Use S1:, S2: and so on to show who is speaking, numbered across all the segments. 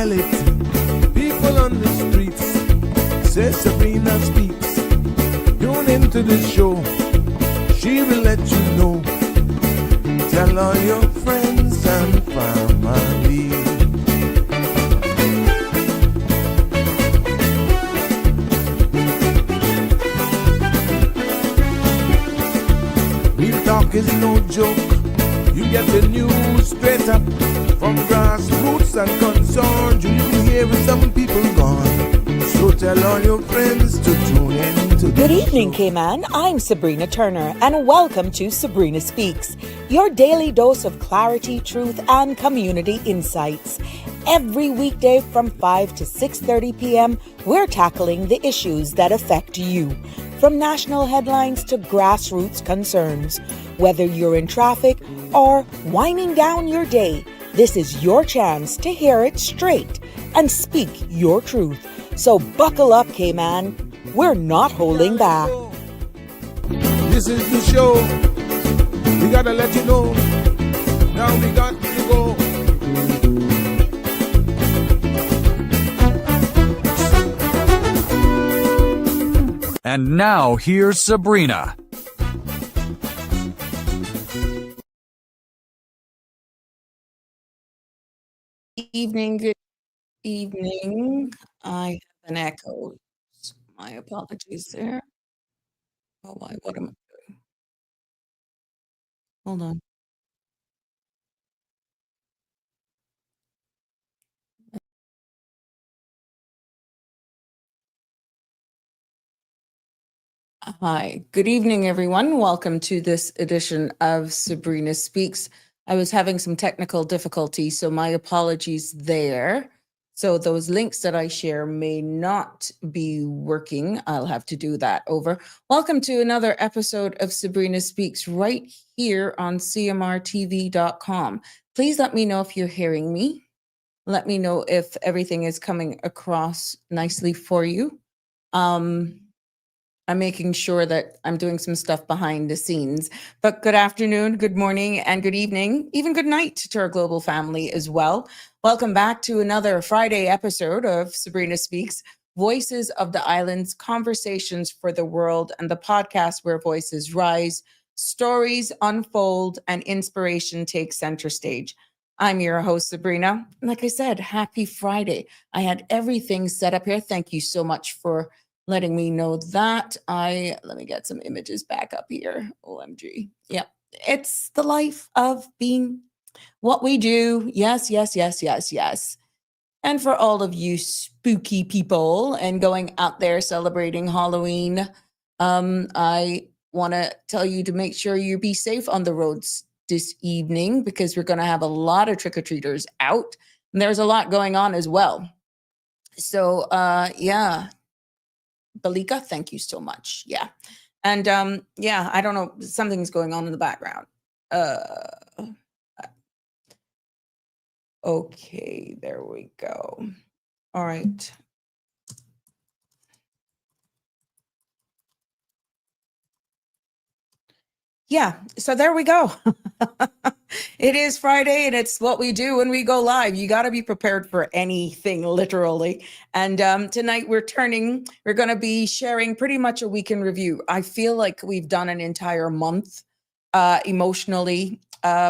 S1: tell it. People on the streets say Sabrina speaks. Tune into the show, she will let you know. Tell all your friends and family. Real talk is no joke. You get the news straight up from grassroots and concerns. You will hear with some people gone. So tell all your friends to tune in to the
S2: Good evening,
S1: show.
S2: Cayman. I'm Sabrina Turner, and welcome to Sabrina Speaks, your daily dose of clarity, truth, and community insights. Every weekday from 5 to 6:30 p.m., we're tackling the issues that affect you, from national headlines to grassroots concerns. Whether you're in traffic or winding down your day, this is your chance to hear it straight and speak your truth. So buckle up, Cayman. We're not holding back.
S1: This is the show. We gotta let you know. Now we got to go.
S3: And now here's Sabrina.
S2: Good evening. I have an echo. My apologies there. Oh, what am I doing? Hold on. Hi, good evening, everyone. Welcome to this edition of Sabrina Speaks. I was having some technical difficulties, so my apologies there. So those links that I share may not be working. I'll have to do that over. Welcome to another episode of Sabrina Speaks right here on cmrtv.com. Please let me know if you're hearing me. Let me know if everything is coming across nicely for you. I'm making sure that I'm doing some stuff behind the scenes. But good afternoon, good morning, and good evening, even good night to our global family as well. Welcome back to another Friday episode of Sabrina Speaks, Voices of the Islands, Conversations for the World, and the podcast where voices rise, stories unfold, and inspiration takes center stage. I'm your host, Sabrina. Like I said, happy Friday. I had everything set up here. Thank you so much for letting me know that. Let me get some images back up here. OMG. Yep. It's the life of being what we do. Yes, yes, yes, yes, yes. And for all of you spooky people and going out there celebrating Halloween, I want to tell you to make sure you be safe on the roads this evening because we're going to have a lot of trick-or-treaters out. And there's a lot going on as well. So, yeah. Balika, thank you so much. Yeah. And yeah, I don't know, something's going on in the background. Okay, there we go. All right. Yeah, so there we go. It is Friday and it's what we do when we go live. You got to be prepared for anything, literally. And tonight we're going to be sharing pretty much a week in review. I feel like we've done an entire month emotionally.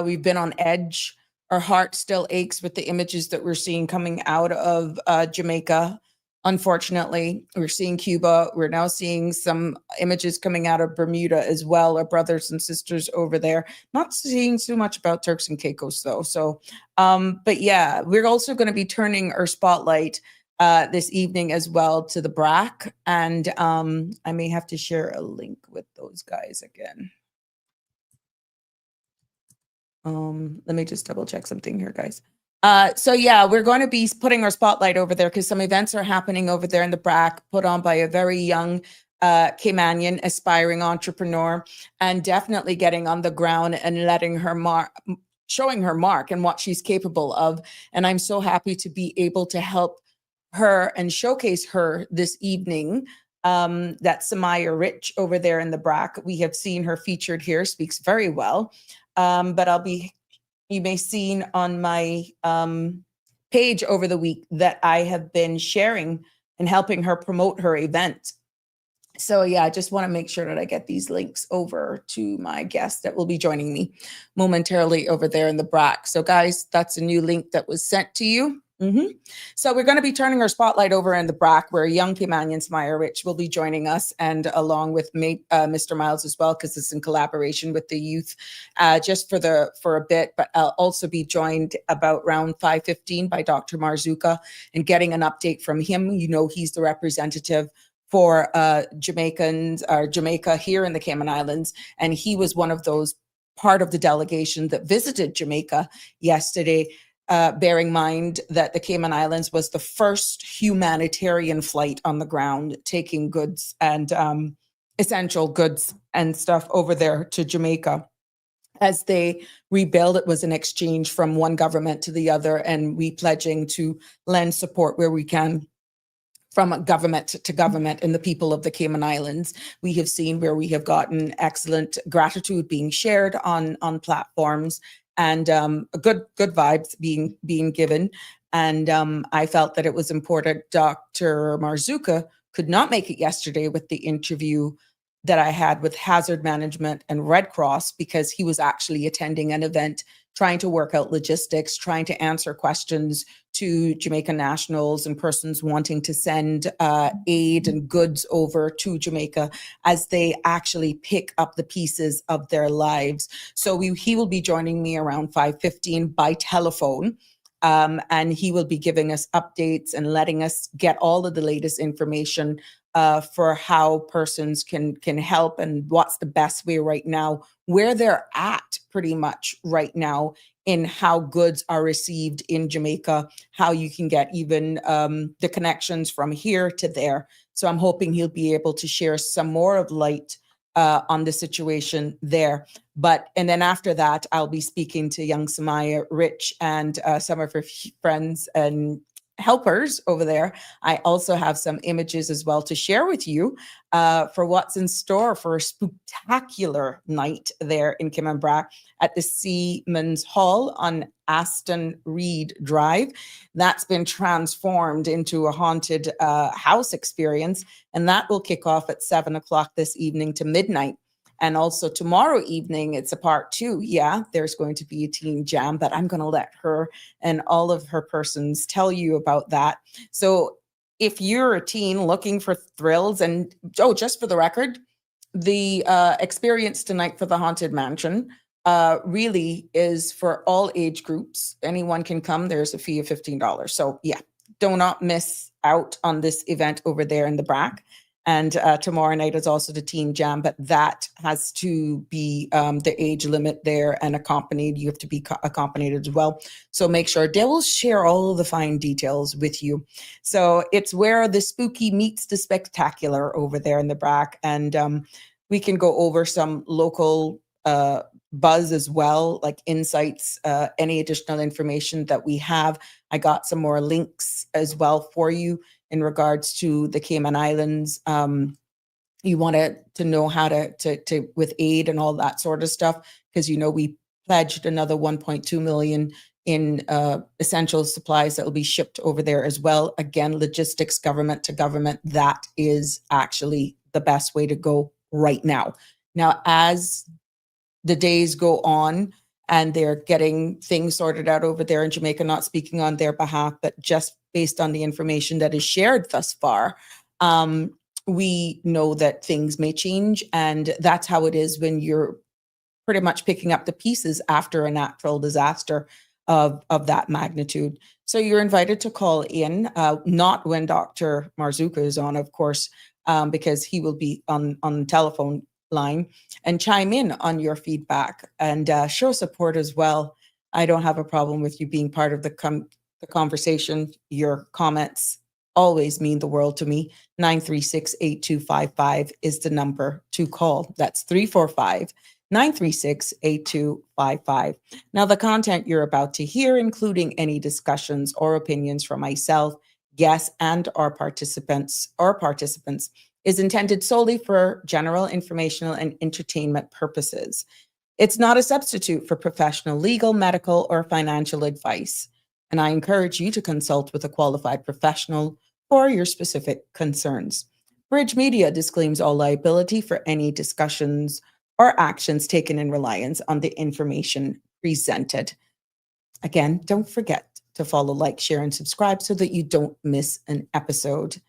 S2: We've been on edge. Our heart still aches with the images that we're seeing coming out of Jamaica. Unfortunately, we're seeing Cuba. We're now seeing some images coming out of Bermuda as well, our brothers and sisters over there. Not seeing too much about Turks and Caicos, though. So, but yeah, we're also going to be turning our spotlight this evening as well to the BRAC. And I may have to share a link with those guys again. Let me just double check something here, guys. So yeah, we're going to be putting our spotlight over there because some events are happening over there in the BRAC, put on by a very young Caymanian aspiring entrepreneur, and definitely getting on the ground and letting her showing her mark and what she's capable of. And I'm so happy to be able to help her and showcase her this evening. That's Samaya Rich over there in the BRAC. We have seen her featured here, speaks very well. But you may seen on my page over the week that I have been sharing and helping her promote her event. So yeah, I just want to make sure that I get these links over to my guest that will be joining me momentarily over there in the BRAC. So guys, that's a new link that was sent to you. So we're going to be turning our spotlight over in the BRAC, where young Kimanian Smire Rich will be joining us, and along with Mr. Miles as well, because it's in collaboration with the youth, just for a bit. But I'll also be joined about around 5:15 by Dr. Marzuka, and getting an update from him. You know, he's the representative for Jamaica here in the Cayman Islands, and he was one of those part of the delegation that visited Jamaica yesterday. Bearing in mind that the Cayman Islands was the first humanitarian flight on the ground, taking goods and essential goods and stuff over there to Jamaica. As they rebuild, it was an exchange from one government to the other, and we pledging to lend support where we can from government to government and the people of the Cayman Islands. We have seen where we have gotten excellent gratitude being shared on platforms, and good vibes being given. And I felt that it was important. Dr. Marzuka could not make it yesterday with the interview that I had with Hazard Management and Red Cross, because he was actually attending an event, trying to work out logistics, trying to answer questions to Jamaican nationals and persons wanting to send aid and goods over to Jamaica as they actually pick up the pieces of their lives. So he will be joining me around 5:15 by telephone. And he will be giving us updates and letting us get all of the latest information for how persons can help, and what's the best way right now, where they're at pretty much right now in how goods are received in Jamaica, how you can get even the connections from here to there. So I'm hoping he'll be able to share some more of light on the situation there. And then after that, I'll be speaking to young Samaya Rich and some of her friends and helpers over there. I also have some images as well to share with you for what's in store for a spectacular night there in Kimambra at the Seaman's Hall on Aston Reed Drive. That's been transformed into a haunted house experience, and that will kick off at 7:00 this evening to midnight. And also tomorrow evening, it's a part 2. Yeah, there's going to be a teen jam, but I'm going to let her and all of her persons tell you about that. So if you're a teen looking for thrills, and just for the record, the experience tonight for the Haunted Mansion really is for all age groups. Anyone can come. There's a fee of $15. So yeah, do not miss out on this event over there in the BRAC. And tomorrow night is also the teen jam, but that has to be the age limit there and accompanied. You have to be accompanied as well. So make sure they will share all the fine details with you. So it's where the spooky meets the spectacular over there in the BRAC. And we can go over some local buzz as well, like insights, any additional information that we have. I got some more links as well for you in regards to the Cayman Islands. You wanted to know how to with aid and all that sort of stuff, because we pledged another 1.2 million in essential supplies that will be shipped over there as well. Again, logistics, government to government, that is actually the best way to go right now. Now, as the days go on and they're getting things sorted out over there in Jamaica, not speaking on their behalf, but just based on the information that is shared thus far, we know that things may change. And that's how it is when you're pretty much picking up the pieces after a natural disaster of that magnitude. So you're invited to call in, not when Dr. Marzuka is on, of course, because he will be on the telephone line, and chime in on your feedback and show support as well. I don't have a problem with you being part of the conversation. Your comments always mean the world to me. 936-8255 is the number to call. That's 345-936-8255. Now, the content you're about to hear, including any discussions or opinions from myself, guests, and our participants, is intended solely for general informational and entertainment purposes. It's not a substitute for professional legal, medical, or financial advice. and I encourage you to consult with a qualified professional for your specific concerns. Bridge Media disclaims all liability for any discussions or actions taken in reliance on the information presented. Again, don't forget to follow, like, share, and subscribe so that you don't miss an episode.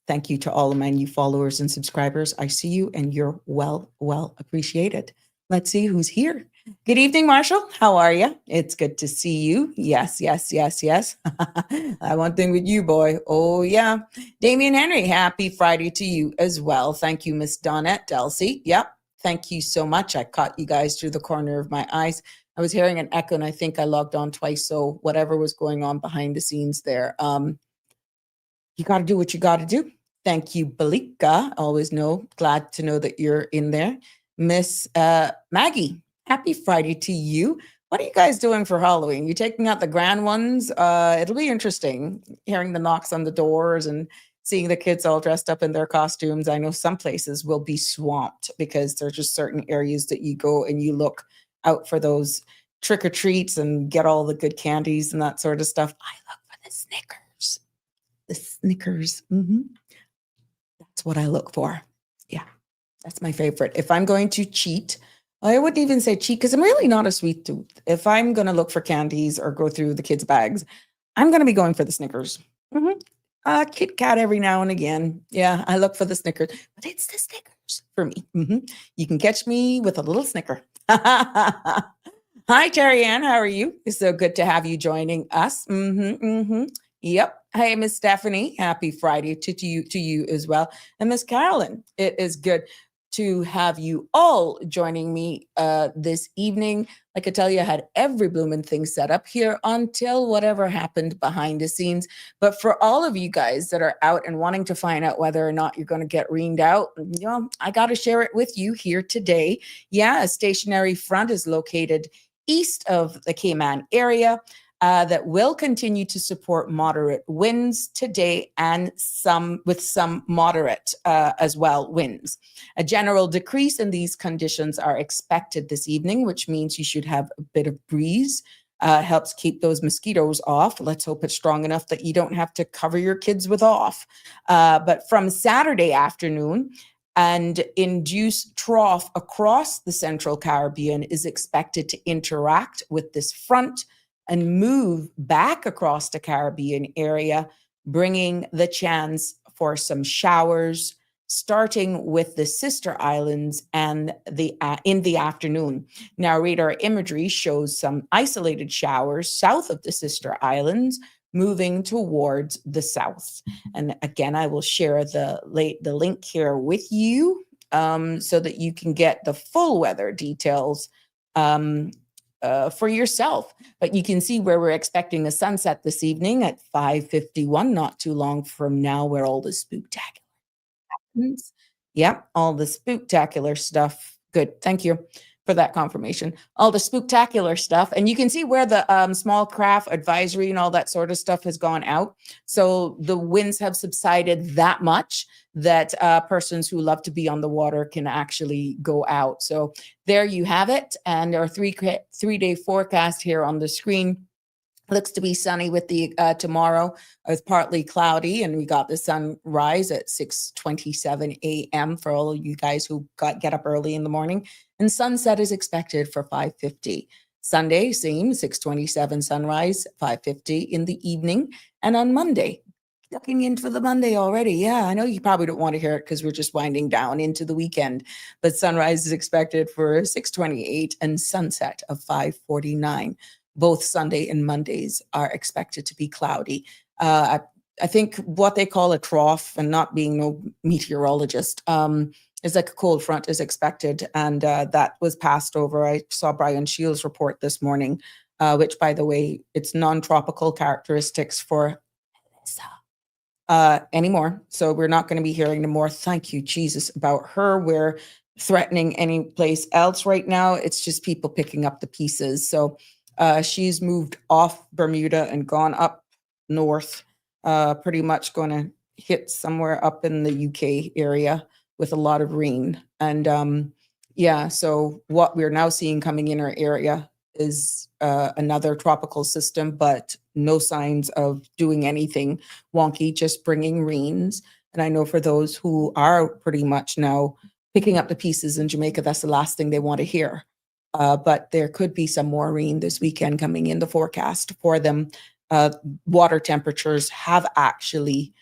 S2: Thank you to all of my new followers and subscribers. I see you and you're well appreciated. Let's see who's here. Good evening, Marshall. How are you? It's good to see you. Yes. I one thing with you, boy. Oh, yeah. Damian Henry, happy Friday to you as well. Thank you, Miss Donette Delsey. Yep. Thank you so much. I caught you guys through the corner of my eyes. I was hearing an echo and I think I logged on twice. So whatever was going on behind the scenes there, you got to do what you got to do. Thank you, Balika. Always glad to know that you're in there. Miss Maggie, happy Friday to you. What are you guys doing for Halloween? You taking out the grand ones? It'll be interesting hearing the knocks on the doors and seeing the kids all dressed up in their costumes. I know some places will be swamped because there's just certain areas that you go and you look out for those trick or treats and get all the good candies and that sort of stuff. I look for the Snickers. The Snickers. That's what I look for. Yeah, that's my favorite. If I'm going to cheat, I wouldn't even say cheat because I'm really not a sweet tooth. If I'm going to look for candies or go through the kids' bags, I'm going to be going for the Snickers. Kit Kat every now and again. Yeah, I look for the Snickers, but it's the Snickers for me. You can catch me with a little Snicker. Hi, Terry Ann. How are you? It's so good to have you joining us. Yep. Hey, Miss Stephanie. Happy Friday to you as well. And Miss Carolyn, it is good to have you all joining me this evening. Like I tell you, I had every blooming thing set up here until whatever happened behind the scenes. But for all of you guys that are out and wanting to find out whether or not you're going to get reamed out, I got to share it with you here today. Yeah, a stationary front is located east of the Cayman area. That will continue to support moderate winds today and some moderate as well winds. A general decrease in these conditions are expected this evening, which means you should have a bit of breeze. Helps keep those mosquitoes off. Let's hope it's strong enough that you don't have to cover your kids with off. But from Saturday afternoon, and induced trough across the Central Caribbean is expected to interact with this front and move back across the Caribbean area, bringing the chance for some showers, starting with the sister islands and in the afternoon. Now, radar imagery shows some isolated showers south of the sister islands, moving towards the south. And again, I will share the link here with you so that you can get the full weather details for yourself. But you can see where we're expecting a sunset this evening at 5:51, not too long from now, where all the spooktacular happens. Yep, all the spooktacular stuff. Good. Thank you for that confirmation. All the spooktacular stuff. And you can see where the small craft advisory and all that sort of stuff has gone out. So the winds have subsided that much that persons who love to be on the water can actually go out. So there you have it. And our three-day forecast here on the screen looks to be sunny with the tomorrow. It's partly cloudy, and we got the sunrise at 6:27 a.m. for all of you guys who get up early in the morning. And sunset is expected for 5:50. Sunday, same 6:27 sunrise, 5:50 in the evening. And on Monday, looking in for the Monday already. Yeah, I know you probably don't want to hear it because we're just winding down into the weekend. But sunrise is expected for 6:28 and sunset of 5:49. Both Sunday and Mondays are expected to be cloudy. I think what they call a trough, and not being no meteorologist, is like a cold front is expected. And that was passed over. I saw Brian Shields' report this morning, which, by the way, it's non-tropical characteristics for anymore. So we're not going to be hearing no more, thank you, Jesus, about her. We're threatening any place else right now. It's just people picking up the pieces. So she's moved off Bermuda and gone up north, pretty much going to hit somewhere up in the UK area with a lot of rain. And yeah, so what we're now seeing coming in our area is another tropical system, but no signs of doing anything wonky, just bringing rains. And I know for those who are pretty much now picking up the pieces in Jamaica, that's the last thing they want to hear. But there could be some more rain this weekend coming in the forecast for them. Water temperatures have actually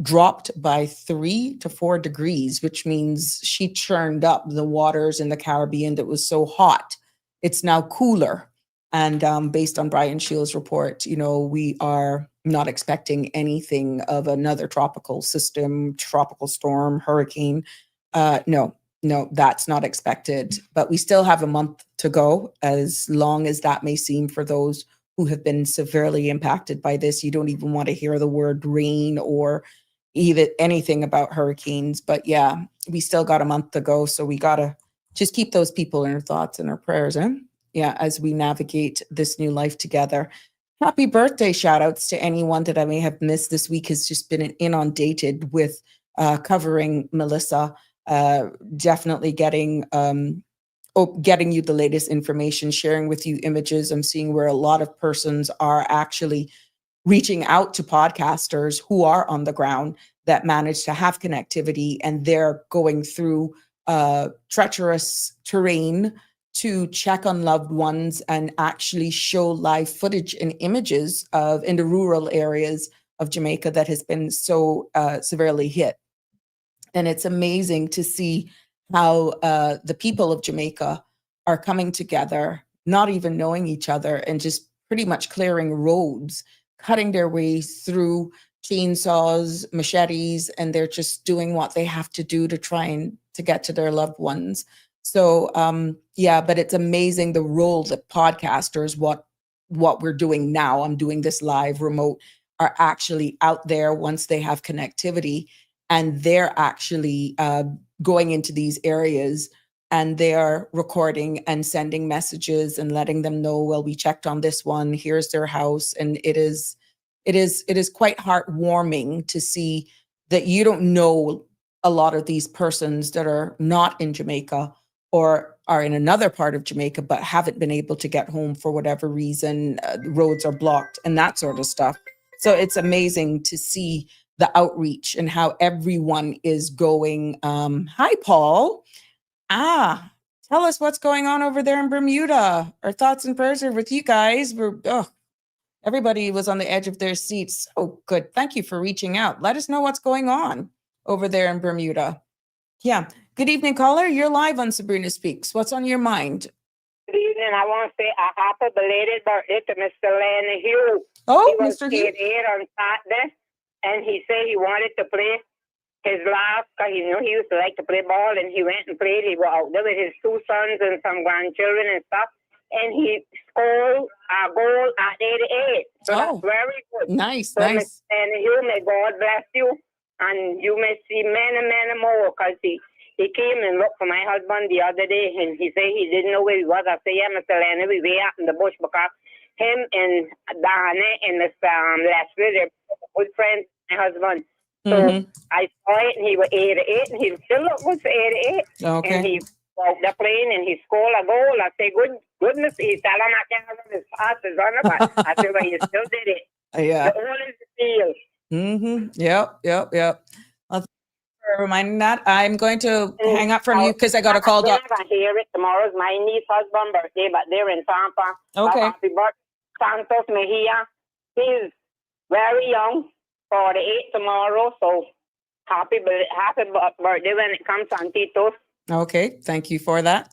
S2: dropped by 3 to 4 degrees, which means she churned up the waters in the Caribbean that was so hot. It's now cooler. And based on Brian Shields' report, we are not expecting anything of another tropical system, tropical storm, hurricane. No, that's not expected. But we still have a month to go, as long as that may seem for those who have been severely impacted by this. You don't even want to hear the word rain or even anything about hurricanes. But yeah, we still got a month to go. So we got to just keep those people in our thoughts and our prayers, yeah, as we navigate this new life together. Happy birthday shout outs to anyone that I may have missed. This week has just been inundated with covering Melissa, definitely getting you the latest information, sharing with you images. I'm seeing where a lot of persons are actually reaching out to podcasters who are on the ground that manage to have connectivity, and they're going through treacherous terrain to check on loved ones and actually show live footage and images of in the rural areas of Jamaica that has been so severely hit. And it's amazing to see how the people of Jamaica are coming together, not even knowing each other, and just pretty much clearing roads, cutting their way through chainsaws, machetes, and they're just doing what they have to do to try and to get to their loved ones. So yeah, but it's amazing the role that podcasters, what we're doing now, I'm doing this live remote, are actually out there once they have connectivity, and they're actually going into these areas and they're recording and sending messages and letting them know, well, we checked on this one, here's their house. And it is quite heartwarming to see that you don't know a lot of these persons that are not in Jamaica or are in another part of Jamaica, but haven't been able to get home for whatever reason, roads are blocked and that sort of stuff. So it's amazing to see the outreach and how everyone is going. Hi, Paul. Tell us what's going on over there in Bermuda. Our thoughts and prayers are with you guys. Everybody was on the edge of their seats. Oh, good. Thank you for reaching out. Let us know what's going on over there in Bermuda. Yeah. Good evening, caller. You're live on Sabrina Speaks. What's on your mind?
S4: Good evening. I want to say a happy belated birthday to Mr. Lenny Hugh.
S2: Oh,
S4: he was
S2: Mr. Hugh.
S4: Here on Saturday, and he said he wanted to play his last, because he knew he used to like to play ball, and he went and played. He was out there with his 2 sons and some grandchildren and stuff, and he scored a goal at 88. So that's very good.
S2: Nice,
S4: so
S2: nice.
S4: Mr. Lenny Hugh, may God bless you, and you may see many, many more, because he came and looked for my husband the other day, and he said he didn't know where he was. I said, yeah, Mr. Lenny, we were out in the bush, because him and Dana and Miss Leslie, they're good friends, my husband. So I saw it, and he was 88, and he still looked good for 88.
S2: Okay.
S4: And he walked the plane, and he scored a goal. I said, goodness, he said, I'm not going to run as fast as runner, but I said, well, you still did it.
S2: Yeah.
S4: The all is the field.
S2: Yep. For reminding that. I'm going to hang up from you because I got a call.
S4: I'm going to hear it. Tomorrow's my niece's husband's birthday, but they're in Tampa.
S2: Okay.
S4: Happy birthday, Santos Mejia. He's very young, 48 tomorrow, so happy birthday when it comes on Tito's.
S2: Okay, thank you for that.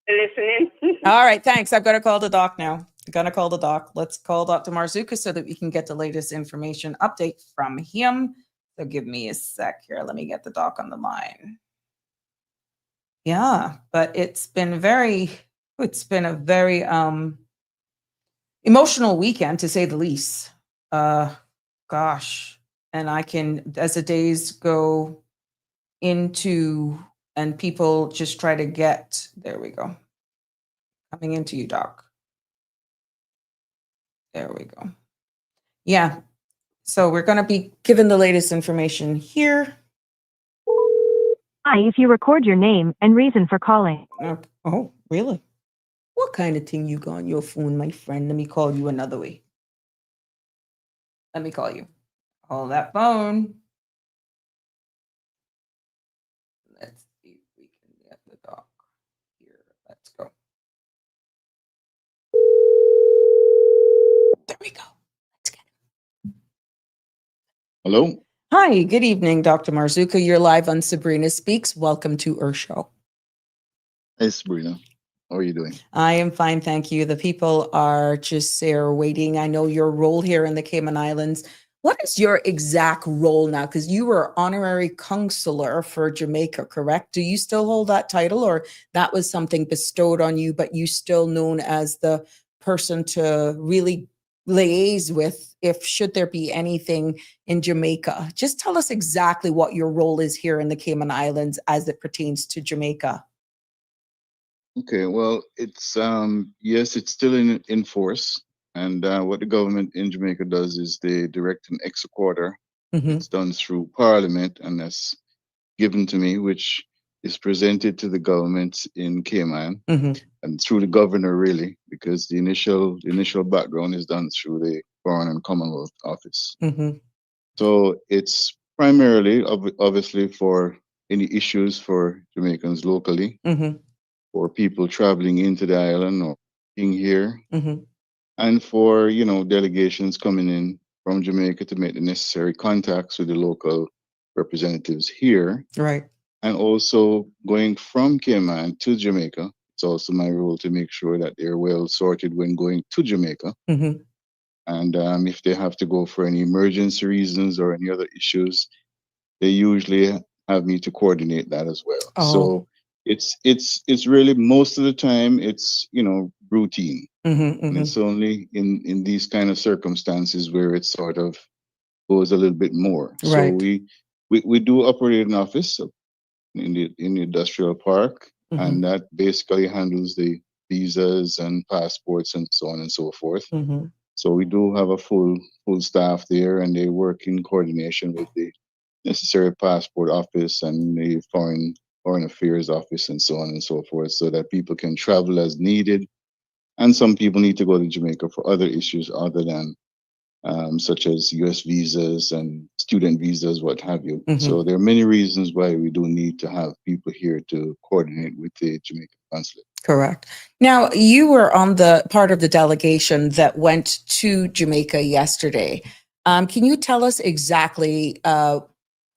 S4: Listening.
S2: All right, thanks. I've got to call the doc now. I'm going to call the doc. Let's call Dr. Marzuka so that we can get the latest information update from him. So give me a sec here. Let me get the doc on the line. Yeah, but it's been a very emotional weekend, to say the least. Gosh. And I can, as the days go into and people just try to get, there we go. Coming into you, doc. There we go. Yeah. So we're going to be given the latest information here.
S5: Hi, if you record your name and reason for calling.
S2: Oh, really? What kind of thing you got on your phone, my friend? Let me call you another way. Let me call you. Hold that phone. Let's see if we can get the doc here. Let's go. There we go. Let's get it.
S6: Hello.
S2: Hi, good evening, Dr. Marzuka. You're live on Sabrina Speaks. Welcome to our show.
S6: Hey, Sabrina. How are you doing?
S2: I am fine, thank you. The people are just there waiting. I know your role here in the Cayman Islands. What is your exact role now? Because you were honorary consular for Jamaica, correct? Do you still hold that title, or that was something bestowed on you, but you still known as the person to really liaise with if should there be anything in Jamaica? Just tell us exactly what your role is here in the Cayman Islands as it pertains to Jamaica.
S6: Okay, well, it's yes, it's still in force. And what the government in Jamaica does is they direct an extra quarter.
S2: Mm-hmm.
S6: It's done through Parliament, and that's given to me, which is presented to the government in Cayman
S2: Mm-hmm.
S6: and through the governor, really, because the initial background is done through the Foreign and Commonwealth Office.
S2: Mm-hmm.
S6: So it's primarily, obviously, for any issues for Jamaicans locally,
S2: Mm-hmm.
S6: for people traveling into the island or being here,
S2: Mm-hmm.
S6: and for delegations coming in from Jamaica to make the necessary contacts with the local representatives here,
S2: Right.
S6: and also going from Cayman to Jamaica. It's also my role to make sure that they're well sorted when going to Jamaica.
S2: Mm-hmm.
S6: And if they have to go for any emergency reasons or any other issues, they usually have me to coordinate that as well.
S2: Oh.
S6: So it's really, most of the time it's routine,
S2: Mm-hmm.
S6: and
S2: Mm-hmm.
S6: it's only in these kind of circumstances where it sort of goes a little bit more. So
S2: Right.
S6: we do operate an office in the industrial park,
S2: Mm-hmm.
S6: and that basically handles the visas and passports and so on and so forth.
S2: Mm-hmm.
S6: So we do have a full staff there, and they work in coordination with the necessary passport office and the foreign affairs office and so on and so forth, so that people can travel as needed. And some people need to go to Jamaica for other issues other than such as U.S. visas and student visas, what have you.
S2: Mm-hmm.
S6: So there are many reasons why we do need to have people here to coordinate with the Jamaican consulate.
S2: Correct. Now, you were on the part of the delegation that went to Jamaica yesterday. Can you tell us exactly,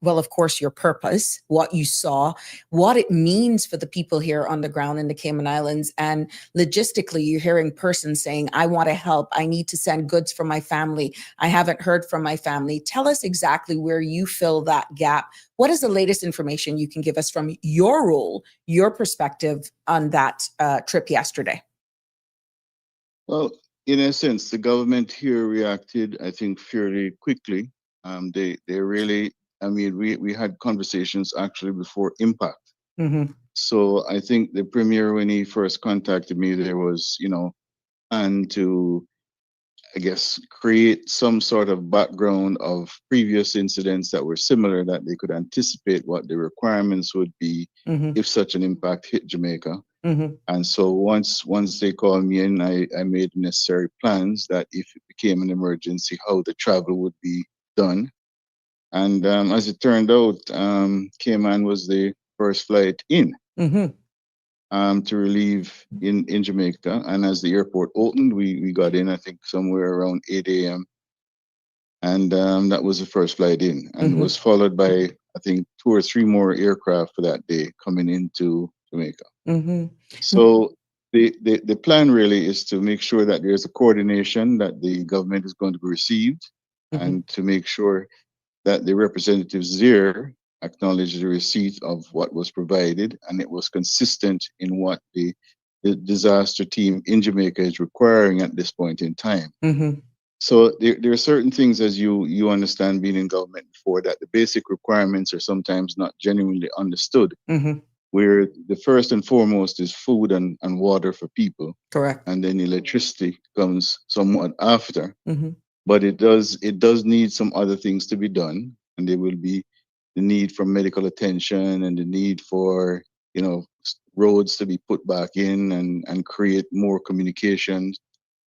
S2: well, of course, your purpose, what you saw, what it means for the people here on the ground in the Cayman Islands, and logistically, you're hearing persons saying, I want to help. I need to send goods for my family. I haven't heard from my family. Tell us exactly where you fill that gap. What is the latest information you can give us from your role, your perspective on that trip yesterday?
S6: Well, in a sense, the government here reacted, I think, fairly quickly. They really, I mean, we had conversations actually before impact.
S2: Mm-hmm.
S6: So I think the premier, when he first contacted me, there was, and to, I guess, create some sort of background of previous incidents that were similar, that they could anticipate what the requirements would be
S2: Mm-hmm.
S6: if such an impact hit Jamaica.
S2: Mm-hmm.
S6: And so once they called me in, I made necessary plans that if it became an emergency, how the travel would be done. And as it turned out, Cayman was the first flight in
S2: Mm-hmm.
S6: to relieve in Jamaica. And as the airport opened, we got in, I think, somewhere around 8 a.m. And that was the first flight in. And it was followed by, I think, 2 or 3 more aircraft for that day coming into Jamaica.
S2: Mm-hmm.
S6: So the plan really is to make sure that there's a coordination, that the government is going to be received,
S2: Mm-hmm.
S6: and to make sure that the representatives there acknowledge the receipt of what was provided, and it was consistent in what the disaster team in Jamaica is requiring at this point in time.
S2: Mm-hmm.
S6: So there are certain things, as you understand, being in government before, that the basic requirements are sometimes not genuinely understood,
S2: Mm-hmm.
S6: where the first and foremost is food and water for people,
S2: Correct.
S6: and then electricity comes somewhat after.
S2: Mm-hmm.
S6: But it does need some other things to be done, and there will be the need for medical attention and the need for roads to be put back in, and create more communications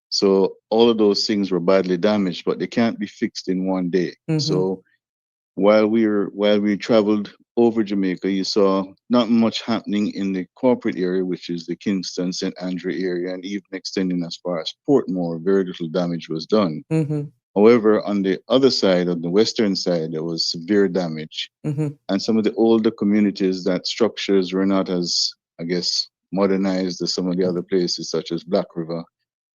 S6: So all of those things were badly damaged, but they can't be fixed in one day.
S2: Mhm.
S6: So while we traveled over Jamaica, you saw not much happening in the corporate area, which is the Kingston, St. Andrew area, and even extending as far as Portmore, very little damage was done.
S2: Mhm.
S6: However, on the other side, on the western side, there was severe damage.
S2: Mhm.
S6: And some of the older communities, that structures were not as, I guess, modernized as some of the other places, such as Black River,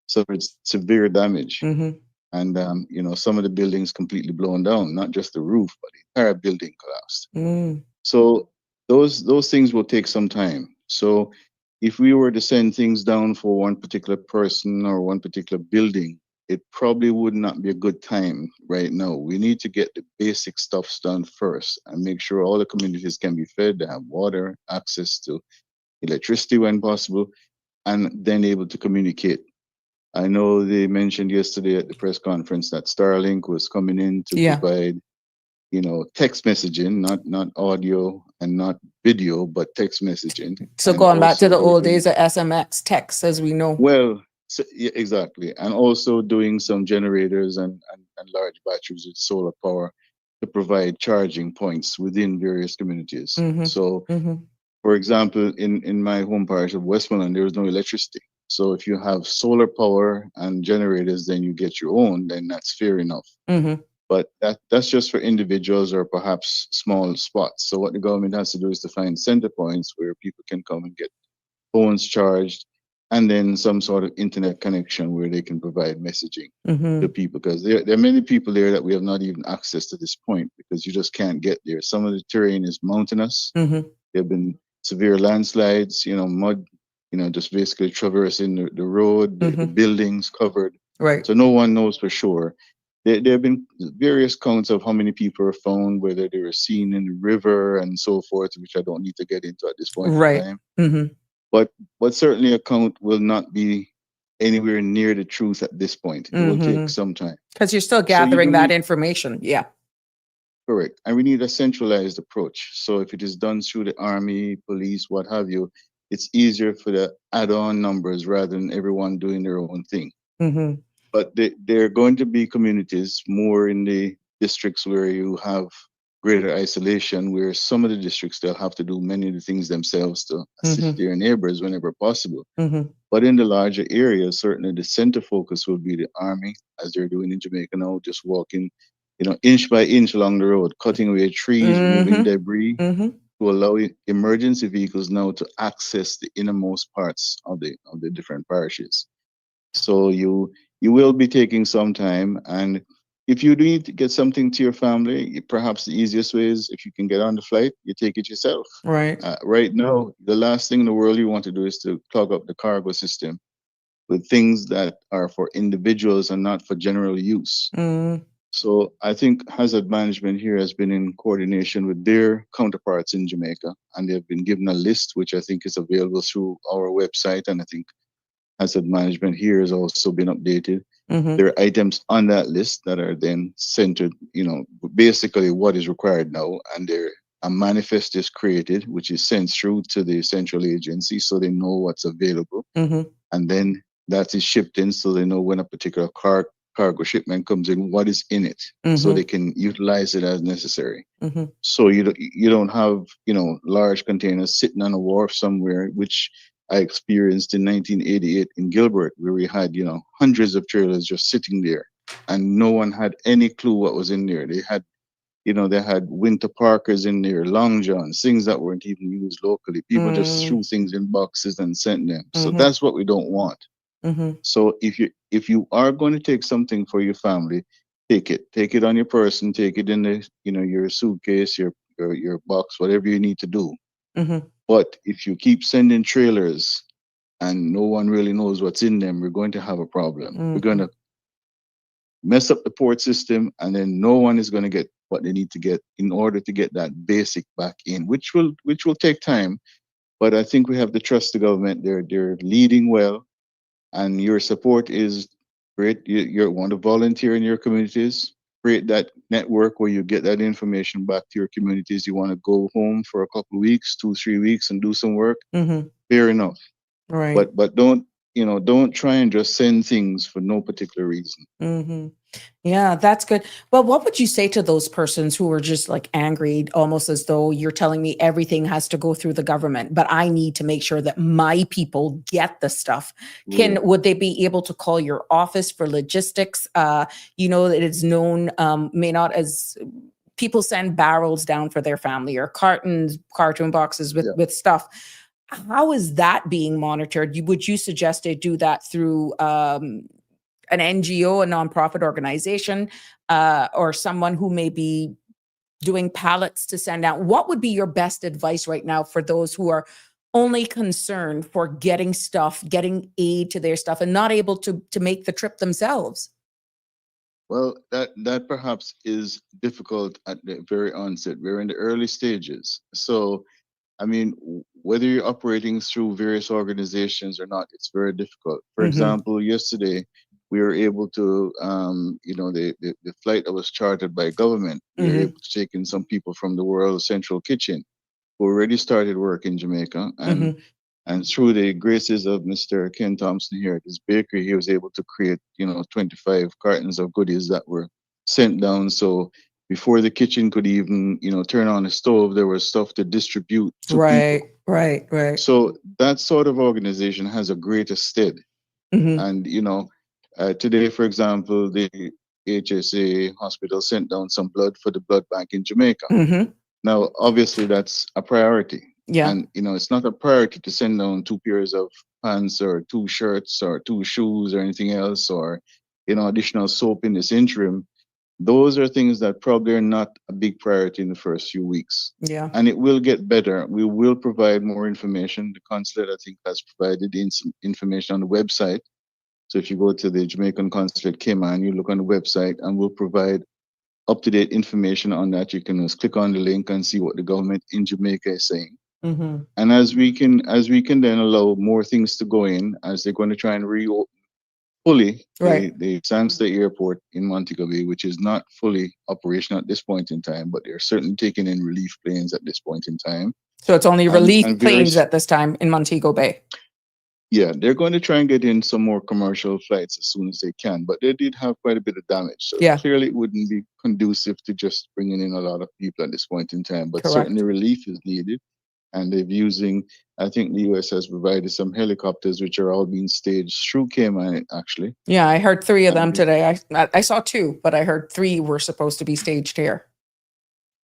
S6: suffered severe damage.
S2: Mhm.
S6: And some of the buildings completely blown down, not just the roof, but the entire building collapsed.
S2: Mm.
S6: So those things will take some time. So if we were to send things down for one particular person or one particular building, it probably would not be a good time right now. We need to get the basic stuffs done first and make sure all the communities can be fed, they have water, access to electricity when possible, and then able to communicate. I know they mentioned yesterday at the press conference that Starlink was coming in to
S2: Yeah.
S6: provide, text messaging, not audio and not video, but text messaging.
S2: So
S6: And
S2: going back to
S6: also
S2: the old
S6: delivering,
S2: days of SMX text, as we know.
S6: well, so, yeah, exactly. And also doing some generators and large batteries with solar power to provide charging points within various communities.
S2: Mhm.
S6: So,
S2: Mhm.
S6: for example, in my home parish of Westmoreland, there is no electricity. So if you have solar power and generators, then you get your own, then that's fair enough.
S2: Mhm.
S6: But that's just for individuals or perhaps small spots. So what the government has to do is to find center points where people can come and get phones charged, and then some sort of internet connection where they can provide messaging to
S2: Mhm.
S6: people. Because there are many people there that we have not even access to this point because you just can't get there. Some of the terrain is mountainous.
S2: Mhm.
S6: There have been severe landslides, mud, just basically traversing the road, the
S2: Mhm.
S6: buildings covered.
S2: Right.
S6: So no one knows for sure. There have been various counts of how many people are found, whether they were seen in the river and so forth, which I don't need to get into at this point in
S2: Right.
S6: time.
S2: Mhm.
S6: But certainly a count will not be anywhere near the truth at this point. It will take
S2: Mhm.
S6: some time.
S2: Because you're still
S6: So you
S2: gathering
S6: do
S2: that
S6: need,
S2: information. Yeah.
S6: correct. And we need a centralized approach. So if it is done through the army, police, what have you, it's easier for the add-on numbers rather than everyone doing their own thing.
S2: Mhm.
S6: But there are going to be communities more in the districts where you have greater isolation, where some of the districts they'll have to do many of the things themselves to assist
S2: Mhm.
S6: their neighbors whenever possible.
S2: Mhm.
S6: But in the larger areas, certainly the center focus will be the army, as they're doing in Jamaica now, just walking, inch by inch along the road, cutting away trees, removing
S2: Mhm.
S6: debris
S2: Mhm.
S6: to allow emergency vehicles now to access the innermost parts of the different parishes. So you will be taking some time, and if you need to get something to your family, perhaps the easiest way is if you can get on the flight, you take it yourself.
S2: Right.
S6: Right now, the last thing in the world you want to do is to clog up the cargo system with things that are for individuals and not for general use.
S2: Mm.
S6: So I think hazard management here has been in coordination with their counterparts in Jamaica, and they've been given a list which I think is available through our website, and I think hazard management here has also been updated.
S2: Mhm.
S6: There are items on that list that are then centered, basically what is required now, and there a manifest is created, which is sent through to the central agency so they know what's available,
S2: Mhm.
S6: and then that is shipped in so they know when a particular cargo shipment comes in, what is in it, so they
S2: Mhm.
S6: can utilize it as necessary.
S2: Mhm.
S6: So you don't have large containers sitting on a wharf somewhere, which I experienced in 1988 in Gilbert, where we had hundreds of trailers just sitting there, and no one had any clue what was in there. They had winter parkers in there, long johns, things that weren't even used locally. People just
S2: Mm.
S6: threw things in boxes and sent them. So
S2: Mhm.
S6: that's what we don't want.
S2: Mhm.
S6: So if you are going to take something for your family, take it. Take it on your person. Take it in the your suitcase, your box, whatever you need to do.
S2: Mhm.
S6: But if you keep sending trailers and no one really knows what's in them, we're going to have a problem. We're going
S2: Mhm.
S6: to mess up the port system, and then no one is going to get what they need to get in order to get that basic back in, which will take time. But I think we have to trust the government. They're leading well, and your support is great. You want to volunteer in your communities, create that network where you get that information back to your communities. You want to go home for a couple of weeks, 2, 3 weeks, and do some work.
S2: Mhm.
S6: Fair enough,
S2: Right.
S6: but don't don't try and just send things for no particular reason.
S2: Mm-hmm. Yeah, that's good. Well, what would you say to those persons who are just like angry, almost as though you're telling me everything has to go through the government, but I need to make sure that my people get the stuff?
S6: Right.
S2: Would they be able to call your office for logistics? That it's known, may not as people send barrels down for their family or cartoon boxes with
S6: Yeah.
S2: with stuff. How is that being monitored? Would you suggest they do that through an NGO, a nonprofit organization, or someone who may be doing pallets to send out? What would be your best advice right now for those who are only concerned for getting stuff, getting aid to their stuff, and not able to make the trip themselves?
S6: Well, that perhaps is difficult at the very onset. We're in the early stages. So, I mean, whether you're operating through various organizations or not, it's very difficult. For
S2: Mm-hmm.
S6: example, yesterday we were able to, the flight that was chartered by government, we were
S2: Mm-hmm.
S6: able to take in some people from the World Central Kitchen who already started work in Jamaica,
S2: Mm-hmm.
S6: and through the graces of Mr. Ken Thompson here at this bakery, he was able to create, 25 cartons of goodies that were sent down. So before the kitchen could even, turn on the stove, there was stuff to distribute to
S2: Right,
S6: people.
S2: right.
S6: So that sort of organization has a greater stead.
S2: Mm-hmm.
S6: And, today, for example, the HSA hospital sent down some blood for the blood bank in Jamaica.
S2: Mm-hmm.
S6: Now, obviously, that's a priority.
S2: Yeah.
S6: And, it's not a priority to send down 2 pairs of pants or 2 shirts or 2 shoes or anything else, or, additional soap in this interim. Those are things that probably are not a big priority in the first few weeks.
S2: Yeah.
S6: And it will get better. We will provide more information. The consulate, I think, has provided information on the website. So if you go to the Jamaican consulate Cayman, you look on the website and we'll provide up-to-date information on that. You can just click on the link and see what the government in Jamaica is saying.
S2: Mm-hmm.
S6: And as we can then allow more things to go in, as they're going to try and reopen fully
S2: Right.
S6: the Sangster Airport in Montego Bay, which is not fully operational at this point in time, but they're certainly taking in relief planes at this point in time.
S2: So it's only
S6: And
S2: relief
S6: and
S2: planes
S6: various
S2: at this time in Montego Bay.
S6: Yeah, they're going to try and get in some more commercial flights as soon as they can, but they did have quite a bit of damage. So
S2: Yeah.
S6: clearly it wouldn't be conducive to just bringing in a lot of people at this point in time, but
S2: Correct.
S6: certainly relief is needed. And I think the US has provided some helicopters, which are all being staged through Cayman, actually.
S2: Yeah, I heard 3 of them
S6: And
S2: today. I saw 2, but I heard 3 were supposed to be staged here.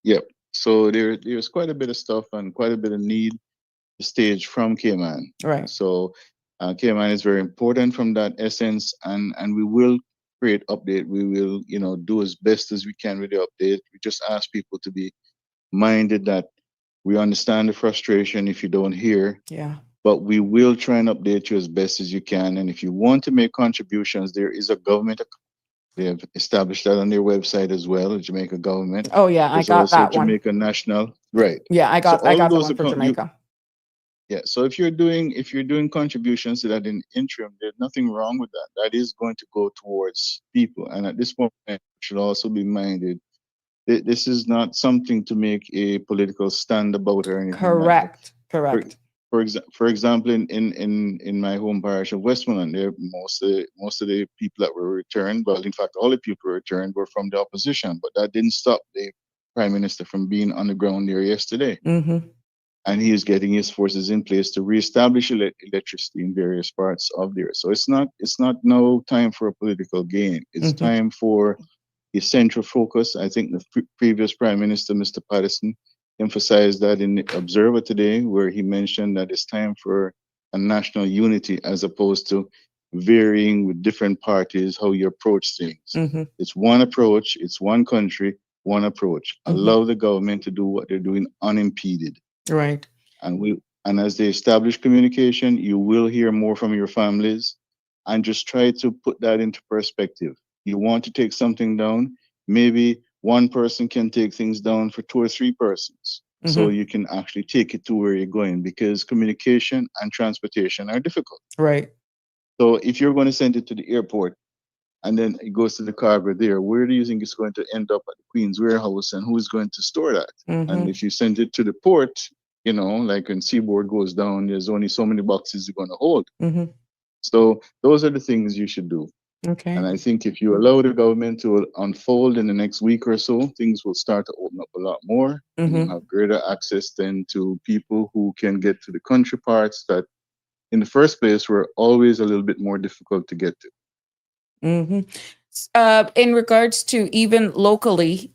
S6: yep. So there's quite a bit of stuff and quite a bit of need to stage from Cayman.
S2: Right.
S6: So Cayman is very important from that essence, and we will create update. We will, do as best as we can with the update. We just ask people to be minded that we understand the frustration if you don't hear,
S2: Yeah.
S6: but we will try and update you as best as you can. And if you want to make contributions, there is a government account. They have established that on their website as well, the Jamaica government.
S2: Oh yeah, I
S6: There's
S2: got
S6: also
S2: that one.
S6: Jamaica National, right?
S2: Yeah, I
S6: So
S2: got
S6: all of
S2: the
S6: those
S2: one for
S6: account,
S2: Jamaica.
S6: yeah. So if you're doing contributions to that in interim, there's nothing wrong with that. That is going to go towards people. And at this point, we should also be minded this is not something to make a political stand about or anything like that.
S2: Correct. Correct.
S6: For example, in my home parish of Westmoreland, there most of the people that were returned, well, in fact, all the people returned were from the opposition, but that didn't stop the prime minister from being on the ground there yesterday.
S2: Mm-hmm.
S6: And he is getting his forces in place to reestablish electricity in various parts of there. So it's not no time for a political gain. It's
S2: Mm-hmm.
S6: time for a central focus. I think the previous Prime Minister, Mr. Patterson, emphasized that in the Observer today, where he mentioned that it's time for a national unity as opposed to varying with different parties how you approach things.
S2: Mm-hmm.
S6: It's one approach, it's one country, one approach.
S2: Mm-hmm.
S6: Allow the government to do what they're doing unimpeded.
S2: Right.
S6: And as they establish communication, you will hear more from your families, and just try to put that into perspective. You want to take something down, maybe one person can take things down for 2 or 3 persons.
S2: Mm-hmm.
S6: So you can actually take it to where you're going, because communication and transportation are difficult.
S2: Right.
S6: So if you're going to send it to the airport and then it goes to the cargo there, where do you think it's going to end up at the Queen's warehouse, and who is going to store that?
S2: Mm-hmm.
S6: And if you send it to the port, like when Seaboard goes down, there's only so many boxes you're going to hold.
S2: Mm-hmm.
S6: So those are the things you should do.
S2: Okay.
S6: And I think if you allow the government to unfold in the next week or so, things will start to open up a lot more. And you'll have greater access then to people who can get to the country parts that in the first place were always a little bit more difficult to get to.
S2: In regards to even locally,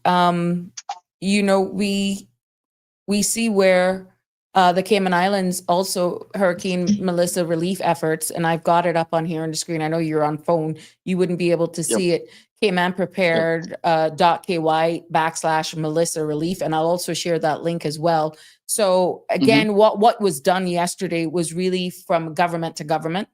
S2: we see where the Cayman Islands also Hurricane Melissa relief efforts, and I've got it up on here on the screen. I know you're on phone; you wouldn't be able to see it. Cayman prepared .ky/Melissa relief, and I'll also share that link as well. So again, what was done yesterday was really from government to government.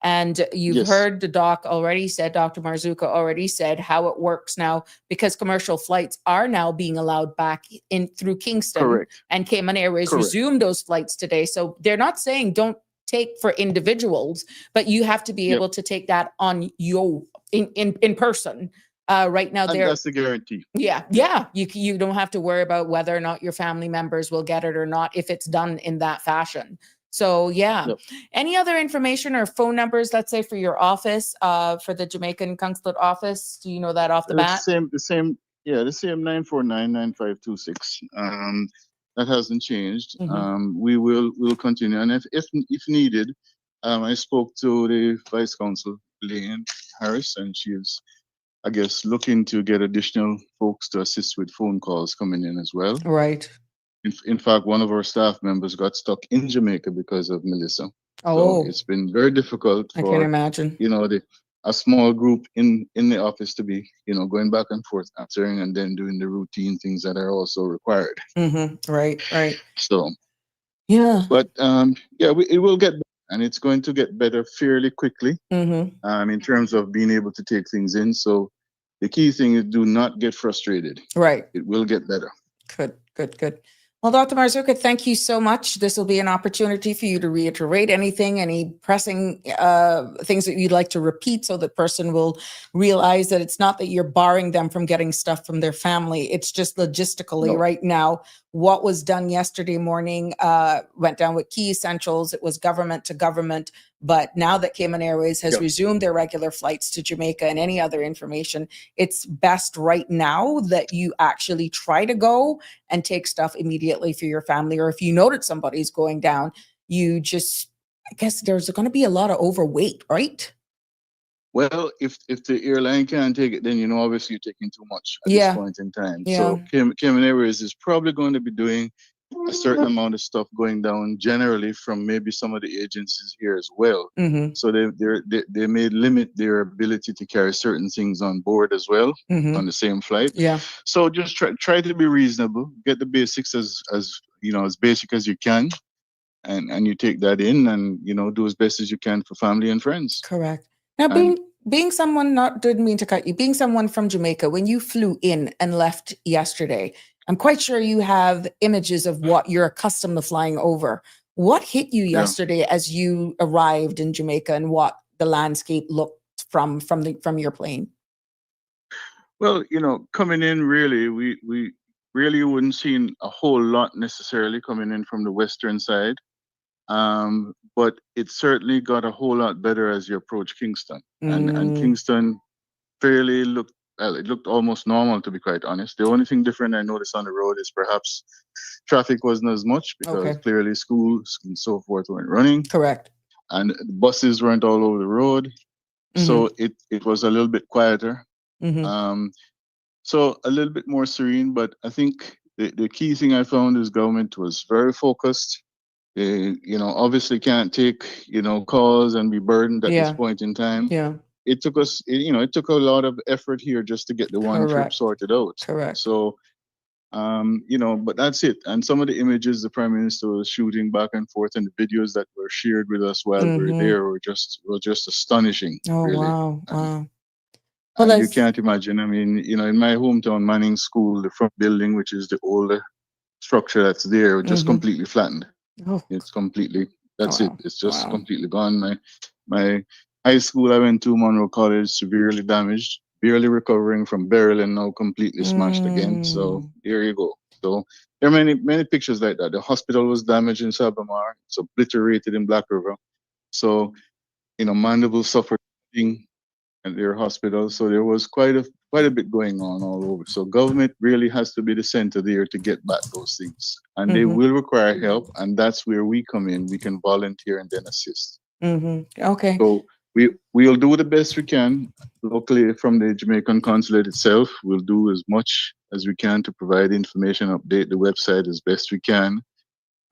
S2: And you've heard the doc already said, Dr. Marzuka already said how it works now, because commercial flights are now being allowed back in through Kingston, and Cayman Airways resumed those flights today. So they're not saying don't take for individuals, but you have to be able to take that on your in person. Right now,
S6: and that's the guarantee.
S2: Yeah. You don't have to worry about whether or not your family members will get it or not if it's done in that fashion. So any other information or phone numbers, let's say for your office, for the Jamaican consulate office? Do you know that off the bat?
S6: The same 9499526. That hasn't changed. We'll continue, and if needed, I spoke to the Vice Consul Lane Harris, and she's, I guess, looking to get additional folks to assist with phone calls coming in as well.
S2: Right.
S6: In fact, one of our staff members got stuck in Jamaica because of Melissa.
S2: Oh,
S6: so it's been very difficult
S2: I
S6: for,
S2: can imagine.
S6: A small group in the office to be, going back and forth answering and then doing the routine things that are also required.
S2: Right.
S6: So,
S2: but
S6: it will get better, and it's going to get better fairly quickly. In terms of being able to take things in. So the key thing is do not get frustrated.
S2: Right.
S6: It will get better.
S2: Good. Well, Dr. Marzuka, thank you so much. This will be an opportunity for you to reiterate any pressing things that you'd like to repeat, so the person will realize that it's not that you're barring them from getting stuff from their family. It's just logistically right now. What was done yesterday morning went down with key essentials. It was government to government. But now that Cayman Airways has resumed their regular flights to Jamaica and any other information, it's best right now that you actually try to go and take stuff immediately for your family. Or if you know that somebody's going down, I guess there's going to be a lot of overweight, right?
S6: Well, if the airline can't take it, then, obviously you're taking too much at this point in time. So Cayman Airways is probably going to be doing a certain amount of stuff going down generally from maybe some of the agencies here as well. So they may limit their ability to carry certain things on board as well on the same flight. So just try to be reasonable, get the basics as basic as you can, and you take that in and do as best as you can for family and friends.
S2: Correct. Now, being someone, didn't mean to cut you, being someone from Jamaica, when you flew in and left yesterday, I'm quite sure you have images of what you're accustomed to flying over. What hit you yesterday as you arrived in Jamaica, and what the landscape looked from your plane?
S6: Well, coming in, really, we really wouldn't seen a whole lot necessarily coming in from the western side. But it certainly got a whole lot better as you approach Kingston. And Kingston fairly looked almost normal, to be quite honest. The only thing different I noticed on the road is perhaps traffic wasn't as much, because clearly schools and so forth weren't running.
S2: Correct.
S6: And the buses weren't all over the road. So it was a little bit quieter. So a little bit more serene. But I think the key thing I found is government was very focused. They, obviously can't take, calls and be burdened at this point in time. It took us, it took a lot of effort here just to get the one trip sorted out. So, but that's it. And some of the images the Prime Minister was shooting back and forth, and the videos that were shared with us while we were there were just astonishing.
S2: Oh,
S6: really.
S2: Wow.
S6: And you can't imagine. I mean, in my hometown, Manning School, the front building, which is the older structure that's there, just completely flattened. It's completely, that's it. It's just completely gone. My high school I went to, Monroe College, severely damaged, barely recovering from burial, and now completely smashed again. So here you go. So there are many pictures like that. The hospital was damaged in Sabamar. It's obliterated in Black River. So mandible suffered at their hospital. So there was quite a bit going on all over. So government really has to be the center there to get back those things, and they
S2: Mm-hmm.
S6: will require help, and that's where we come in. We can volunteer and then assist.
S2: Mm-hmm. Okay.
S6: So we'll do the best we can locally from the Jamaican consulate itself. We'll do as much as we can to provide information, update the website as best we can.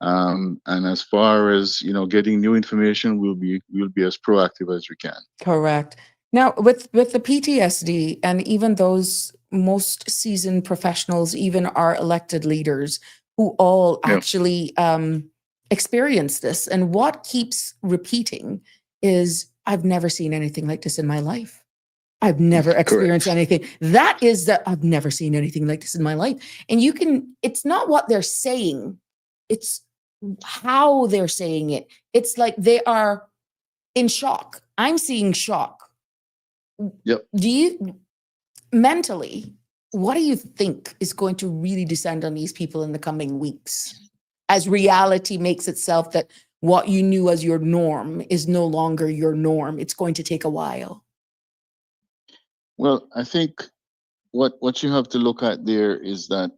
S6: And as far as getting new information, we'll be as proactive as we can.
S2: Correct. Now, with the PTSD and even those most seasoned professionals, even our elected leaders, who all
S6: Yeah.
S2: actually experience this, and what keeps repeating is, "I've never seen anything like this in my life. I've never experienced
S6: Correct.
S2: anything." That is that I've never seen anything like this in my life. And it's not what they're saying, it's how they're saying it. It's like they are in shock. I'm seeing shock.
S6: Yep.
S2: Mentally, what do you think is going to really descend on these people in the coming weeks as reality makes itself that what you knew as your norm is no longer your norm? It's going to take a while.
S6: Well, I think what you have to look at there is that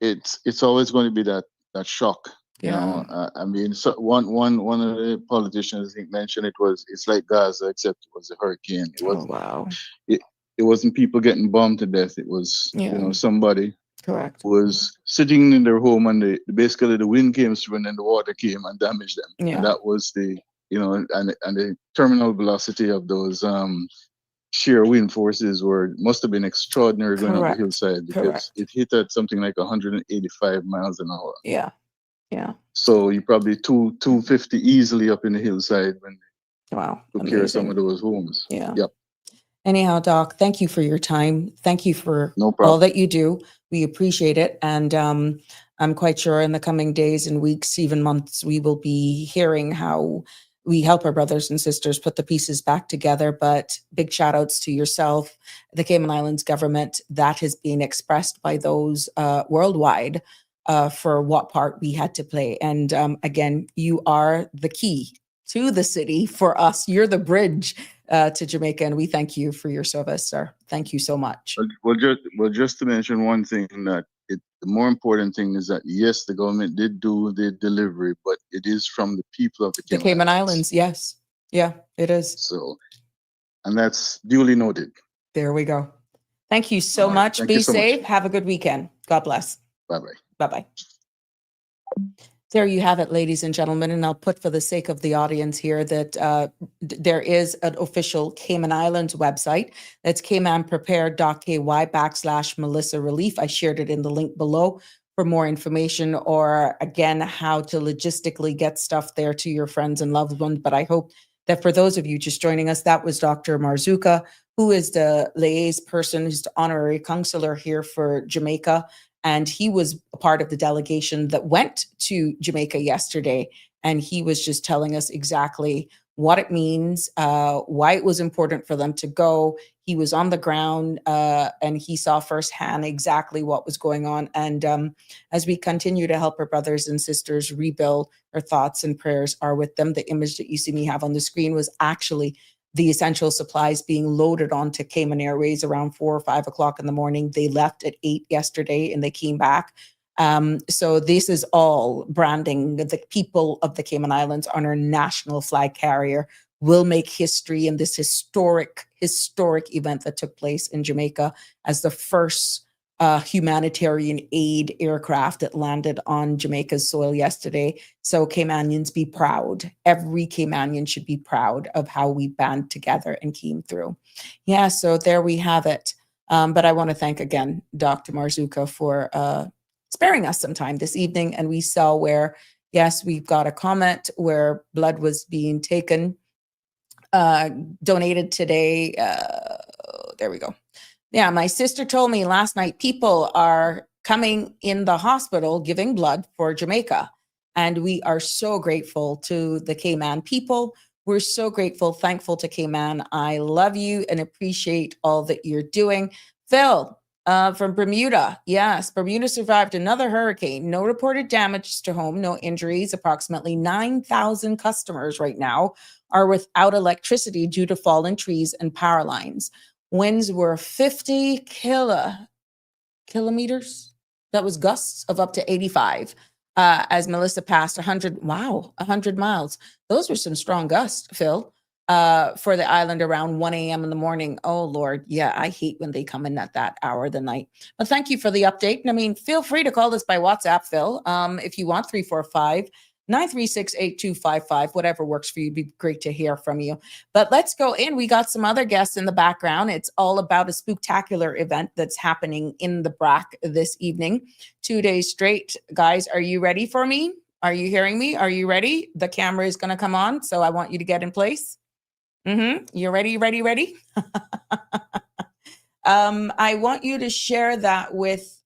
S6: it's always going to be that shock.
S2: Yeah.
S6: I mean, so one of the politicians, I think, mentioned it's like Gaza, except it was a hurricane. It
S2: Oh,
S6: wasn't
S2: wow.
S6: it wasn't people getting bombed to death. It was
S2: Yeah.
S6: somebody
S2: Correct.
S6: was sitting in their home, and basically the wind came through and then the water came and damaged them.
S2: Yeah.
S6: And that was and the terminal velocity of those sheer wind forces must have been extraordinary going up the
S2: Correct.
S6: hillside, because
S2: Correct.
S6: it hit at something like 185 miles an hour.
S2: Yeah. Yeah.
S6: So you probably 250 easily up in the hillside when
S2: Wow.
S6: they took care of some
S2: Amazing.
S6: of those homes.
S2: Yeah.
S6: Yep.
S2: Anyhow, Doc, thank you for your time. Thank you for
S6: No
S2: all
S6: problem.
S2: that you do. We appreciate it. And I'm quite sure in the coming days and weeks, even months, we will be hearing how we help our brothers and sisters put the pieces back together. But big shout outs to yourself, the Cayman Islands government. That has been expressed by those worldwide for what part we had to play. And again, you are the key to the city for us. You're the bridge to Jamaica, and we thank you for your service, sir. Thank you so much.
S6: Well, just to mention one thing, that the more important thing is that, yes, the government did do the delivery, but it is from the people of the
S2: The Cayman Islands, yes. Yeah, it is.
S6: So, and that's duly noted.
S2: There we go. Thank you so
S6: All right.
S2: much.
S6: Thank
S2: Be
S6: you so much.
S2: safe. Have a good weekend. God bless.
S6: Bye-bye.
S2: Bye-bye. There you have it, ladies and gentlemen. And I'll put for the sake of the audience here that there is an official Cayman Islands website. That's caymanprepared.ky/Melissa Relief. I shared it in the link below for more information, or again, how to logistically get stuff there to your friends and loved ones. But I hope that for those of you just joining us, that was Dr. Marzuka, who is the liaison person, who's the honorary counselor here for Jamaica. And he was a part of the delegation that went to Jamaica yesterday. And he was just telling us exactly what it means, why it was important for them to go. He was on the ground and he saw firsthand exactly what was going on. And as we continue to help our brothers and sisters rebuild, our thoughts and prayers are with them. The image that you see me have on the screen was actually the essential supplies being loaded onto Cayman Airways around 4 or 5 o'clock in the morning. They left at 8 yesterday and they came back. So this is all branding the people of the Cayman Islands on our national flag carrier. Will make history in this historic event that took place in Jamaica as the first humanitarian aid aircraft that landed on Jamaica's soil yesterday. So Caymanians, be proud. Every Caymanian should be proud of how we band together and came through. Yeah, so there we have it. But I want to thank again Dr. Marzuka for sparing us some time this evening. And we saw where, yes, we've got a comment where blood was being taken, donated today. There we go. Yeah, my sister told me last night people are coming in the hospital giving blood for Jamaica. And we are so grateful to the Cayman people. We're so grateful, thankful to Cayman. I love you and appreciate all that you're doing. Phil, From Bermuda. Yes, Bermuda survived another hurricane. No reported damage to home, no injuries. Approximately 9,000 customers right now are without electricity due to fallen trees and power lines. Winds were 50 kilometers. That was gusts of up to 85. As Melissa passed 100, 100 miles. Those were some strong gusts, Phil, for the island around 1 a.m. in the morning. Oh, Lord. Yeah, I hate when they come in at that hour of the night. But thank you for the update. And I mean, feel free to call us by WhatsApp, Phil, if you want, 345-936-8255, whatever works for you. It'd be great to hear from you. But let's go in. We got some other guests in the background. It's all about a spooktacular event that's happening in the BRAC this evening. 2 days straight. Guys, are you ready for me? Are you hearing me? Are you ready? The camera is going to come on, so I want you to get in place. You're ready, ready? I want you to share that with,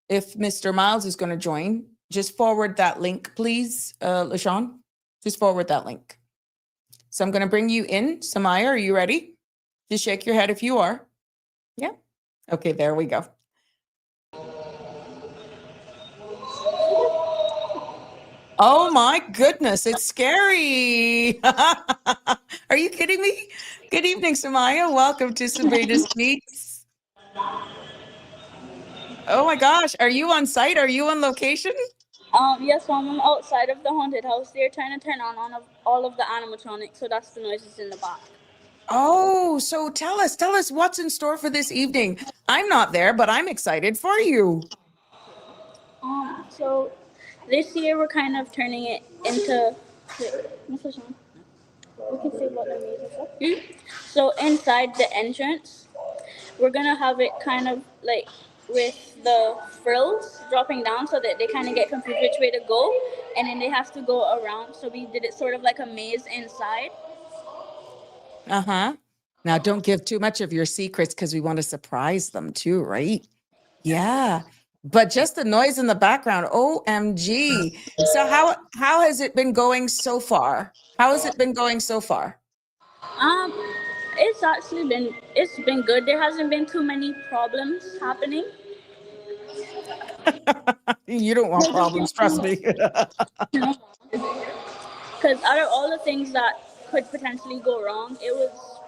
S2: if Mr. Miles is going to join, just forward that link, please, LaShawn. Just forward that link. So I'm going to bring you in. Samaya, are you ready? Just shake your head if you are. Yeah. Okay, there we go. Oh my goodness, it's scary. Are you kidding me? Good evening, Samaya. Welcome to Sabrina Speaks. Oh my gosh, are you on site? Are you on location?
S7: Yes, Mom, I'm outside of the haunted house. They're trying to turn on all of the animatronics, so that's the noises in the back.
S2: Oh, so tell us what's in store for this evening. I'm not there, but I'm excited for you.
S7: So this year we're kind of turning it into. Mr. Sean, we can say what the music is. So inside the entrance, we're gonna have it kind of like with the frills dropping down so that they kind of get confused which way to go, and then they have to go around. So we did it sort of like a maze inside.
S2: Uh-huh. Now don't give too much of your secrets because we want to surprise them too, right? Yeah. But just the noise in the background, OMG. So how has it been going so far? How has it been going so far?
S7: It's been good. There hasn't been too many problems happening.
S2: You don't want problems, trust me.
S7: Because out of all the things that could potentially go wrong, it was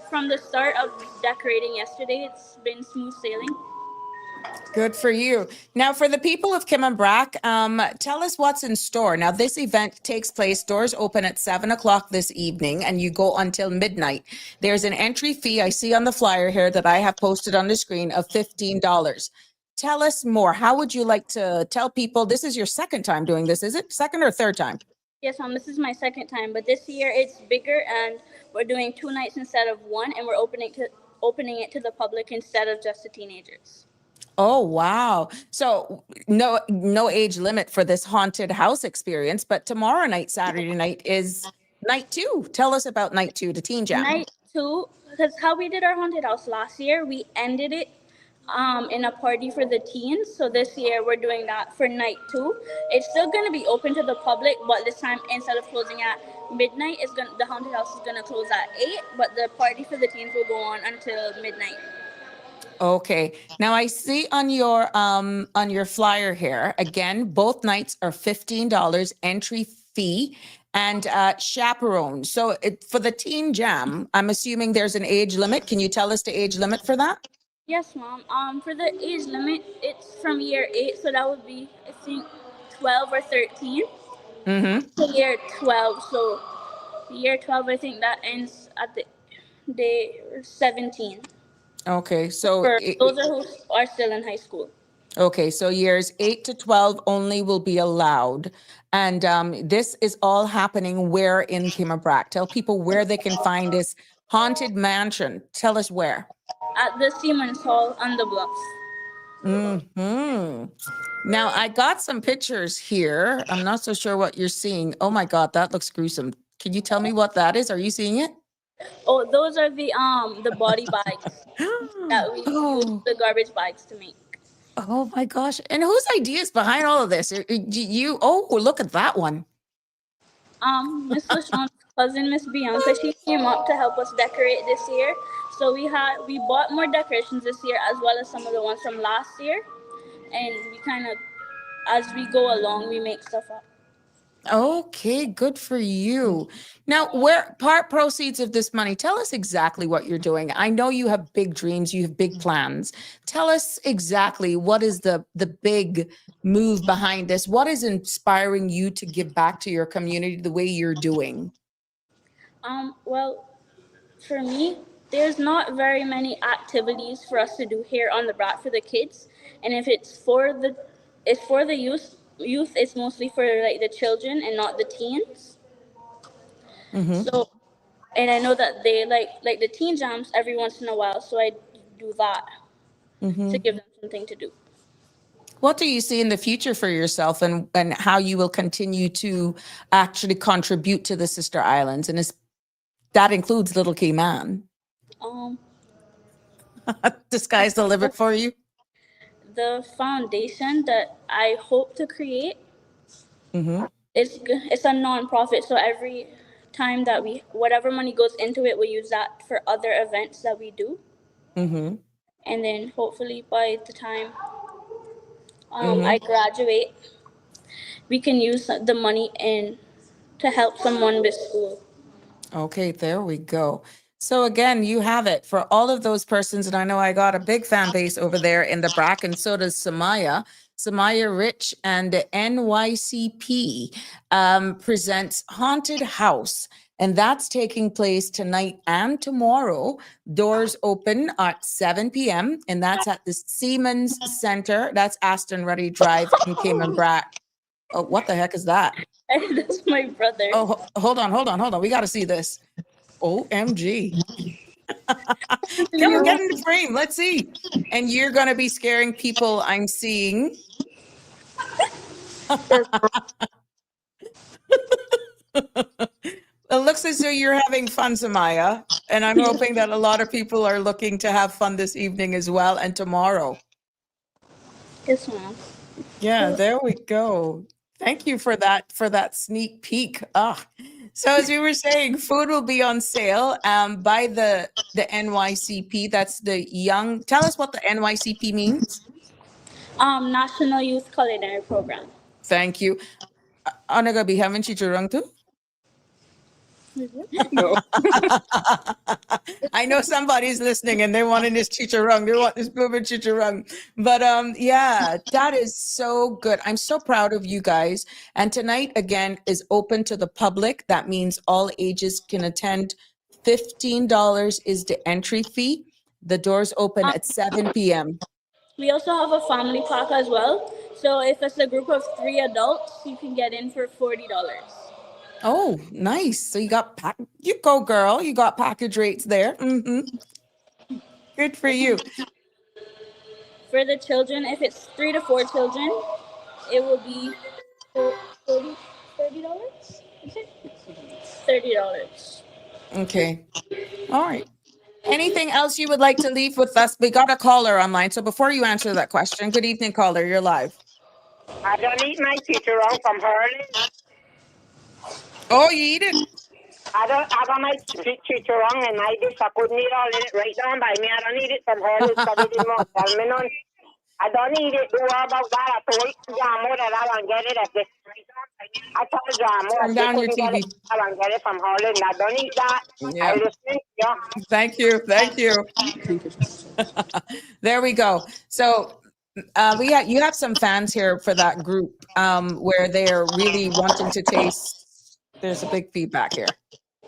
S7: from the start of decorating yesterday. It's been smooth sailing.
S2: Good for you. Now, for the people of Kim and Brack, tell us what's in store. Now, this event takes place, doors open at 7 o'clock this evening, and you go until midnight. There's an entry fee I see on the flyer here that I have posted on the screen of $15. Tell us more. How would you like to tell people? This is your second time doing this, is it? Second or third time?
S7: Yes, Mom, this is my second time, but this year it's bigger, and we're doing 2 nights instead of 1, and we're opening it to the public instead of just the teenagers.
S2: Oh, wow. So no age limit for this haunted house experience, but tomorrow night, Saturday night, is night 2. Tell us about night 2, the Teen Jam.
S7: Night 2, because how we did our haunted house last year, we ended it in a party for the teens. So this year we're doing that for night 2. It's still going to be open to the public, but this time instead of closing at midnight, the haunted house is going to close at 8, but the party for the teens will go on until midnight.
S2: Okay. Now I see on your flyer here, again, both nights are $15 entry fee and chaperone. So for the Teen Jam, I'm assuming there's an age limit. Can you tell us the age limit for that?
S7: Yes, Mom. For the age limit, it's from year 8, so that would be, I think, 12 or 13. To year 12. So year 12, I think that ends at the day 17.
S2: Okay, so
S7: For those who are still in high school.
S2: Okay, so years 8 to 12 only will be allowed. And this is all happening where in Kim and Brack? Tell people where they can find this haunted mansion. Tell us where.
S7: At the Siemens Hall on the Bluffs.
S2: Now, I got some pictures here. I'm not so sure what you're seeing. Oh my God, that looks gruesome. Can you tell me what that is? Are you seeing it?
S7: Oh, those are the body bags that we use the garbage bags to make.
S2: Oh my gosh. And whose idea is behind all of this? You, oh, look at that one.
S7: Mr. Sean's cousin Miss Bianca. She came up to help us decorate this year. So we bought more decorations this year as well as some of the ones from last year, and we kind of, as we go along, we make stuff up.
S2: Okay, good for you. Now, where part proceeds of this money, tell us exactly what you're doing. I know you have big dreams, you have big plans. Tell us exactly what is the big move behind this? What is inspiring you to give back to your community the way you're doing?
S7: Well, for me, there's not very many activities for us to do here on the brat for the kids, and if it's for the youth, it's mostly for like the children and not the teens.
S2: Mm-hmm.
S7: So, and I know that they like the teen jams every once in a while, so I do that to
S2: Mm-hmm.
S7: give them something to do.
S2: What do you see in the future for yourself, and how you will continue to actually contribute to the Sister Islands? And that includes Little Key Man.
S7: Um,
S2: The sky's the limit for you.
S7: the foundation that I hope to create,
S2: Mm-hmm.
S7: it's a non-profit, so every time that we whatever money goes into it, we use that for other events that we do,
S2: Mm-hmm.
S7: and then hopefully by the time I
S2: Mm-hmm.
S7: graduate, we can use the money in to help someone with school.
S2: Okay, there we go. So again, you have it for all of those persons, and I know I got a big fan base over there in the BRAC, and so does Samaya. Samaya Rich and NYCP presents Haunted House, and that's taking place tonight and tomorrow. Doors open at 7 p.m., and that's at the Siemens Center. That's Aston Ruddy Drive in Cayman Brac. Oh, what the heck is that?
S7: That's my brother.
S2: Oh, hold on. We got to see this. OMG. Come on, get in the frame. Let's see. And you're going to be scaring people, I'm seeing. It looks as though you're having fun, Samaya. And I'm hoping that a lot of people are looking to have fun this evening as well and tomorrow.
S7: Yes, ma'am.
S2: Yeah, there we go. Thank you for that sneak peek. Ah, so as we were saying, food will be on sale by the NYCP. That's the young. Tell us what the NYCP means.
S7: National Youth Culinary Program.
S2: Thank you. Ano gabi, haven't chicharong too?
S7: No.
S2: I know somebody's listening and they want this chicharong. They want this blueberry chicharong. But yeah, that is so good. I'm so proud of you guys. And tonight again is open to the public. That means all ages can attend. $15 is the entry fee. The doors open at 7 p.m.
S7: We also have a family pack as well. So if it's a group of 3 adults, you can get in for $40.
S2: Oh, nice. So you got you go, girl. You got package rates there. Good for you.
S7: For the children, if it's 3 to 4 children, it will be $30. Is it? $30.
S2: Okay. All right. Anything else you would like to leave with us? We got a caller online. So before you answer that question, good evening, caller. You're live.
S4: I don't eat my chicharron from Hurley.
S2: Oh, you eat it?
S4: I got my chicharron and I just I couldn't eat all of it right down by me. I don't eat it from Hurley because it didn't want to tell me none. I don't eat it. Do all about that. I told Jamo that I won't get it at this right down by me. I told Jamo
S2: Turn down your
S4: get
S2: TV.
S4: it, I won't get it from Hurley and I don't eat that.
S2: Yeah.
S4: I listen. Yeah.
S2: Thank you. Thank you. There we go. So you have some fans here for that group where they're really wanting to taste. There's a big feedback here.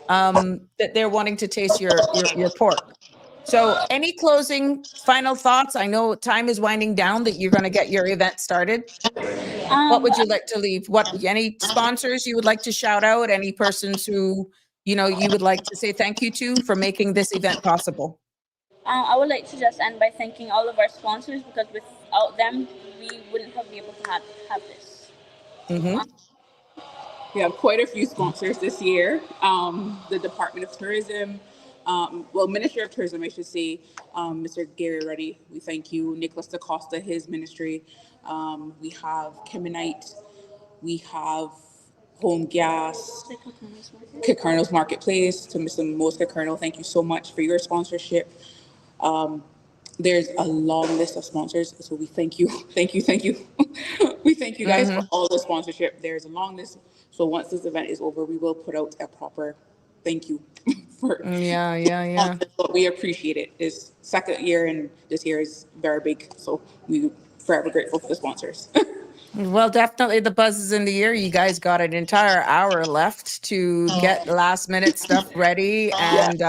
S2: That they're wanting to taste your pork. So any closing final thoughts? I know time is winding down that you're going to get your event started. What would you like to leave? Any sponsors you would like to shout out? Any persons who, you would like to say thank you to for making this event possible?
S7: I would like to just end by thanking all of our sponsors because without them, we wouldn't have been able to have this.
S2: Mm-hmm.
S8: We have quite a few sponsors this year. The Department of Tourism, Ministry of Tourism, I should say, Mr. Gary Reddy, we thank you. Nicholas DaCosta, his ministry. We have Kemenite. We have Home Gas, Kikerno's Marketplace, to Mr. Mosca Colonel, thank you so much for your sponsorship. There's a long list of sponsors, so we thank you, thank you, thank you. We thank you guys for all the sponsorship. There's a long list, so once this event is over, we will put out a proper thank you for
S2: Yeah.
S8: but we appreciate it. It's second year, and this year is very big, so we forever grateful for the sponsors.
S2: Well, definitely the buzz is in the air. You guys got an entire hour left to get last minute stuff ready. And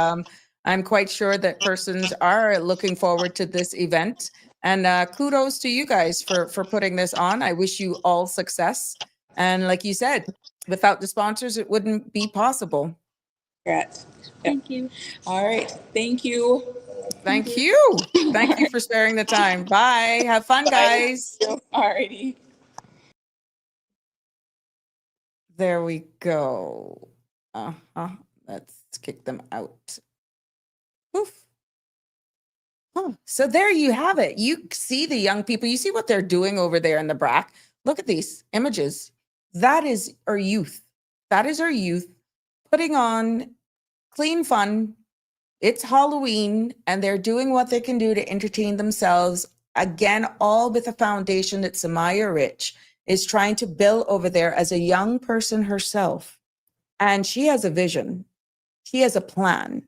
S2: I'm quite sure that persons are looking forward to this event. And kudos to you guys for putting this on. I wish you all success. And like you said, without the sponsors, it wouldn't be possible.
S8: Congrats.
S7: Thank you.
S8: All right, thank you.
S2: Thank you. Thank you for sparing the time. Bye. Have fun, guys.
S8: All righty.
S2: There we go. Let's kick them out. Oof. Oh, so there you have it. You see the young people. You see what they're doing over there in the BRAC. Look at these images. That is our youth. That is our youth putting on clean fun. It's Halloween, and they're doing what they can do to entertain themselves. Again, all with a foundation that Samaya Rich is trying to build over there as a young person herself. And she has a vision. She has a plan.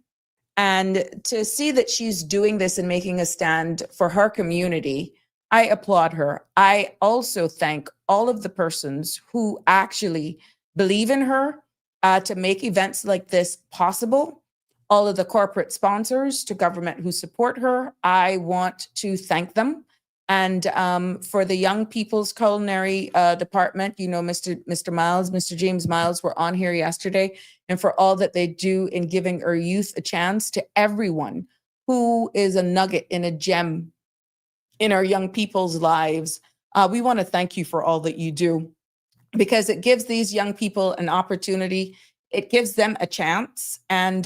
S2: And to see that she's doing this and making a stand for her community, I applaud her. I also thank all of the persons who actually believe in her to make events like this possible. All of the corporate sponsors to government who support her, I want to thank them. And for the Young People's Culinary Department, you know, Mr. Miles, Mr. James Miles were on here yesterday, and for all that they do in giving our youth a chance, to everyone who is a nugget and a gem in our young people's lives, we want to thank you for all that you do, because it gives these young people an opportunity. It gives them a chance. And,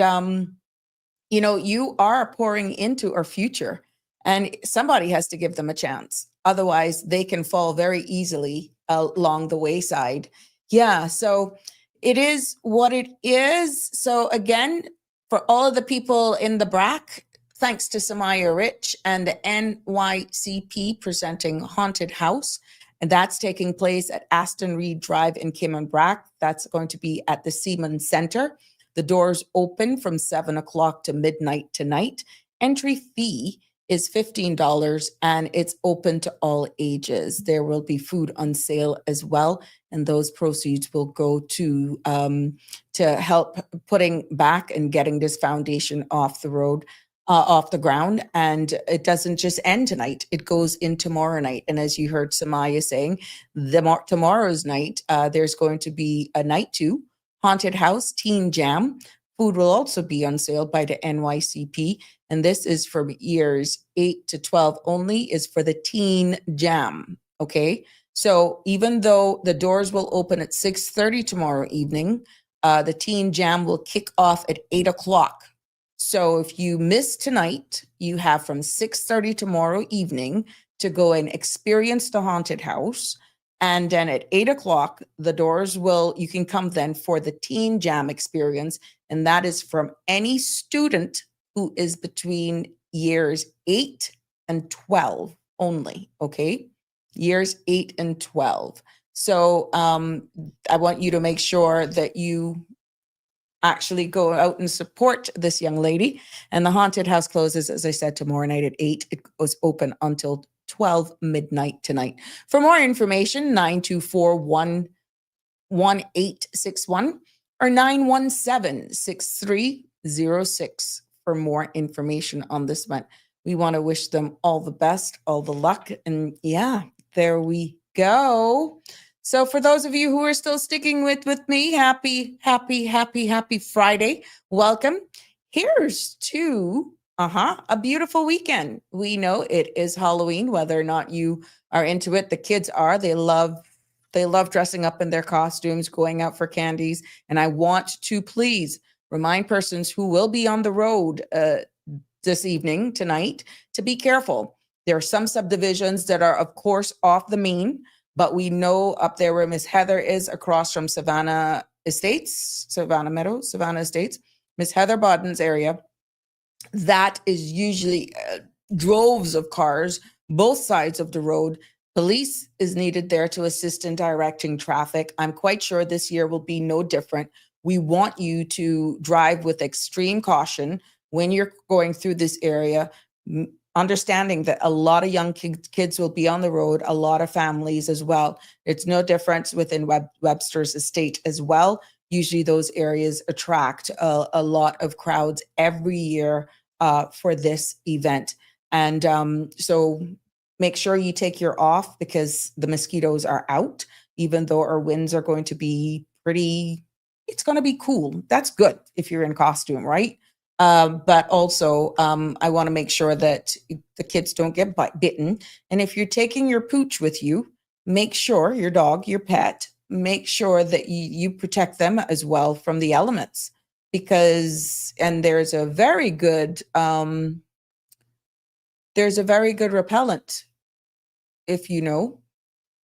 S2: you know, you are pouring into our future. And somebody has to give them a chance. Otherwise, they can fall very easily along the wayside. Yeah, so it is what it is. So again, for all of the people in the BRAC, thanks to Samaya Rich and the NYCP presenting Haunted House. And that's taking place at Aston Reed Drive in Kim and Brack. That's going to be at the Seaman Center. The doors open from 7 o'clock to midnight tonight. Entry fee is $15, and it's open to all ages. There will be food on sale as well, and those proceeds will go to help putting back and getting this foundation off the road, off the ground. And it doesn't just end tonight; it goes in tomorrow night. And as you heard Samaya saying, tomorrow's night there's going to be a night 2 Haunted House Teen Jam. Food will also be on sale by the NYCP. And this is for years 8 to 12 only, is for the Teen Jam. Okay. So even though the doors will open at 6:30 tomorrow evening, the Teen Jam will kick off at 8 o'clock. So if you miss tonight, you have from 6:30 tomorrow evening to go and experience the Haunted House. And then at 8 o'clock, the doors you can come then for the Teen Jam experience. And that is from any student who is between years 8 and 12 only, okay? Years 8 and 12. So I want you to make sure that you actually go out and support this young lady. And the Haunted House closes, as I said, tomorrow night at 8. It goes open until 12 midnight tonight. For more information, 924-1861 or 917-6306 for more information on this event. We want to wish them all the best, all the luck. And yeah, there we go. So for those of you who are still sticking with me, happy Friday. Welcome. Here's to a beautiful weekend. We know it is Halloween, whether or not you are into it. The kids are. They love dressing up in their costumes, going out for candies. And I want to please remind persons who will be on the road this evening, tonight, to be careful. There are some subdivisions that are, of course, off the main. but we know up there where Miss Heather is across from Savannah Estates, Miss Heather Bodden's area, that is usually droves of cars, both sides of the road. Police is needed there to assist in directing traffic. I'm quite sure this year will be no different. We want you to drive with extreme caution when you're going through this area, understanding that a lot of young kids will be on the road, a lot of families as well. It's no different within Webster's estate as well. Usually those areas attract a lot of crowds every year for this event. And so make sure you take your off because the mosquitoes are out, even though our winds are going to be it's going to be cool. That's good if you're in costume, right? But also I want to make sure that the kids don't get bitten. And if you're taking your pooch with you, make sure your dog, your pet, make sure that you protect them as well from the elements, because, and there's a very good repellent. If you know,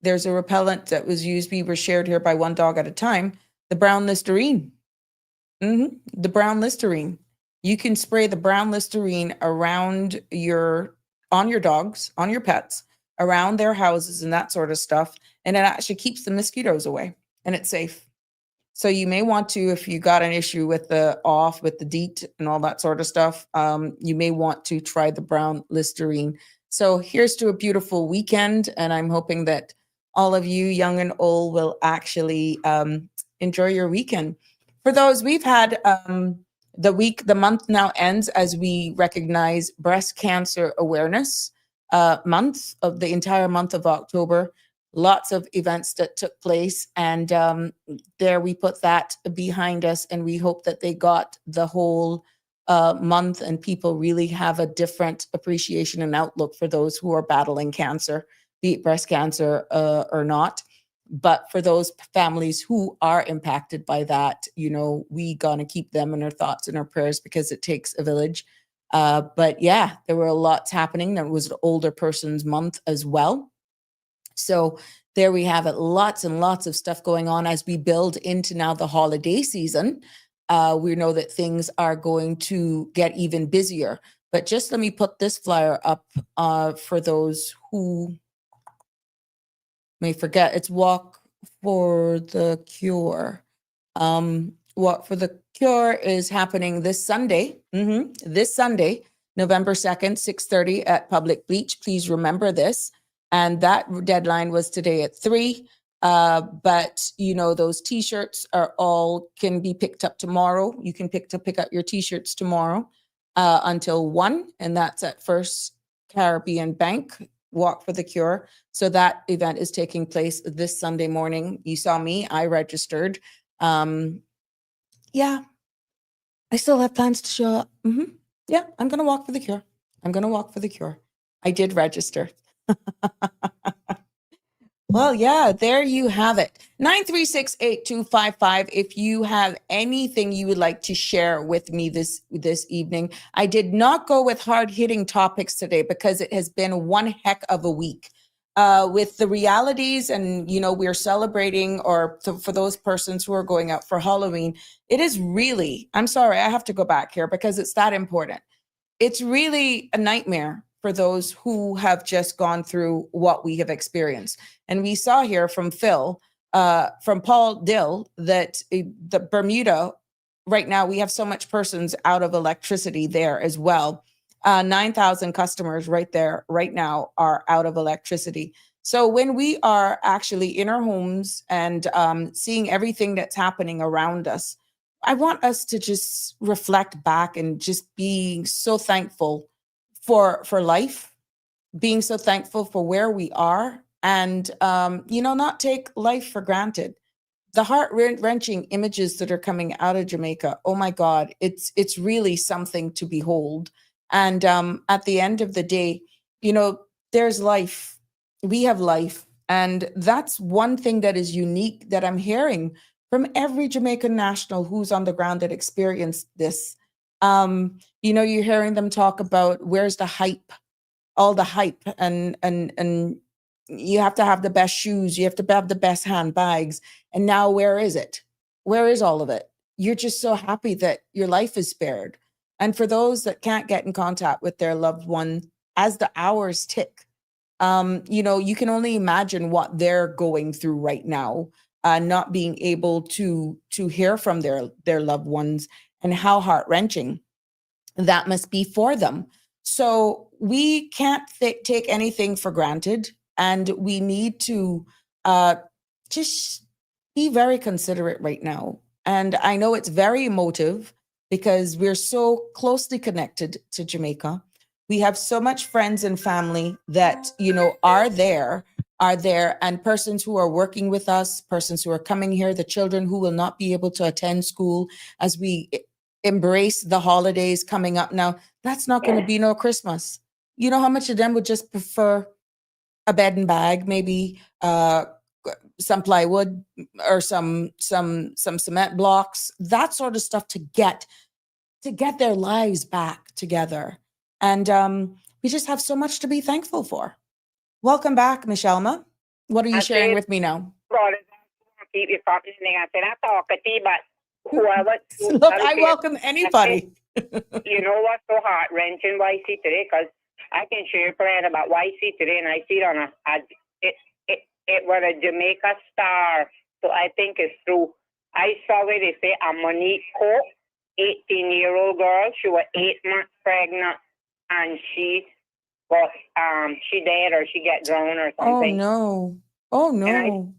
S2: there's a repellent that was used, we were shared here by one dog at a time, the brown Listerine. The brown Listerine. You can spray the brown Listerine around on your dogs, on your pets, around their houses and that sort of stuff. And it actually keeps the mosquitoes away and it's safe. So you may want to, if you got an issue with the DEET and all that sort of stuff, you may want to try the brown Listerine. So here's to a beautiful weekend. And I'm hoping that all of you, young and old, will actually enjoy your weekend. For those, we've had the month now ends as we recognize Breast Cancer Awareness Month, of the entire month of October. Lots of events that took place, and there we put that behind us, and we hope that they got the whole month and people really have a different appreciation and outlook for those who are battling cancer, be it breast cancer or not. But for those families who are impacted by that, we gonna keep them in our thoughts and our prayers because it takes a village. But yeah, there were lots happening. There was an older person's month as well. So there we have it. Lots and lots of stuff going on as we build into now the holiday season. We know that things are going to get even busier. But just let me put this flyer up for those who may forget. It's Walk for the Cure. Walk for the Cure is happening this Sunday. This Sunday, November 2nd, 6:30 at Public Beach. Please remember this. And that deadline was today at 3. But those t-shirts can be picked up tomorrow. You can pick up your t-shirts tomorrow until 1, and that's at First Caribbean Bank, Walk for the Cure. So that event is taking place this Sunday morning. You saw me, I registered. Yeah, I still have plans to show up. Yeah, I'm going to walk for the cure. I did register. Well, yeah, there you have it. 936-8255. If you have anything you would like to share with me this evening. I did not go with hard-hitting topics today because it has been one heck of a week. With the realities, and we're celebrating, or for those persons who are going out for Halloween, it is really, I'm sorry, I have to go back here because it's that important. It's really a nightmare for those who have just gone through what we have experienced. And we saw here from Paul Dill, that the Bermuda, right now, we have so much persons out of electricity there as well. 9,000 customers right there right now are out of electricity. So when we are actually in our homes and seeing everything that's happening around us, I want us to just reflect back and just being so thankful for life, being so thankful for where we are, and not take life for granted. The heart-wrenching images that are coming out of Jamaica, oh my God, it's really something to behold. And at the end of the day, there's life. We have life. And that's one thing that is unique that I'm hearing from every Jamaican national who's on the ground that experienced this. You're hearing them talk about where's the hype, all the hype and you have to have the best shoes, you have to have the best handbags. And now where is it? Where is all of it? You're just so happy that your life is spared. And for those that can't get in contact with their loved one as the hours tick, you can only imagine what they're going through right now, not being able to hear from their loved ones, and how heart-wrenching that must be for them. So we can't take anything for granted, and we need to just be very considerate right now. And I know it's very emotive because we're so closely connected to Jamaica. We have so much friends and family that, are there, and persons who are working with us, persons who are coming here, the children who will not be able to attend school as we embrace the holidays coming up now. That's not going to be no Christmas. You know how much of them would just prefer a bed and bag, maybe some plywood or some cement blocks, that sort of stuff, to get their lives back together. And we just have so much to be thankful for. Welcome back, Michelma. What are you sharing with me now?
S4: Keep you company. I said, I talk to you, but whoever.
S2: Look, I welcome anybody.
S4: You know what's so heart-wrenching YC today? Because I can share a plan about YC today, and I see it on it was a Jamaica Star, so I think it's true. I saw where they say a Monique Coke, 18-year-old girl. She was 8 months pregnant, and she died, or she got drowned or something.
S2: Oh no.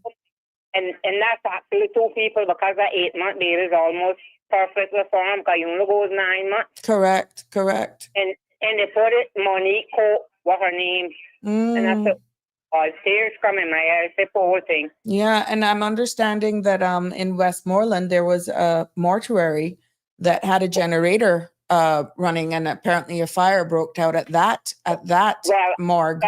S4: And that's actually 2 people, because that 8 month baby is almost perfect for him, because he only goes 9 months.
S2: Correct.
S4: And they put it Monique Coke, what her name, and that's it. Tears coming my eyes, the whole thing.
S2: Yeah, and I'm understanding that in Westmoreland there was a mortuary that had a generator running, and apparently a fire broke out at that morgue.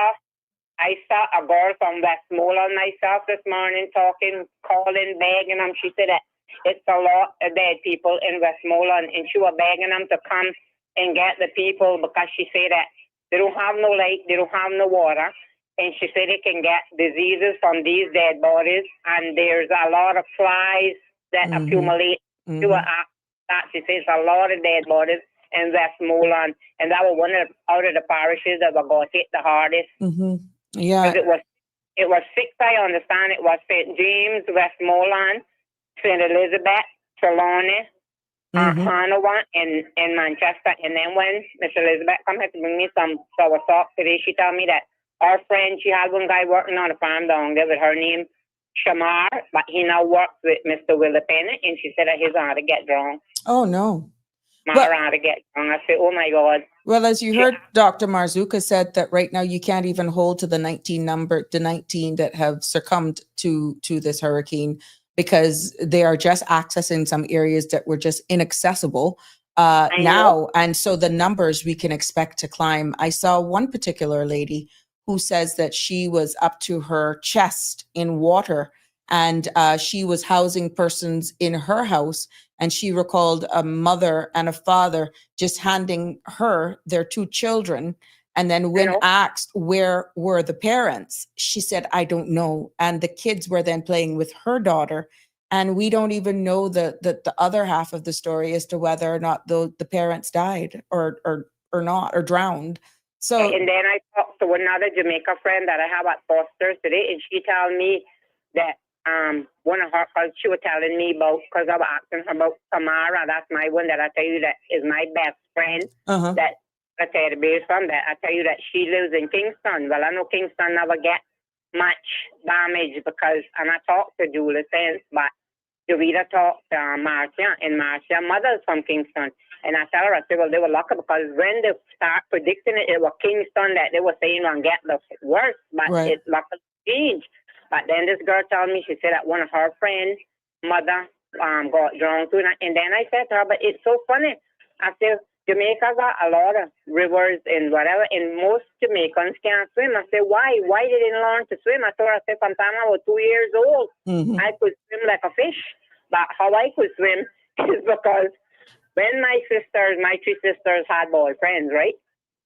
S4: I saw a girl from Westmoreland myself this morning calling, begging them. She said that it's a lot of dead people in Westmoreland, and she was begging them to come and get the people, because she said that they don't have no light, they don't have no water. And she said they can get diseases from these dead bodies, and there's a lot of flies that accumulate. She says a lot of dead bodies in Westmoreland, and that was out of the parishes that got hit the hardest.
S2: Yeah,
S4: because it was 6. I understand it was St. James, Westmoreland, St. Elizabeth, Trelawney, Hanover, in Manchester. And then when Miss Elizabeth come here to bring me some soursop today, she told me that our friend, she had one guy working on a farm down there with her name Shamar, but he now works with Mr. Willie Penny, and she said that he's on to get drunk.
S2: Oh no.
S4: On to get drunk. I said, oh my God.
S2: Well, as you heard, Dr. Marzuka said that right now you can't even hold to the 19 that have succumbed to this hurricane, because they are just accessing some areas that were just inaccessible now. And so the numbers we can expect to climb. I saw one particular lady who says that she was up to her chest in water, and she was housing persons in her house. And she recalled a mother and a father just handing her their 2 children. And then when asked where were the parents, she said, I don't know. And the kids were then playing with her daughter. And we don't even know the other half of the story as to whether or not the parents died or not, or drowned. So,
S4: and then I talked to another Jamaica friend that I have at Foster's today, and she told me that one of her, she was telling me about, because I was asking her about Tamara. That's my one that I tell you that is my best friend. That I tell you the base from that. I tell you that she lives in Kingston. Well, I know Kingston never get much damage because, and I talked to Julie since, but Jovita talked to Marcia, and Marcia mother's from Kingston. And I tell her, I said, well, they were lucky, because when they start predicting it, it was Kingston that they were saying will get the worst, but it luckily changed. But then this girl told me, she said that one of her friends' mother got drowned too. And then I said to her, but it's so funny. I said, Jamaica got a lot of rivers and whatever, and most Jamaicans can't swim. I said, why? Why did they learn to swim? I told her, I said, sometime I was 2 years old. I could swim like a fish. But how I could swim is because when my 3 sisters had boyfriends, right?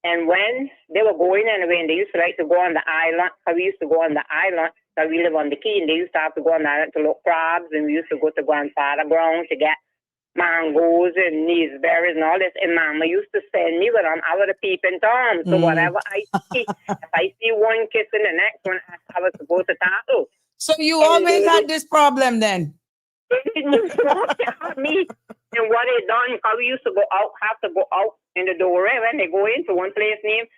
S4: And when they were going anyway, and they used to like to go on the island, because we used to go on the island, because we live on the key, and they used to have to go on the island to look crabs, and we used to go to grandfather ground to get mangoes and berries and all this. And Mama used to send me with them. I was a peeping Tom. So whatever I see, if I see one kissing the next one, I was supposed to tackle.
S2: So you always had this problem then?
S4: They didn't used to at me. And what they done, because we used to have to go out in the door when they go into one place named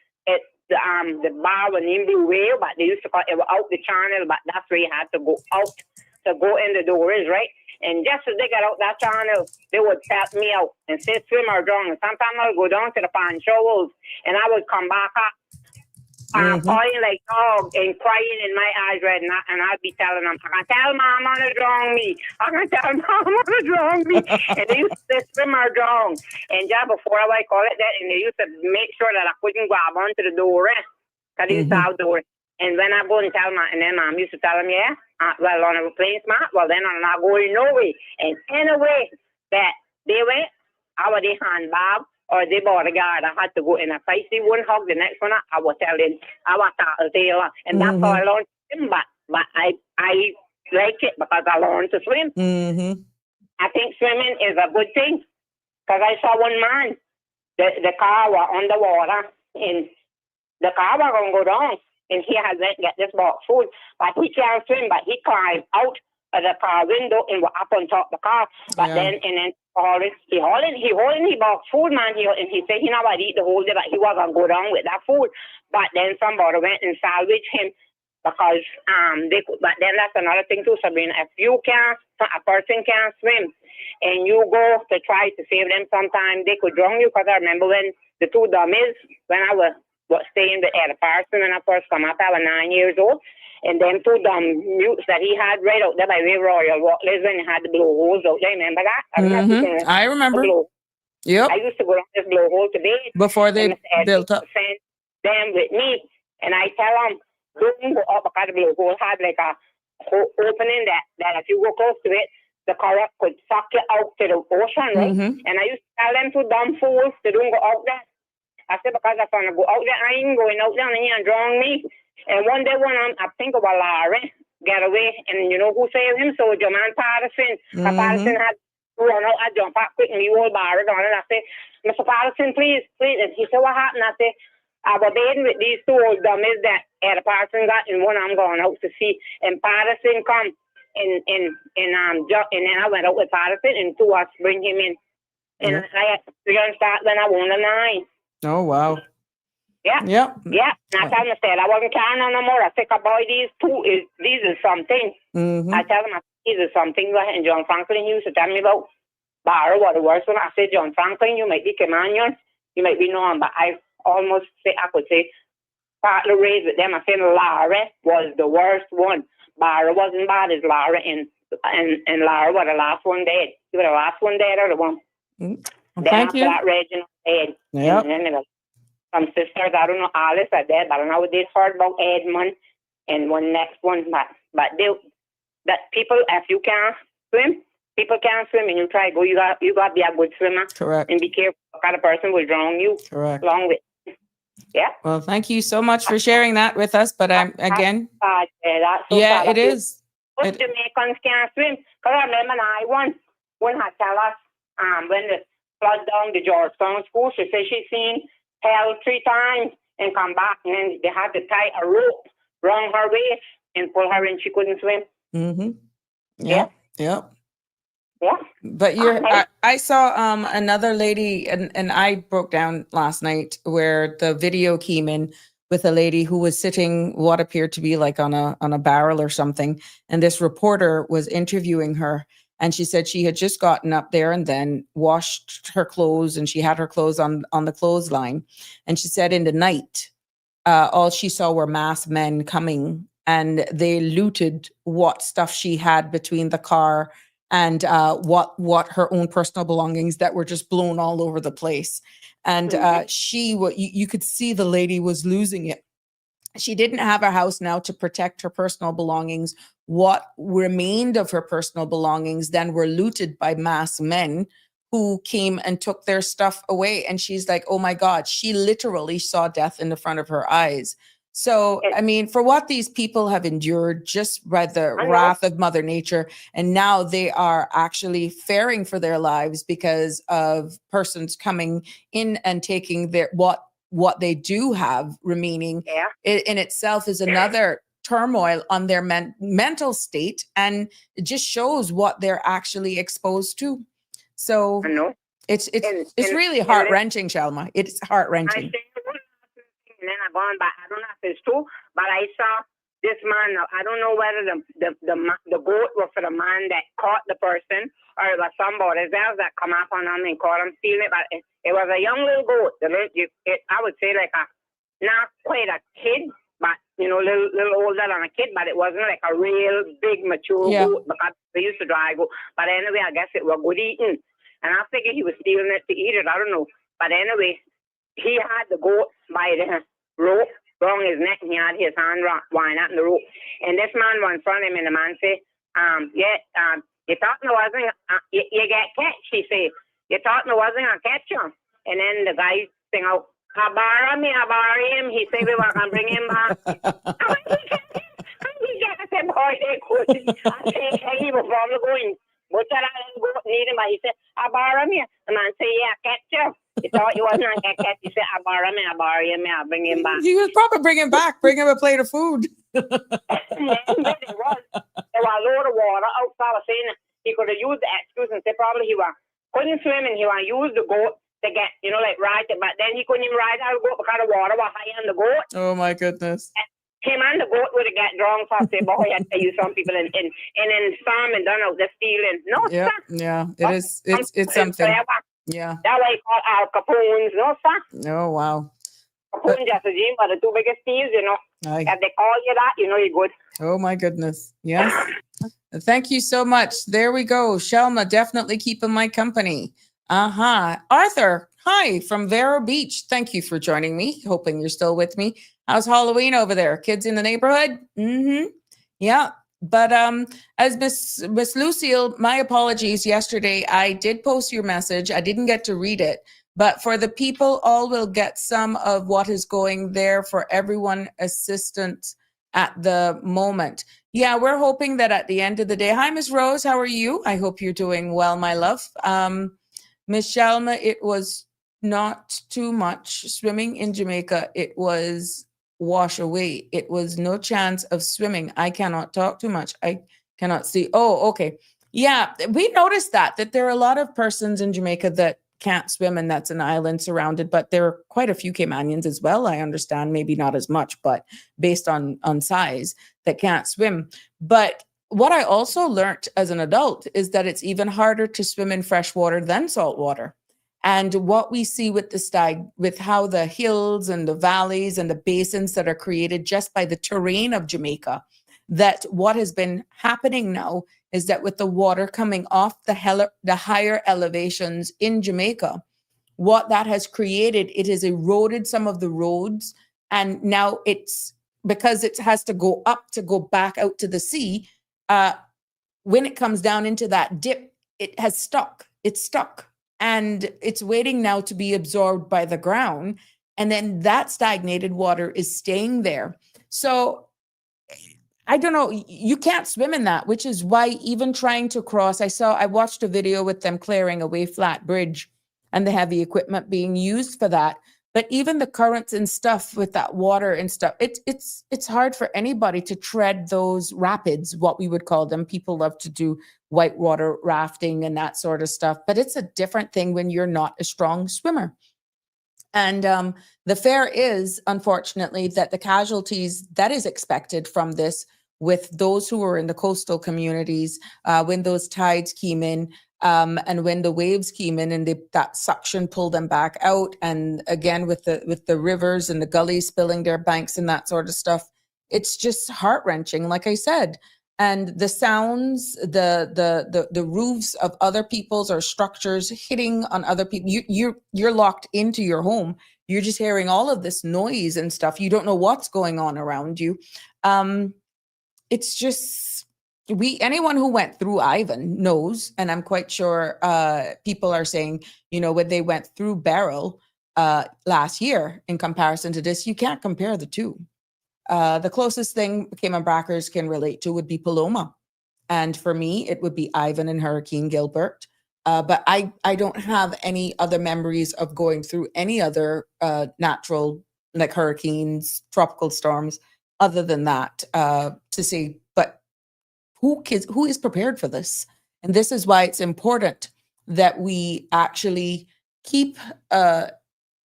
S4: the bar was named Blue Whale, but they used to call it out the channel, but that's where you had to go out to go in the doors, right? And just as they got out that channel, they would tap me out and say swim or drown. And sometimes I would go down to the pond showers and I would come back up calling like dog and crying in my eyes right now, and I'd be telling them, I can tell Mama to drown me. I can tell Mama to drown me. And they used to swim or drown. And just before I call it that, and they used to make sure that I couldn't grab onto the door, because they used to have doors. And when I go and tell Mom, and then Mom used to tell them, yeah, well, on a plane smart, well, then I'm not going no way. And anyway, that they went, I would handbag, or they bodyguard. I had to go in. If I see one hug, the next one, I will tell them, I will tackle Taylor. And that's how I learned to swim. But I like it because I learned to swim. I think swimming is a good thing. Because I saw one man, the car was underwater, and the car was going to go down. And he had to get this box food. But he can't swim, but he climbed out of the car window and was up on top of the car. But then he bought food, man. And he said he never eat the whole day, but he wasn't go down with that food. But then somebody went and salvaged him because but then that's another thing too, Sabrina. If a person can't swim and you go to try to save them, sometimes they could drown you. Because I remember when the two dummies, when I was staying at a person when I first come up, I was 9 years old. And them two dumb mutes that he had right out there by way Royal Watley's when he had the blowholes out there. Remember that?
S2: I remember. Yep.
S4: I used to go down this blowhole to bed.
S2: Before they built up.
S4: Send them with me. And I tell them, don't go up because the blowhole had like a opening that if you go close to it, the current could suck you out to the ocean, right? And I used to tell them two dumb fools to don't go out there. I said, because if I'm going to go out there, I ain't going out there and he ain't drawing me. And one day when I think of a Larry get away, and you know who saved him? So your man Patterson. Patterson had run out, I jump up quick and he old Barry on it. I said, Mr. Patterson, please. And he said, what happened? I said, I was bathing with these two old dummies that Patterson got, and one I'm going out to see. And Patterson come and then I went out with Patterson and two of us bring him in. And I began to start when I won the 9.
S2: Oh, wow.
S4: Yeah.
S2: Yep.
S4: Yeah. And I tell him, I said, I wasn't carrying on no more. I said, boy, these is something. I tell him, these is something. And John Franklin used to tell me about Barrow, what the worst one. I said, John Franklin, you might be Camanion, you might be known, but I almost say, I could say, partly raised with them. I said, Lara was the worst one. Barrow wasn't bad as Lara, and Lara was the last one dead. You were the last one dead or the one.
S2: Thank you.
S4: That Reginald dead.
S2: Yep.
S4: And then some sisters, I don't know, Alice are dead, but I don't know what they heard about Edmund and one next one. But that people, if you can't swim, people can't swim, and you try to go, you got to be a good swimmer. Correct. And be careful what kind of person will drown you. Correct. Along with. Yeah.
S2: Well, thank you so much for sharing that with us. But again,
S4: it
S2: is.
S4: Most Jamaicans can't swim. Because I remember one had tell us when the flood down the Georgetown school, she said she seen hell 3 times and come back, and then they had to tie a rope around her waist and pull her in. She couldn't swim.
S2: Yep.
S4: Yeah.
S2: But I saw another lady, and I broke down last night where the video came in with a lady who was sitting what appeared to be like on a barrel or something, and this reporter was interviewing her. And she said she had just gotten up there and then washed her clothes, and she had her clothes on the clothesline. And she said in the night, all she saw were masked men coming, and they looted what stuff she had between the car and what her own personal belongings that were just blown all over the place. And you could see the lady was losing it. She didn't have a house now to protect her personal belongings. What remained of her personal belongings then were looted by masked men who came and took their stuff away. And she's like, oh my God, she literally saw death in the front of her eyes. So, I mean, for what these people have endured just by the wrath of Mother Nature, and now they are actually fearing for their lives because of persons coming in and taking their what they do have remaining. It in itself is another turmoil on their mental state, and it just shows what they're actually exposed to. So it's really heart-wrenching, Shelma. It's heart-wrenching.
S4: And then I gone back. I don't know if it's true, but I saw this man. I don't know whether the goat was for the man that caught the person, or it was somebody else that come up on him and caught him stealing it. But it was a young little goat. I would say like not quite a kid, but little older than a kid. But it wasn't like a real big mature goat because they used to dry goat. But anyway, I guess it was good eating, and I figured he was stealing it to eat it. I don't know, but anyway. He had the goat by the rope around his neck, and he had his hand winding up in the rope. And this man was in front of him, and the man said, you thought there wasn't, you get catch, he said. You thought there wasn't a catch you. And then the guy sing out, I borrow him. He said, we were going to bring him back. I said, boy, they could. I said, he was probably going, but I didn't need him, but he said, I borrow him. The man said, yeah, catch you. You thought you wasn't on cat. You said, I borrow him, I'll bring him back.
S2: He was probably bring him back, bring him a plate of food.
S4: There was a load of water outside. I was saying he could have used the excuse and said probably he couldn't swim and he used the goat to get, like ride it, but then he couldn't even ride out the goat because the water was high on the goat.
S2: Oh my goodness.
S4: Him and the goat would have got drunk. So I say, boy, I tell you, some people and then some and done out the stealing. No,
S2: yeah,
S4: sir.
S2: Yeah, it is. It's something. Yeah.
S4: That way called Al Capone's, no, sir.
S2: Oh, wow.
S4: Capone just a gym, but the two biggest thieves, If they call you that, you're good.
S2: Oh, my goodness. Yes. Thank you so much. There we go. Shelma, definitely keeping my company. Arthur, hi from Vero Beach. Thank you for joining me. Hoping you're still with me. How's Halloween over there? Kids in the neighborhood? Yeah. But as Miss Lucille, my apologies. Yesterday, I did post your message. I didn't get to read it. But for the people, all will get some of what is going there for everyone assistance at the moment. Yeah, we're hoping that at the end of the day. Hi, Miss Rose. How are you? I hope you're doing well, my love. Miss Shalma, it was not too much swimming in Jamaica. It was wash away. It was no chance of swimming. I cannot talk too much. I cannot see. Oh, okay. Yeah, we noticed that there are a lot of persons in Jamaica that can't swim, and that's an island surrounded, but there are quite a few Caymanians as well. I understand, maybe not as much, but based on size, that can't swim. But what I also learned as an adult is that it's even harder to swim in fresh water than salt water. And what we see with with how the hills and the valleys and the basins that are created just by the terrain of Jamaica, that what has been happening now is that with the water coming off the higher elevations in Jamaica, what that has created, it has eroded some of the roads. And now it's because it has to go up to go back out to the sea. When it comes down into that dip, it has stuck. It's stuck. And it's waiting now to be absorbed by the ground. And then that stagnated water is staying there. So I don't know, you can't swim in that, which is why even trying to cross, I watched a video with them clearing a flat bridge and the heavy equipment being used for that. But even the currents and stuff with that water and stuff, it's hard for anybody to tread those rapids, what we would call them. People love to do whitewater rafting and that sort of stuff, but it's a different thing when you're not a strong swimmer. And the fear is, unfortunately, that the casualties that is expected from this with those who are in the coastal communities, when those tides came in, and when the waves came in and that suction pulled them back out, and again with the rivers and the gullies spilling their banks and that sort of stuff, it's just heart-wrenching, like I said. And the sounds, the roofs of other people's or structures hitting on other people, you're locked into your home. You're just hearing all of this noise and stuff. You don't know what's going on around you. It's just anyone who went through Ivan knows, and I'm quite sure people are saying, when they went through Beryl last year in comparison to this, you can't compare the two. The closest thing Cayman Brackers can relate to would be Paloma. And for me, it would be Ivan and Hurricane Gilbert. But I don't have any other memories of going through any other natural, like hurricanes, tropical storms, other than that, to say, but who is prepared for this? And this is why it's important that we actually keep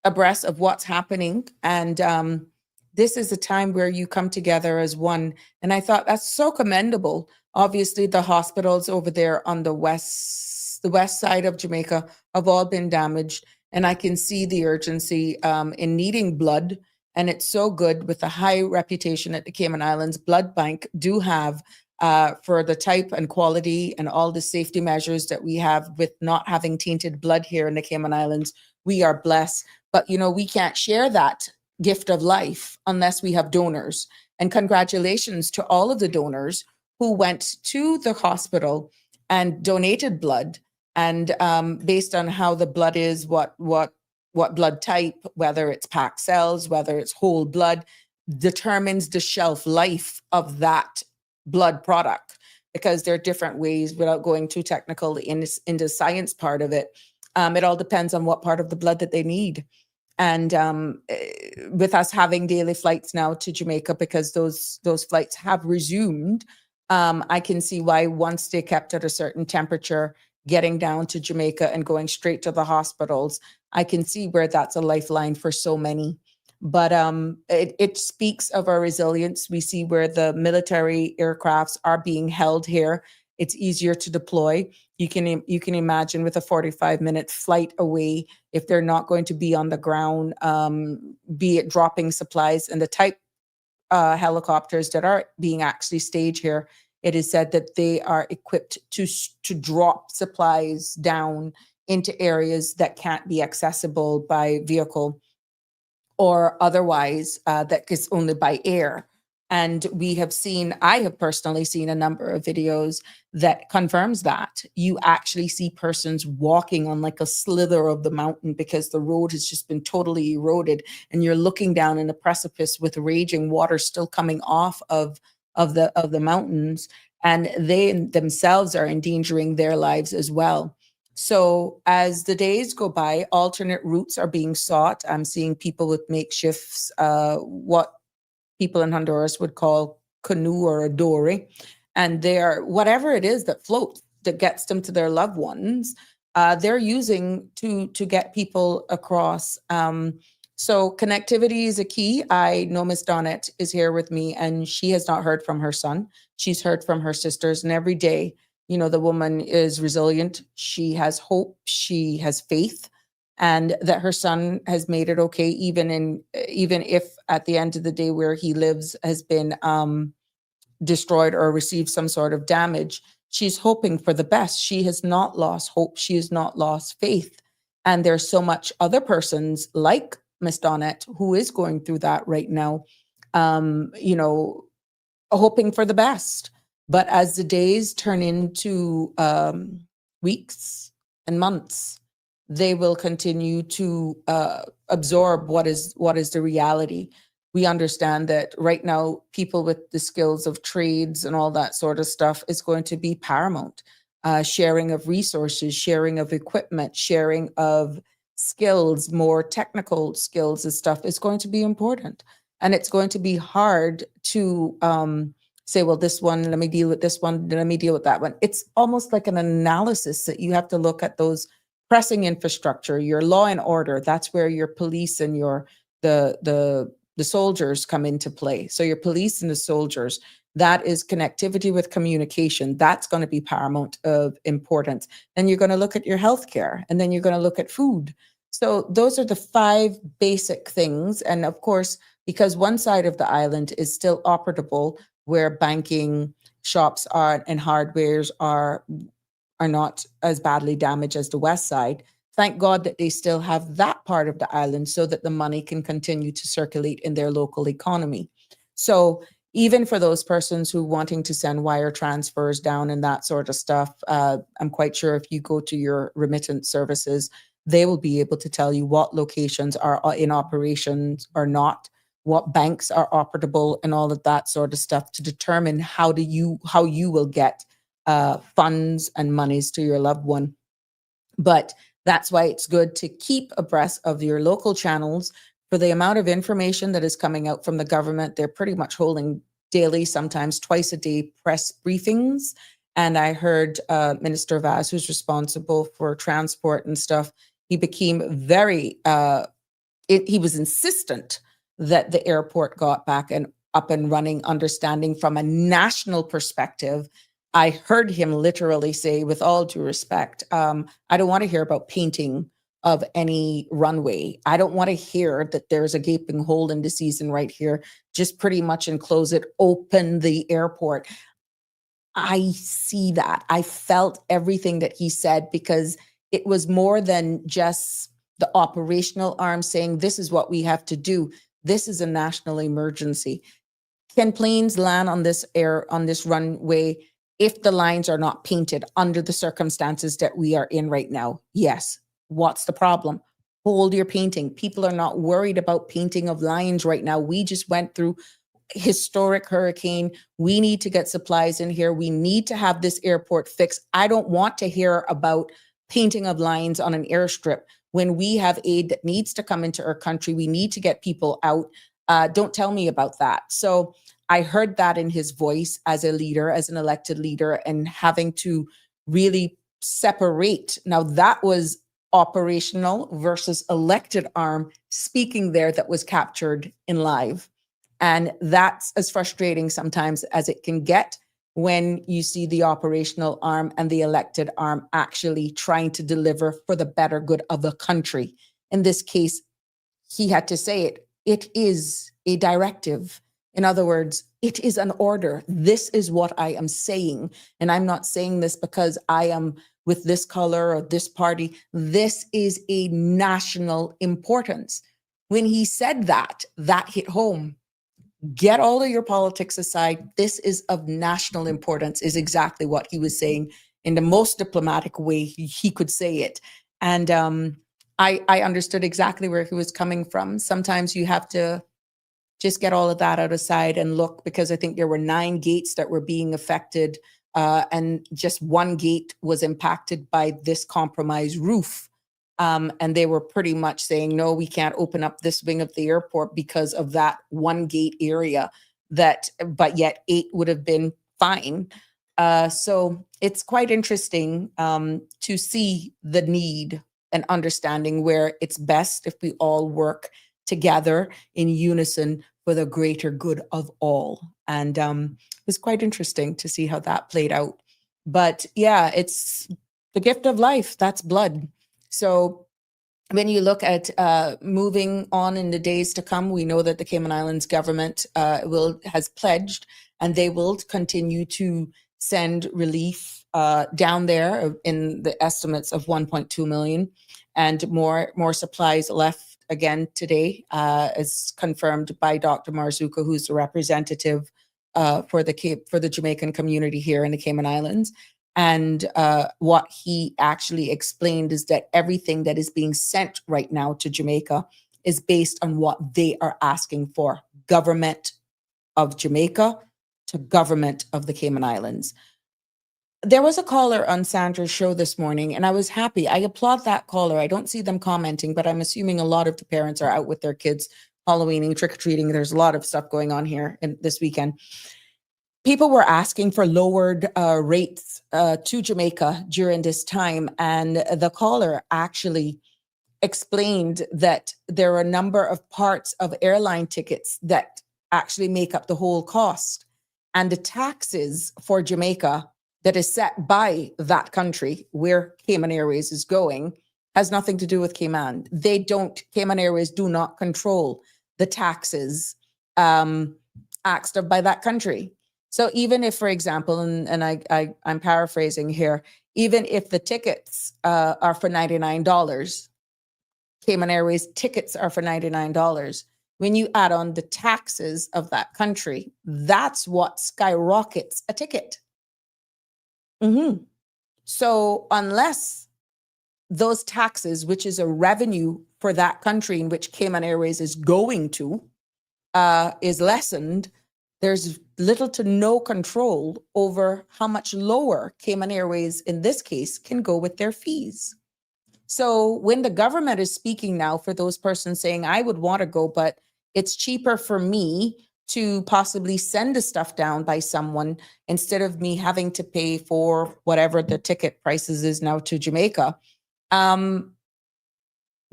S2: abreast of what's happening. And this is a time where you come together as one. And I thought that's so commendable. Obviously, the hospitals over there on the west side of Jamaica have all been damaged. And I can see the urgency in needing blood. And it's so good with the high reputation at the Cayman Islands. Blood Bank do have for the type and quality and all the safety measures that we have with not having tainted blood here in the Cayman Islands. We are blessed. But, we can't share that gift of life unless we have donors. And congratulations to all of the donors who went to the hospital and donated blood. And based on how the blood is, what blood type, whether it's packed cells, whether it's whole blood, determines the shelf life of that blood product, because there are different ways, without going too technical into science part of it. It all depends on what part of the blood that they need. And with us having daily flights now to Jamaica, because those flights have resumed, I can see why once they kept at a certain temperature, getting down to Jamaica and going straight to the hospitals, I can see where that's a lifeline for so many. But it speaks of our resilience. We see where the military aircrafts are being held here. It's easier to deploy. You can imagine with a 45-minute flight away, if they're not going to be on the ground, be it dropping supplies, and the type helicopters that are being actually staged here, it is said that they are equipped to drop supplies down into areas that can't be accessible by vehicle or otherwise, that is only by air. And I have personally seen a number of videos that confirms that. You actually see persons walking on like a slither of the mountain because the road has just been totally eroded, and you're looking down in a precipice with raging water still coming off of the mountains, and they themselves are endangering their lives as well. So as the days go by, alternate routes are being sought. I'm seeing people with makeshifts, what people in Honduras would call canoe or a dory. And they're, whatever it is that floats, that gets them to their loved ones, they're using to get people across. So connectivity is a key. I know Miss Donette is here with me, and she has not heard from her son. She's heard from her sisters, and every day, the woman is resilient. She has hope. She has faith, and that her son has made it okay, even if at the end of the day where he lives has been destroyed or received some sort of damage. She's hoping for the best. She has not lost hope. She has not lost faith. And there's so much other persons like Miss Donette who is going through that right now, hoping for the best. But as the days turn into weeks and months, they will continue to absorb what is the reality. We understand that right now, people with the skills of trades and all that sort of stuff is going to be paramount. Sharing of resources, sharing of equipment, sharing of skills, more technical skills and stuff is going to be important. And it's going to be hard to say, well, this one, let me deal with this one, let me deal with that one. It's almost like an analysis that you have to look at those pressing infrastructure, your law and order. That's where your police and the soldiers come into play. So your police and the soldiers, that is connectivity with communication. That's going to be paramount of importance. Then you're going to look at your healthcare, and then you're going to look at food. So those are the 5 basic things. And of course, because one side of the island is still operable, where banking shops are and hardwares are not as badly damaged as the west side. Thank God that they still have that part of the island so that the money can continue to circulate in their local economy. So even for those persons who wanting to send wire transfers down and that sort of stuff, I'm quite sure if you go to your remittance services, they will be able to tell you what locations are in operations or not, what banks are operable, and all of that sort of stuff to determine how you will get funds and monies to your loved one. But that's why it's good to keep abreast of your local channels. For the amount of information that is coming out from the government, they're pretty much holding daily, sometimes twice a day press briefings. And I heard Minister Vaz, who's responsible for transport and stuff, he became very, he was insistent that the airport got back and up and running, understanding from a national perspective. I heard him literally say, with all due respect, I don't want to hear about painting of any runway. I don't want to hear that there's a gaping hole in the season right here. Just pretty much enclose it, open the airport. I see that. I felt everything that he said, because it was more than just the operational arm saying, this is what we have to do. This is a national emergency. Can planes land on this runway if the lines are not painted under the circumstances that we are in right now? Yes. What's the problem? Hold your painting. People are not worried about painting of lines right now. We just went through historic hurricane. We need to get supplies in here. We need to have this airport fixed. I don't want to hear about painting of lines on an airstrip when we have aid that needs to come into our country. We need to get people out. Don't tell me about that. So I heard that in his voice as a leader, as an elected leader, and having to really separate. Now that was operational versus elected arm speaking there, that was captured in live. And that's as frustrating sometimes as it can get when you see the operational arm and the elected arm actually trying to deliver for the better good of the country. In this case, he had to say it. It is a directive. In other words, it is an order. This is what I am saying. And I'm not saying this because I am with this color or this party. This is a national importance. When he said that, that hit home. Get all of your politics aside. This is of national importance, is exactly what he was saying in the most diplomatic way he could say it. And I understood exactly where he was coming from. Sometimes you have to just get all of that out of sight and look, because I think there were 9 gates that were being affected, and just 1 gate was impacted by this compromised roof. And they were pretty much saying, no, we can't open up this wing of the airport because of that 1 gate area, but yet 8 would have been fine. So it's quite interesting to see the need and understanding where it's best if we all work together in unison for the greater good of all. And it was quite interesting to see how that played out. But yeah, it's the gift of life. That's blood. So when you look at moving on in the days to come, we know that the Cayman Islands government has pledged, and they will continue to send relief down there in the estimates of 1.2 million, and more supplies left again today, as confirmed by Dr. Marzuka, who's the representative for the Jamaican community here in the Cayman Islands. And what he actually explained is that everything that is being sent right now to Jamaica is based on what they are asking for. Government of Jamaica to government of the Cayman Islands. There was a caller on Sandra's show this morning, and I was happy. I applaud that caller. I don't see them commenting, but I'm assuming a lot of the parents are out with their kids Halloweening, trick-or-treating. There's a lot of stuff going on here this weekend. People were asking for lowered rates to Jamaica during this time, and the caller actually explained that there are a number of parts of airline tickets that actually make up the whole cost, and the taxes for Jamaica that is set by that country where Cayman Airways is going has nothing to do with Cayman. Cayman Airways do not control the taxes asked of by that country. So even if, for example, and I'm paraphrasing here, even if the tickets are for $99, Cayman Airways tickets are for $99, when you add on the taxes of that country, that's what skyrockets a ticket. So unless those taxes, which is a revenue for that country in which Cayman Airways is going to, is lessened, there's little to no control over how much lower Cayman Airways, in this case, can go with their fees. So when the government is speaking now for those persons saying, I would want to go, but it's cheaper for me to possibly send the stuff down by someone instead of me having to pay for whatever the ticket prices is now to Jamaica.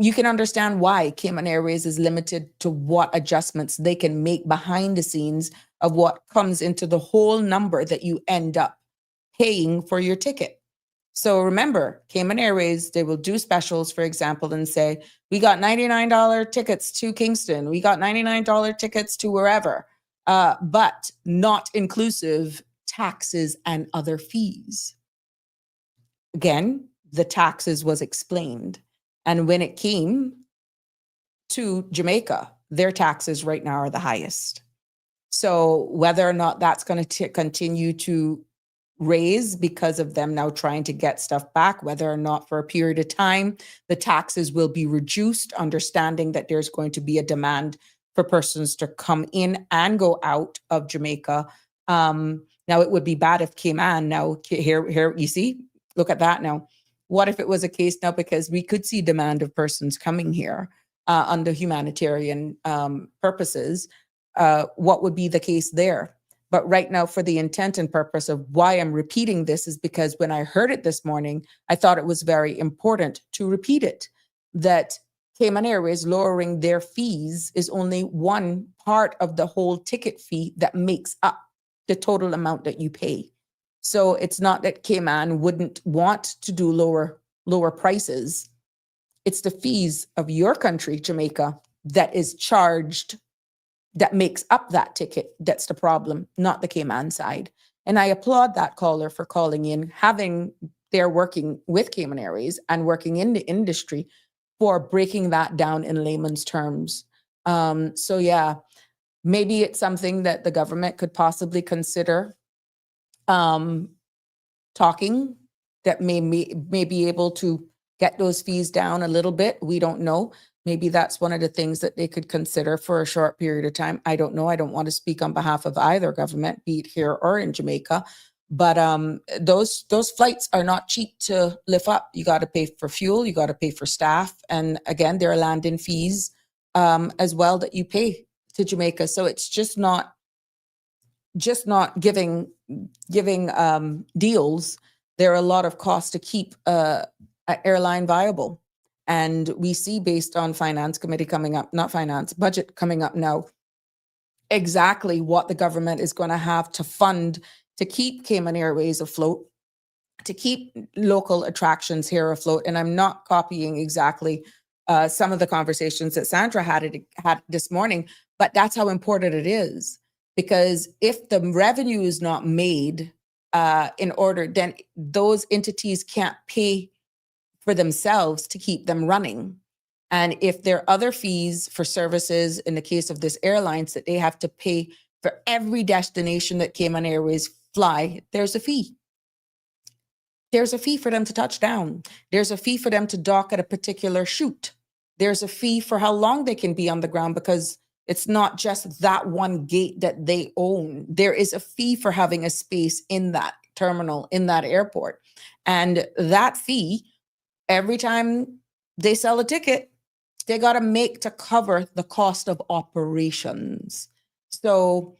S2: You can understand why Cayman Airways is limited to what adjustments they can make behind the scenes of what comes into the whole number that you end up paying for your ticket. So remember, Cayman Airways, they will do specials, for example, and say, we got $99 tickets to Kingston. We got $99 tickets to wherever, but not inclusive taxes and other fees. Again, the taxes was explained. And when it came to Jamaica, their taxes right now are the highest. So whether or not that's going to continue to raise because of them now trying to get stuff back, whether or not for a period of time, the taxes will be reduced, understanding that there's going to be a demand for persons to come in and go out of Jamaica. Now, it would be bad if Cayman now, here, you see, look at that now. What if it was a case now, because we could see demand of persons coming here under humanitarian purposes, what would be the case there? But right now, for the intent and purpose of why I'm repeating this is because when I heard it this morning, I thought it was very important to repeat it, that Cayman Airways lowering their fees is only one part of the whole ticket fee that makes up the total amount that you pay. So it's not that Cayman wouldn't want to do lower prices. It's the fees of your country, Jamaica, that is charged, that makes up that ticket. That's the problem, not the Cayman side. And I applaud that caller for calling in, they're working with Cayman Airways and working in the industry for breaking that down in layman's terms. So yeah, maybe it's something that the government could possibly consider talking, that may be able to get those fees down a little bit. We don't know. Maybe that's one of the things that they could consider for a short period of time. I don't know. I don't want to speak on behalf of either government, be it here or in Jamaica. But those flights are not cheap to lift up. You got to pay for fuel. You got to pay for staff. And again, there are landing fees as well that you pay to Jamaica. So it's just not giving deals. There are a lot of costs to keep an airline viable. And we see, based on finance committee coming up, not finance, budget coming up now, exactly what the government is going to have to fund to keep Cayman Airways afloat, to keep local attractions here afloat. And I'm not copying exactly some of the conversations that Sandra had this morning, but that's how important it is. Because if the revenue is not made in order, then those entities can't pay for themselves to keep them running. And if there are other fees for services, in the case of this airlines, that they have to pay for every destination that Cayman Airways fly, there's a fee. There's a fee for them to touch down. There's a fee for them to dock at a particular chute. There's a fee for how long they can be on the ground, because it's not just that one gate that they own. There is a fee for having a space in that terminal, in that airport. And that fee, every time they sell a ticket, they got to make to cover the cost of operations. So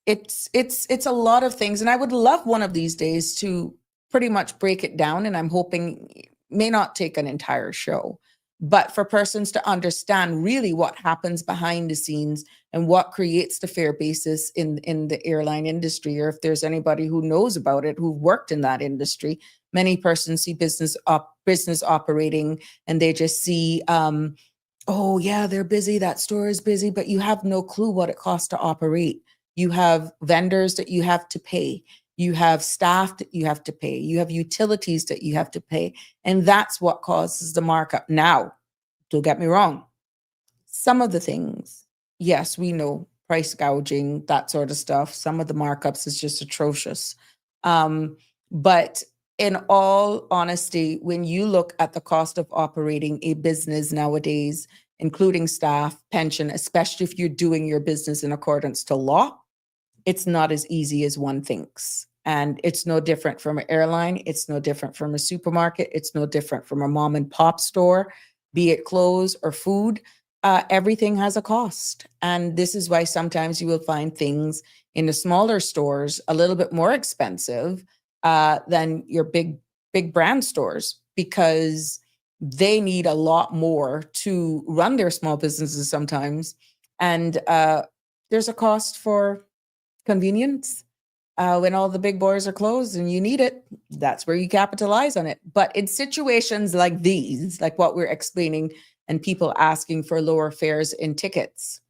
S2: it's a lot of things. And I would love one of these days to pretty much break it down. And I'm hoping it may not take an entire show, but for persons to understand really what happens behind the scenes and what creates the fare basis in the airline industry, or if there's anybody who knows about it, who worked in that industry. Many persons see business operating and they just see, oh yeah, they're busy, that store is busy, but you have no clue what it costs to operate. You have vendors that you have to pay. You have staff that you have to pay. You have utilities that you have to pay. And that's what causes the markup. Now, don't get me wrong. Some of the things yes, we know price gouging, that sort of stuff. Some of the markups is just atrocious. But in all honesty, when you look at the cost of operating a business nowadays, including staff, pension, especially if you're doing your business in accordance to law, it's not as easy as one thinks. And it's no different from an airline. It's no different from a supermarket. It's no different from a mom and pop store, be it clothes or food. Everything has a cost. And this is why sometimes you will find things in the smaller stores a little bit more expensive than your big brand stores, because they need a lot more to run their small businesses sometimes. And there's a cost for convenience. When all the big boys are closed and you need it, that's where you capitalize on it. But in situations like these, like what we're explaining, and people asking for lower fares in tickets,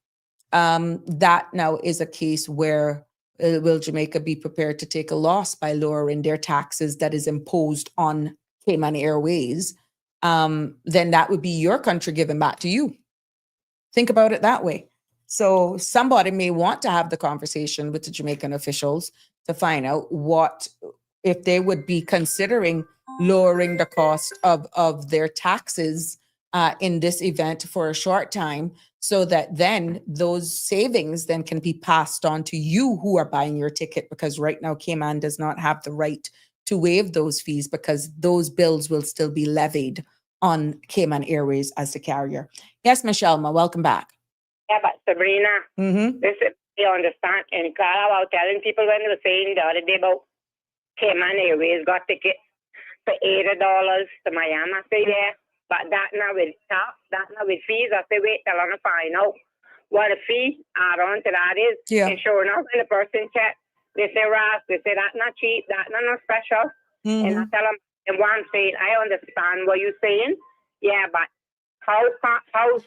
S2: that now is a case where will Jamaica be prepared to take a loss by lowering their taxes that is imposed on Cayman Airways? Then that would be your country giving back to you. Think about it that way. So somebody may want to have the conversation with the Jamaican officials to find out what, if they would be considering lowering the cost of their taxes in this event for a short time, so that then those savings then can be passed on to you who are buying your ticket, because right now Cayman does not have the right to waive those fees, because those bills will still be levied on Cayman Airways as the carrier. Yes, Michelle, welcome back.
S4: Yeah, but Sabrina,
S2: Mm-hmm.
S4: this is, you understand, and Carla was telling people when they were saying the other day about Cayman Airways got tickets for $80 to Miami. I say, yeah, but that now with tax, that now with fees. I say, wait till I find out what a fee add on to that is.
S2: Yeah.
S4: And sure enough, when the person check, they say, Ross, they say, that's not cheap, that's not special. And I tell them, and one saying, I understand what you're saying. Yeah, but how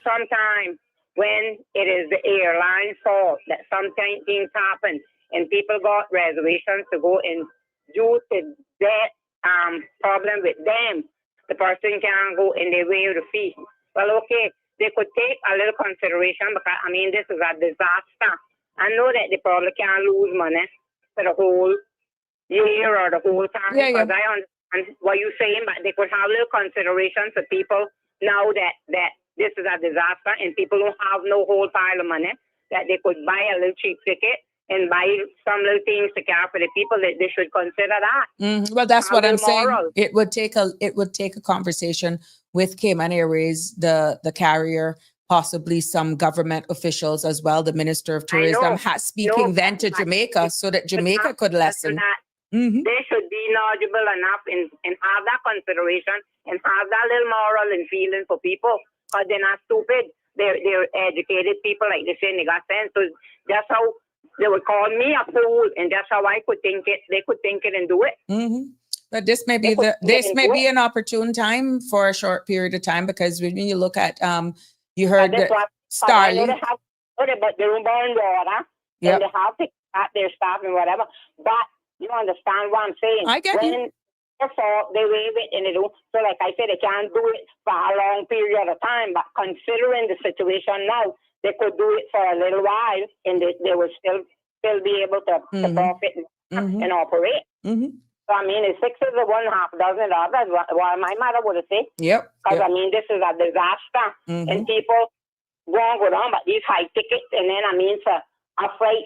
S4: sometimes when it is the airline's fault that sometimes things happen and people got reservations to go, and due to that problem with them, the person can't go and they waive the fee. Well, okay, they could take a little consideration, because I mean, this is a disaster. I know that they probably can't lose money for the whole year or the whole time, because I understand what you're saying, but they could have a little consideration for people now that this is a disaster and people don't have no whole pile of money, that they could buy a little cheap ticket and buy some little things to care for the people. That they should consider that.
S2: Well, that's what I'm saying.
S4: Moral.
S2: It would take a conversation with Cayman Airways, the carrier, possibly some government officials as well, the Minister of Tourism, speaking then to Jamaica, so that Jamaica could lessen.
S4: They should be knowledgeable enough and have that consideration and have that little moral and feeling for people, because they're not stupid. They're educated people, like they say, and they got sense. So that's how they would call me a fool, and that's how I could think it. They could think it and do it.
S2: But this may be an opportune time for a short period of time, because when you look at you heard Starlink.
S4: But they're born water, and they have to cut their staff and whatever. But you understand what I'm saying?
S2: I get you.
S4: Therefore, they waive it and they do. So, like I said, they can't do it for a long period of time. But considering the situation now, they could do it for a little while, and they will still be able to profit and operate. So, I mean, it's 6 of the one, half dozen of the others. What my mother would have said. Because, I mean, this is a disaster. And people won't go down, but these high tickets, and then, I mean, for a flight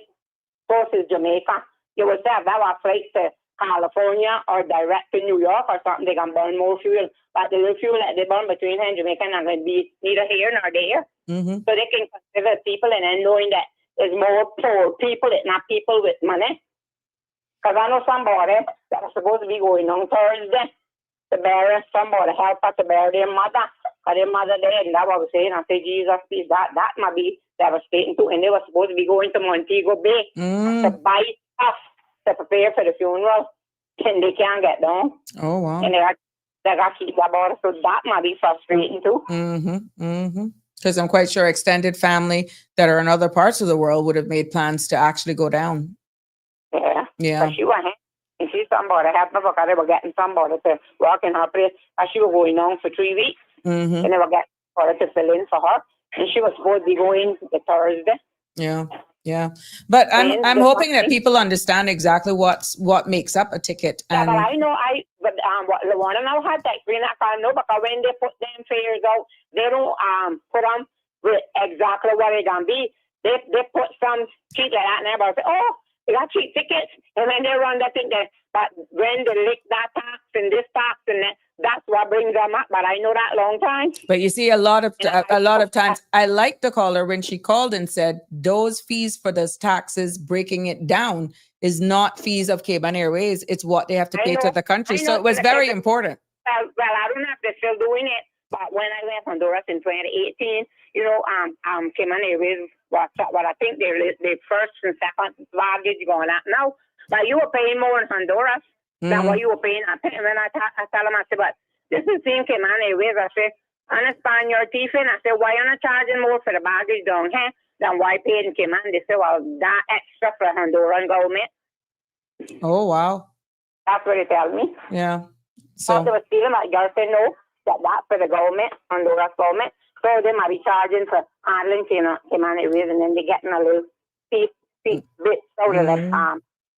S4: versus Jamaica, you would say if that was a flight to California or direct to New York or something, they can burn more fuel. But the little fuel that they burn between here and Jamaica and going to be neither here nor there. So they can consider people, and then knowing that there's more poor people, it's not people with money. Because I know somebody that was supposed to be going on Thursday to bury somebody, help us to bury their mother. Because their mother dead, and that was what I was saying. I said, Jesus, please, that might be devastating too. And they were supposed to be going to Montego Bay to buy stuff to prepare for the funeral, and they can't get down.
S2: Oh, wow.
S4: And they got to keep that border, so that might be frustrating too.
S2: Because I'm quite sure extended family that are in other parts of the world would have made plans to actually go down. Yeah.
S4: But she went, and she somebody helped me, because they were getting somebody to work in her place, and she was going on for 3 weeks, and they were getting somebody to fill in for her. and she was supposed to be going the Thursday.
S2: Yeah. Yeah. But I'm
S4: Wednesday
S2: hoping that
S4: morning.
S2: people understand exactly what makes up a ticket.
S4: Yeah, but
S2: And
S4: I know the one and I had that green I know because when they put them fares out, they don't put them with exactly what they're gonna be. They put some cheap like that and everybody say, oh, they got cheap tickets, and then they run that thing there. But when they lick that tax and this tax and that's what brings them up. But I know that long time.
S2: but you see, a lot of times, I like the caller when she called and said those fees for those taxes, breaking it down, is not fees of Cayman Airways. It's what they have to pay to the country. So it was very important.
S4: Well, I don't have to still doing it. But when I left Honduras in 2018, you know, Cayman Airways was what I think they first and second baggage going out now. But you were paying more in Honduras than what you were paying. And when I tell them, I said, but this is same Cayman Airways. I said, I'm a Spaniard thief, and I said, why are you charging more for the baggage down here than why paid in Cayman? They said, well, that extra for Honduran government.
S2: Oh, wow.
S4: That's what they tell me.
S2: Yeah.
S4: So they were stealing. My girl said, no, that's for the government, Honduras government. So they might be charging for handling Cayman Airways, and then they're getting a little piece bit out of it.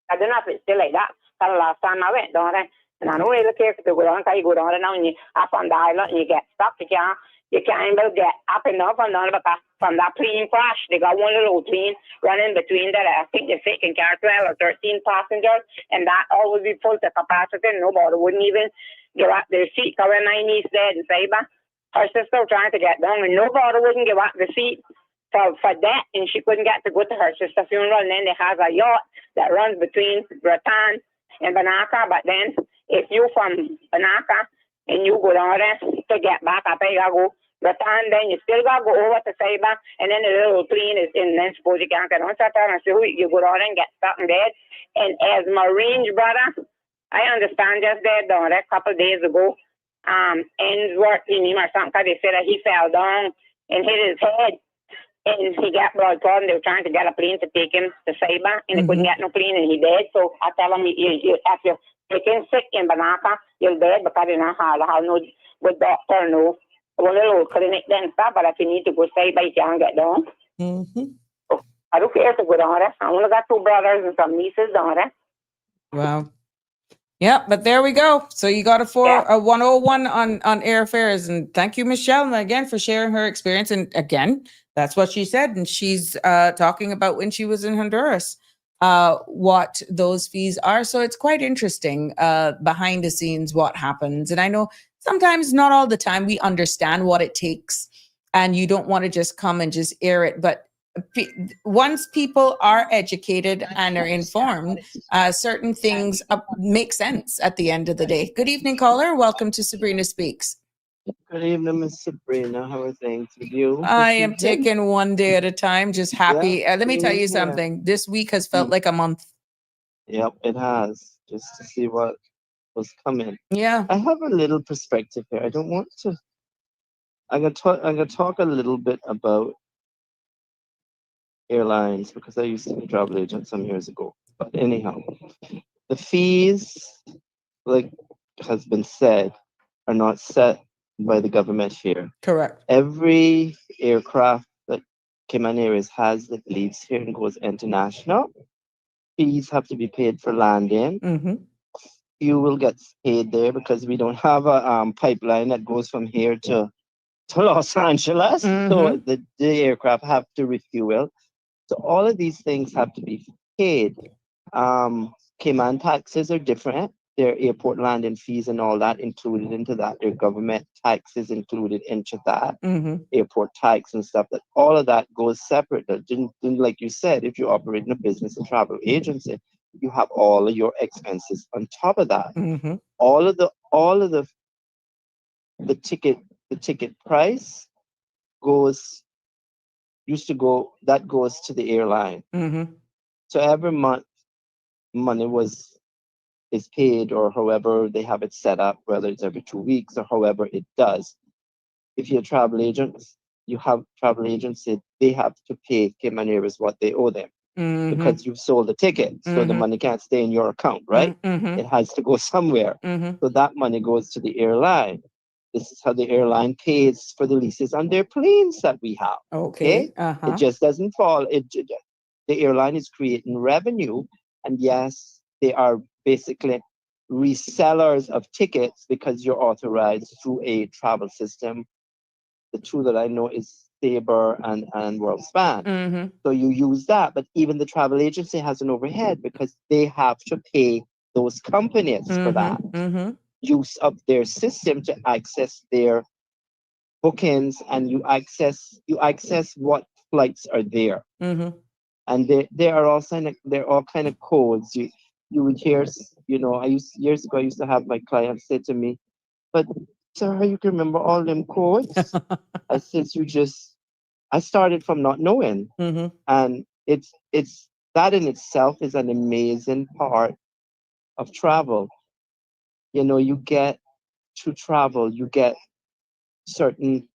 S4: I don't know if it's still like that. That's the last time I went down there. And I don't really care if you go down, because you go down there now and you're up on the island and you get stuck. You can't even get up and up and down because from that plane crash, they got one little plane running between that. I think they can carry 12 or 13 passengers, and that all would be full to capacity. Nobody wouldn't even give up their seat. Because when my niece dead in Sabre, her sister was trying to get down, and nobody wouldn't give up the seat for that, and she couldn't get to go to her sister's funeral. And then they have a yacht that runs between Bretagne and Banaka. But then if you from Banaka and you go down there to get back up, you gotta go Bretagne, then you still gotta go over to Sabre, and then the little plane is in, then suppose you can't get on Saturday, and so you go down there and get stuck in bed. And as my range brother, I understand just dead down there a couple of days ago, Ainsworth in him or something, because they said that he fell down and hit his head. And he got blood clot, and they were trying to get a plane to take him to Sabre, and they couldn't get no plane, and he died. So I tell him, if you're taking sick in Banaka, you're dead because you're not hard. I have no good doctor, no. One little clinic then stuff, but if you need to go Sabre, you can't get down. So I don't care to go down there. I only got 2 brothers and some nieces down there.
S2: Wow. Yeah, but there we go. So you got a 101 on airfares, and thank you, Michelle, again for sharing her experience. And again, that's what she said, and she's talking about when she was in Honduras, what those fees are. So it's quite interesting behind the scenes what happens. And I know sometimes, not all the time, we understand what it takes, and you don't want to just come and just air it, but once people are educated and are informed, certain things make sense at the end of the day. Good evening, caller. Welcome to Sabrina Speaks.
S9: Good evening, Miss Sabrina. How are things with you?
S2: I am taking one day at a time, just happy.
S9: Yeah,
S2: Let me tell you
S9: same here.
S2: something. This week has felt like a month.
S9: Yep, it has. Just to see what was coming.
S2: Yeah.
S9: I have a little perspective here. I don't want to. I'm gonna talk a little bit about airlines because I used to be a travel agent some years ago. But anyhow, the fees, like has been said, are not set by the government here.
S2: Correct.
S9: Every aircraft that Cayman Airways has that leaves here and goes international, fees have to be paid for landing. Fuel gets paid there because we don't have a pipeline that goes from here to Los Angeles. So the aircraft have to refuel. So all of these things have to be paid. Cayman taxes are different. Their airport landing fees and all that included into that. Their government taxes included into that. Airport tax and stuff. That all of that goes separate. Like you said, if you operate in a business and travel agency, you have all of your expenses on top of that. All of the ticket price goes to the airline. So every month money is paid, or however they have it set up, whether it's every 2 weeks or however it does. If you're a travel agent, you have travel agency, they have to pay Cayman Airways what they owe them because you've sold the ticket. So the money can't stay in your account, right? It has to go somewhere. So that money goes to the airline. This is how the airline pays for the leases on their planes that we have.
S2: Okay.
S9: It just doesn't fall. The airline is creating revenue, and yes, they are basically resellers of tickets because you're authorized through a travel system. The two that I know is Sabre and WorldSpan.
S2: Mm-hmm.
S9: So you use that, but even the travel agency has an overhead because they have to pay those companies for that use of their system to access their bookings, and you access what flights are there. And there are all kind of codes. You would hear, years ago I used to have my clients say to me, "But sir, how you can remember all them codes?" I said, I started from not knowing. And it's that in itself is an amazing part of travel. You get to travel, you get certain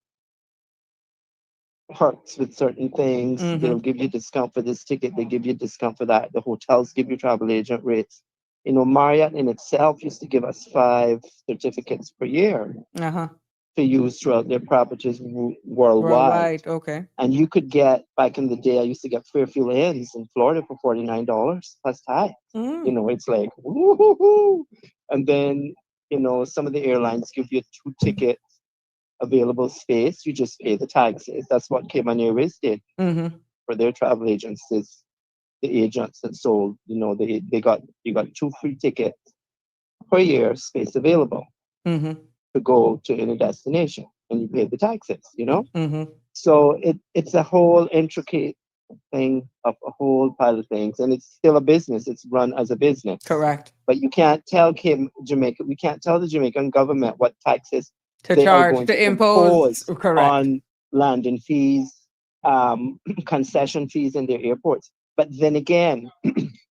S9: perks with certain things. They'll give you discount for this ticket, they give you discount for that. The hotels give you travel agent rates. Marriott in itself used to give us 5 certificates per year to use throughout their properties worldwide.
S2: Okay.
S9: And you could get, back in the day, I used to get Fairfield Inns in Florida for $49 plus tax. It's like, woo-hoo-hoo. And then, some of the airlines give you 2 tickets available space. You just pay the taxes. That's what Cayman Airways did for their travel agencies. The agents that sold, you got 2 free tickets per year, space available to go to any destination, and you pay the taxes. So it's a whole intricate thing of a whole pile of things, and it's still a business. It's run as a business.
S2: Correct.
S9: But you can't tell Jamaica. We can't tell the Jamaican government what taxes
S2: To
S9: they
S2: charge,
S9: are going
S2: to impose. Correct.
S9: on landing fees, concession fees in their airports. But then again,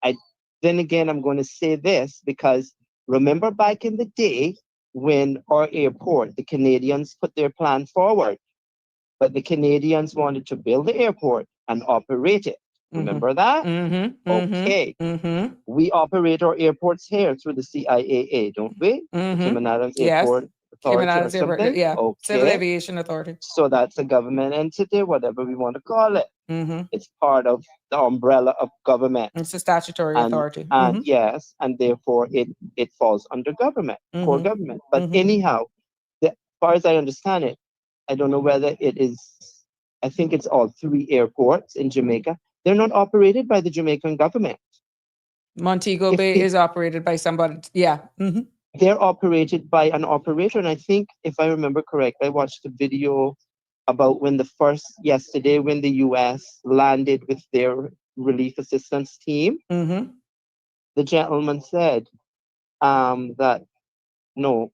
S9: I'm going to say this because remember back in the day when our airport, the Canadians put their plan forward, but the Canadians wanted to build the airport and operate it. Remember that? Okay. We operate our airports here through the CIAA, don't we? The Cayman Islands Airport Authority or something?
S2: Yeah.
S9: Okay.
S2: Civil Aviation Authority.
S9: So that's a government entity, whatever we want to call it. It's part of the umbrella of government.
S2: It's a statutory authority.
S9: And yes, and therefore it falls under government, core government. But anyhow, as far as I understand it, I don't know whether it is, I think it's all 3 airports in Jamaica. They're not operated by the Jamaican government.
S2: Montego Bay is operated by somebody. Yeah.
S9: They're operated by an operator. And I think, if I remember correct, I watched a video about when yesterday, when the US landed with their relief assistance team. The gentleman said that, no,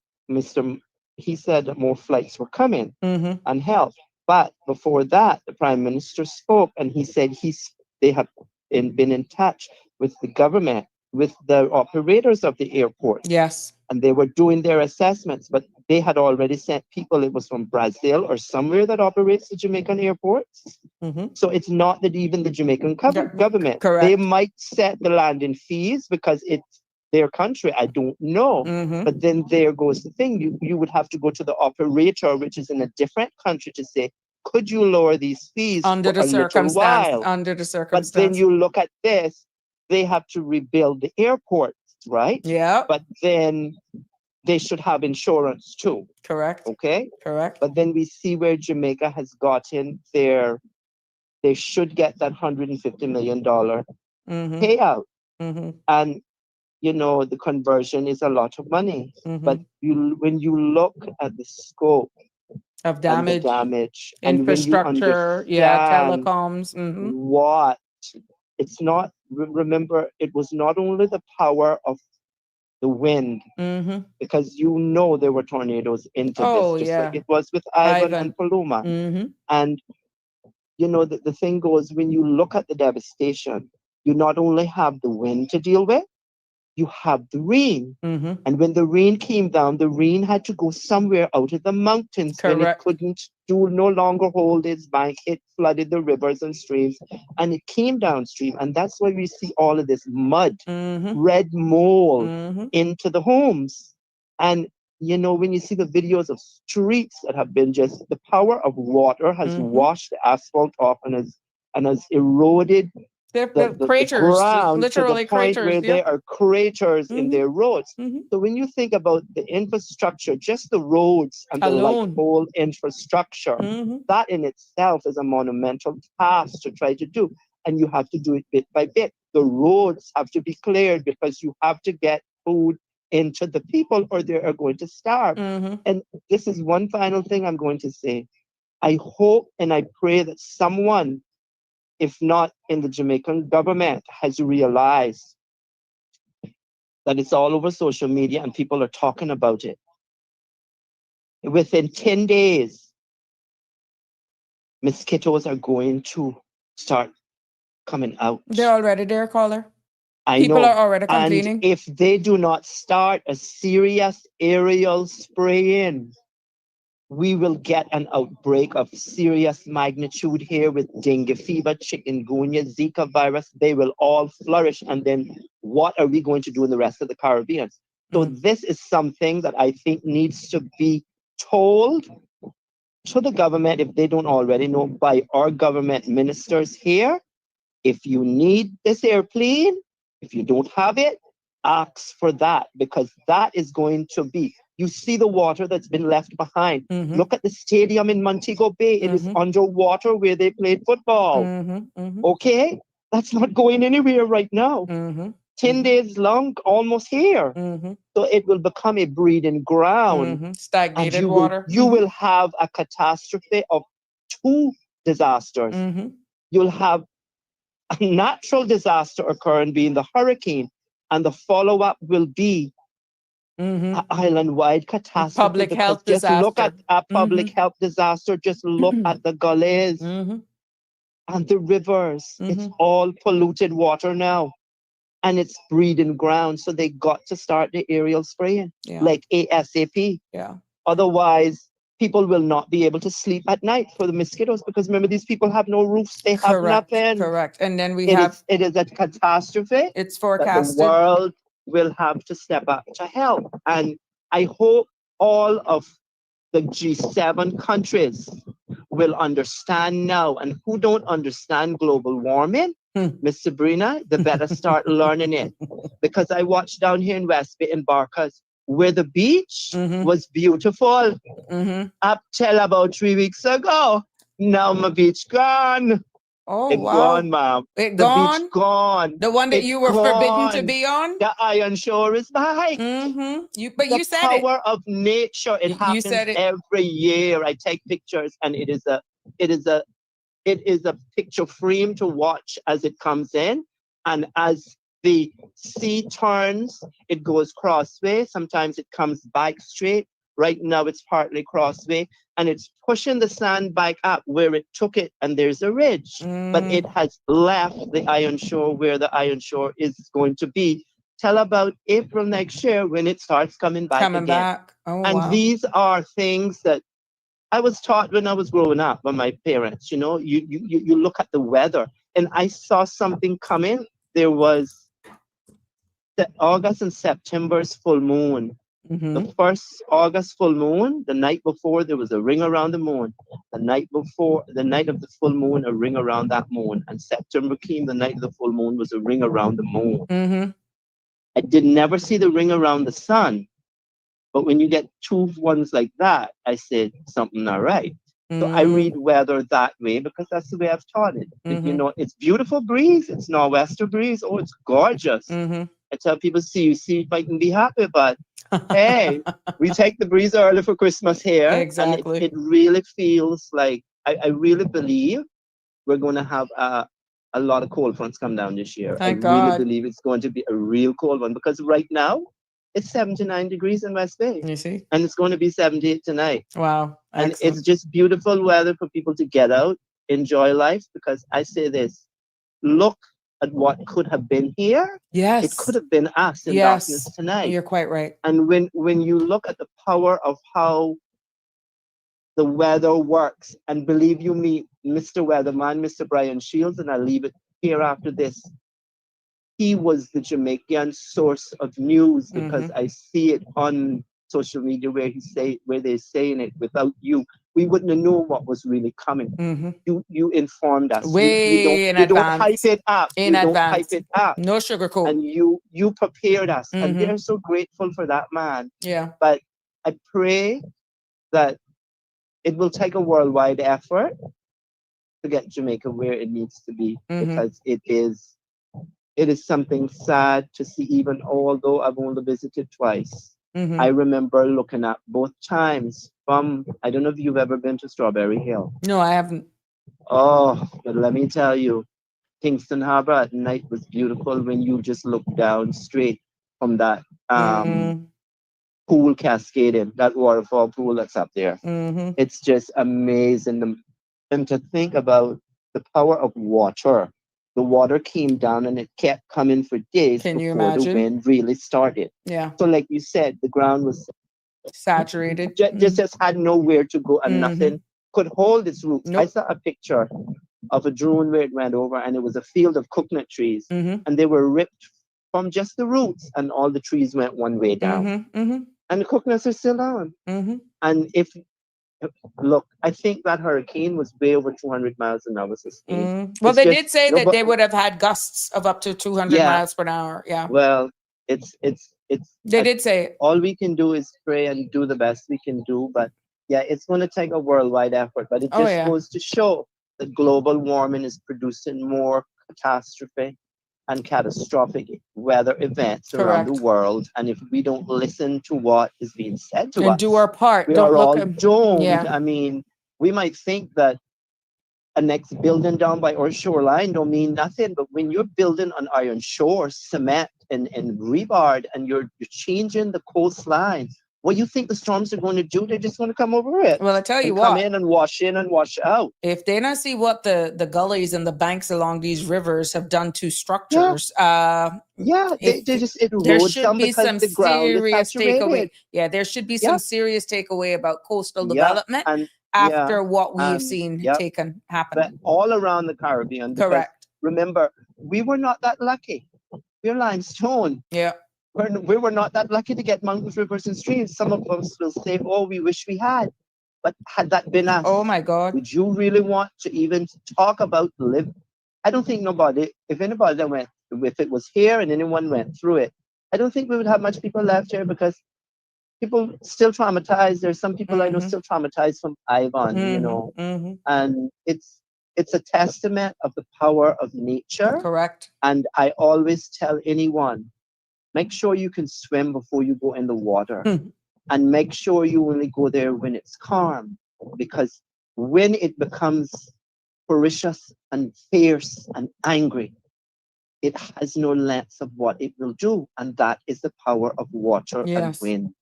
S9: he said that more flights were coming and help. But before that, the Prime Minister spoke, and he said they have been in touch with the government, with the operators of the airport.
S2: Yes.
S9: And they were doing their assessments, but they had already sent people. It was from Brazil or somewhere that operates the Jamaican airports. So it's not that even the Jamaican government.
S2: Correct.
S9: They might set the landing fees because it's their country. I don't know. But then there goes the thing. You would have to go to the operator, which is in a different country, to say, could you lower these fees
S2: under the circumstance? Under the circumstance.
S9: But then you look at this, they have to rebuild the airports, right?
S2: Yeah.
S9: But then they should have insurance too.
S2: Correct.
S9: Okay.
S2: Correct.
S9: But then we see where Jamaica has gotten they should get that $150 million payout. And the conversion is a lot of money. But when you look at the scope
S2: of damage,
S9: infrastructure,
S2: and telecoms,
S9: what it's not. Remember, it was not only the power of the wind, because there were tornadoes into this, just like it was with Ivan and Paloma. And the thing goes, when you look at the devastation, you not only have the wind to deal with, you have the rain. And when the rain came down, the rain had to go somewhere out of the mountains. When it couldn't no longer hold its bank, it flooded the rivers and streams, and it came downstream. And that's why we see all of this mud, red mold into the homes. And you know, when you see the videos of streets that have been just, the power of water has washed the asphalt off and has eroded the
S2: craters,
S9: ground to the
S2: literally
S9: point
S2: craters.
S9: where there are craters in their roads.
S2: Mhm.
S9: So when you think about the infrastructure, just the roads and the
S2: Alone.
S9: like whole infrastructure,
S2: Mhm.
S9: that in itself is a monumental task to try to do. And you have to do it bit by bit. The roads have to be cleared because you have to get food into the people or they are going to starve.
S2: Mhm.
S9: And this is one final thing I'm going to say. I hope and I pray that someone, if not in the Jamaican government, has realized that it's all over social media and people are talking about it. Within 10 days, mosquitoes are going to start coming out.
S2: They're already there, caller.
S9: I
S2: People
S9: know.
S2: are already complaining.
S9: And if they do not start a serious aerial spraying, we will get an outbreak of serious magnitude here with dengue fever, chikungunya, Zika virus. They will all flourish. And then what are we going to do in the rest of the Caribbean? So this is something that I think needs to be told to the government, if they don't already know, by our government ministers here. If you need this airplane, if you don't have it, ask for that, because that is going to be, you see the water that's been left behind. Look at the stadium in Montego Bay. It is underwater where they played football. Okay? That's not going anywhere right now. 10 days long, almost here. So it will become a breeding ground.
S2: Stagnated
S9: and
S2: water.
S9: You will have a catastrophe of two disasters. You'll have a natural disaster occurring, being the hurricane, and the follow-up will be an island-wide catastrophe.
S2: Public health
S9: just
S2: disaster.
S9: look at a public health disaster. Just look at the gullies and the rivers. It's all polluted water now, and it's breeding ground. So they got to start the aerial spraying like ASAP. Otherwise, people will not be able to sleep at night for the mosquitoes, because remember, these people have no roofs. They have nothing.
S2: Correct. And then
S9: it is a catastrophe.
S2: It's
S9: That
S2: forecasted.
S9: the world will have to step up to help. And I hope all of the G7 countries will understand now. And who don't understand global warming, Miss Sabrina, they better start learning it. Because I watched down here in West Bay in Barcas, where the beach was beautiful up till about 3 weeks ago. Now my beach gone.
S2: Oh,
S9: It
S2: wow.
S9: gone, ma'am.
S2: It
S9: the
S2: gone?
S9: beach gone.
S2: The one that
S9: It
S2: you were forbidden to
S9: gone.
S2: be on?
S9: The iron shore is back.
S2: But
S9: The
S2: you said it.
S9: power of nature. It
S2: You
S9: happens
S2: said it.
S9: every year. I take pictures, and it is a picture frame to watch as it comes in, and as the sea turns, it goes crossway. Sometimes it comes back straight. Right now, it's partly crossway, and it's pushing the sand back up where it took it, and there's a ridge. But it has left the iron shore where the iron shore is going to be till about April next year, when it starts coming back again.
S2: Oh,
S9: and
S2: wow.
S9: these are things that I was taught when I was growing up by my parents. You know, you look at the weather, and I saw something coming. There was the August and September's full moon. The first August full moon, the night before, there was a ring around the moon. The night before, the night of the full moon, a ring around that moon. And September came, the night of the full moon was a ring around the moon. I did never see the ring around the sun. But when you get two ones like that, I said, something not right. So I read weather that way, because that's the way I've taught it. You know, it's beautiful breeze. It's nor'wester breeze. Oh, it's gorgeous. I tell people, see if I can be happy, but hey, we take the breeze early for Christmas here.
S2: Exactly.
S9: And it really feels like, I really believe we're going to have a lot of cold fronts come down this year.
S2: Thank
S9: I really
S2: God.
S9: believe it's going to be a real cold one, because right now it's 79 degrees in West Bay.
S2: You see?
S9: And it's going to be 78 tonight.
S2: Wow.
S9: And
S2: Excellent.
S9: it's just beautiful weather for people to get out, enjoy life, because I say this, look at what could have been here.
S2: Yes.
S9: It could have been us in darkness tonight.
S2: You're quite right.
S9: And when you look at the power of how the weather works, and believe you me, Mr. Weatherman, Mr. Brian Shields, and I'll leave it here after this, he was the Jamaican source of news, because I see it on social media where they're saying it. Without you, we wouldn't have known what was really coming. You informed us.
S2: Way in
S9: you don't
S2: advance.
S9: hype it up.
S2: In
S9: you
S2: advance.
S9: Don't hype it up.
S2: No sugarcoat.
S9: And you prepared us, and they're so grateful for that, man.
S2: Yeah.
S9: But I pray that it will take a worldwide effort to get Jamaica where it needs to be, because it is something sad to see. Even although I've only visited twice, I remember looking at both times from, I don't know if you've ever been to Strawberry Hill.
S2: No, I haven't.
S9: Oh, but let me tell you, Kingston Harbor at night was beautiful when you just look down straight from that pool cascading, that waterfall pool that's up there. It's just amazing. And to think about the power of water. The water came down and it kept coming for days before the wind really started.
S2: Yeah.
S9: So like you said, the ground was
S2: saturated.
S9: Just had nowhere to go, and nothing could hold its roots. I saw a picture of a drone where it went over, and it was a field of coconut trees, and they were ripped from just the roots, and all the trees went one way down. And the coconuts are still on. And look, I think that hurricane was way over 200 miles an hour sustained.
S2: Well, they did say that they would have had gusts of up to 200 miles per hour. Yeah.
S9: Well,
S2: they did say
S9: all we can do is pray and do the best we can do. But yeah, it's going to take a worldwide effort. But it just goes to show that global warming is producing more catastrophe and catastrophic weather events around the world. And if we don't listen to what is being said to us,
S2: and do our part,
S9: we are all doomed. I mean, we might think that a next building down by our shoreline don't mean nothing, but when you're building on iron shore, cement and rebar, and you're changing the coastline, what do you think the storms are going to do? They're just going to come over it.
S2: Well, I tell you what,
S9: come in and wash out.
S2: If they don't see what the gullies and the banks along these rivers have done to structures,
S9: they just erode
S2: there should be
S9: because
S2: some
S9: the ground
S2: serious
S9: is saturated.
S2: takeaway. Yeah, there should be some serious takeaway about coastal development
S9: and,
S2: after what we have seen happen.
S9: But all around the Caribbean.
S2: Correct.
S9: Remember, we were not that lucky. We're limestone.
S2: Yeah.
S9: We were not that lucky to get mountains, rivers, and streams. Some of us will say, oh, we wish we had. But had that been us,
S2: oh my God,
S9: would you really want to even talk about live? I don't think if anybody that went, if it was here and anyone went through it, I don't think we would have much people left here, because people still traumatized. There's some people I know still traumatized from Ivan, and it's a testament of the power of nature.
S2: Correct.
S9: And I always tell anyone, make sure you can swim before you go in the water. And make sure you only go there when it's calm, because when it becomes ferocious and fierce and angry, it has no length of what it will do. And that is the power of water and wind.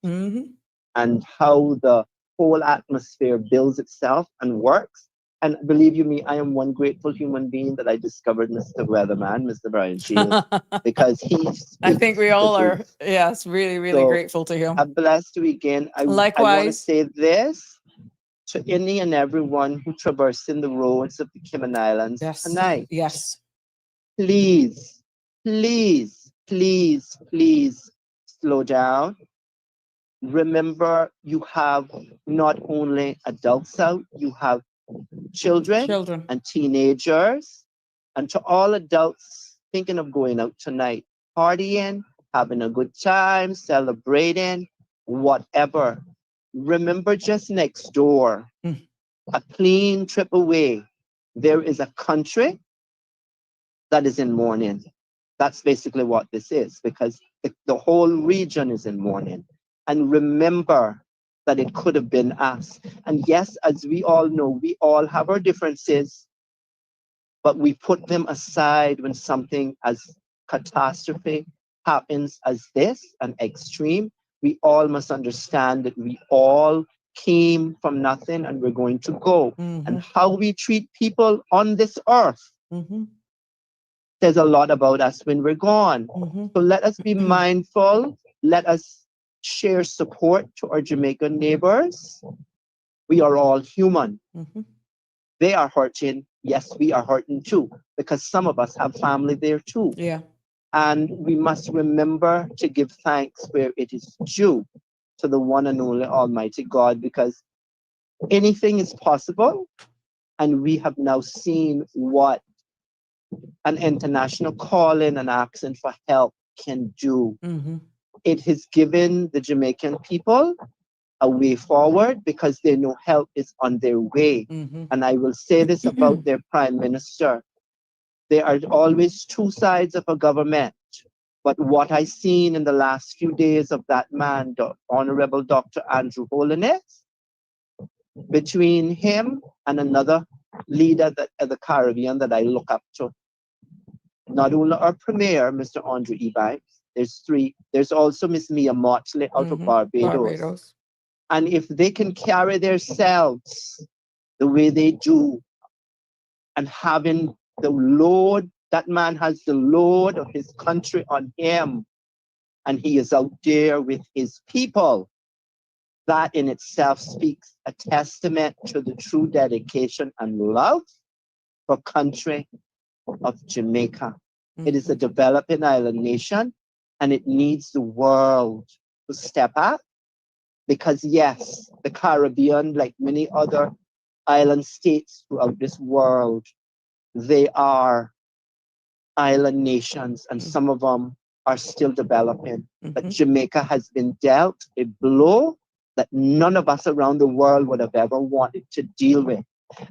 S9: And how the whole atmosphere builds itself and works. And believe you me, I am one grateful human being that I discovered Mr. Weatherman, Mr. Brian Shields, because
S2: I think we all are, really, really grateful to him.
S9: I'm blessed to again.
S2: Likewise.
S9: I want to say this to any and everyone who traversing the roads of the Cayman Islands tonight.
S2: Yes.
S9: Please, please, please, please slow down. Remember, you have not only adults out, you have children and teenagers. And to all adults thinking of going out tonight, partying, having a good time, celebrating, whatever, remember just next door, a clean trip away, there is a country that is in mourning. That's basically what this is, because the whole region is in mourning. And remember that it could have been us. And yes, as we all know, we all have our differences, but we put them aside when something as catastrophe happens as this, an extreme. We all must understand that we all came from nothing and we're going to go. And how we treat people on this earth says a lot about us when we're gone. So let us be mindful. Let us share support to our Jamaican neighbors. We are all human. They are hurting. Yes, we are hurting too, because some of us have family there too.
S2: Yeah.
S9: And we must remember to give thanks where it is due. to the one and only Almighty God, because anything is possible. And we have now seen what an international calling and asking for help can do.
S2: Mm-hmm.
S9: It has given the Jamaican people a way forward because they know help is on their way.
S2: Mm-hmm.
S9: And I will say this about their prime minister. There are always two sides of a government. But what I seen in the last few days of that man, the Honorable Dr. Andrew Holiness, between him and another leader of the Caribbean that I look up to, not only our premier, Mr. Andre Ebanks, there's three. There's also Miss Mia Motley out of Barbados. And if they can carry themselves the way they do, and having the load, that man has the load of his country on him, and he is out there with his people, that in itself speaks a testament to the true dedication and love for country of Jamaica. It is a developing island nation, and it needs the world to step up, because yes, the Caribbean, like many other island states throughout this world, they are island nations, and some of them are still developing. But Jamaica has been dealt a blow that none of us around the world would have ever wanted to deal with.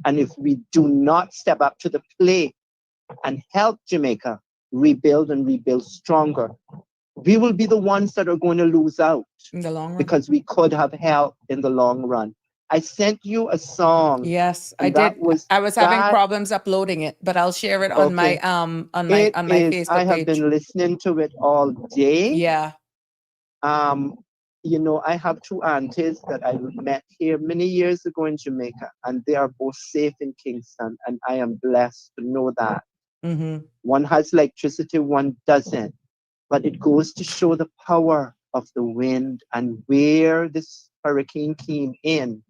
S9: And if we do not step up to the plate and help Jamaica rebuild and rebuild stronger, we will be the ones that are going to lose out
S2: in the long run,
S9: because we could have helped in the long run. I sent you a song.
S2: Yes, I did. I was having problems uploading it, but I'll share it on my Facebook
S9: I have
S2: page.
S9: been listening to it all day.
S2: Yeah.
S9: You know, I have two aunties that I met here many years ago in Jamaica, and they are both safe in Kingston, and I am blessed to know that. One has electricity, one doesn't. But it goes to show the power of the wind, and where this hurricane came in,